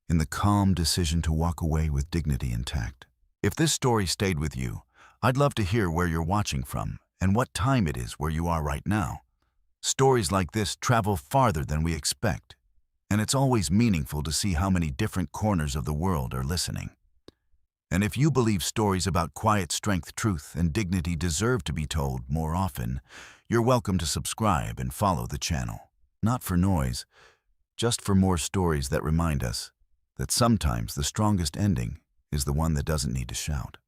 in the calm decision to walk away with dignity intact. If this story stayed with you, I'd love to hear where you're watching from and what time it is where you are right now. Stories like this travel farther than we expect, and it's always meaningful to see how many different corners of the world are listening. And if you believe stories about quiet strength, truth, and dignity deserve to be told more often, you're welcome to subscribe and follow the channel. Not for noise, just for more stories that remind us that sometimes the strongest ending is the one that doesn't need to shout.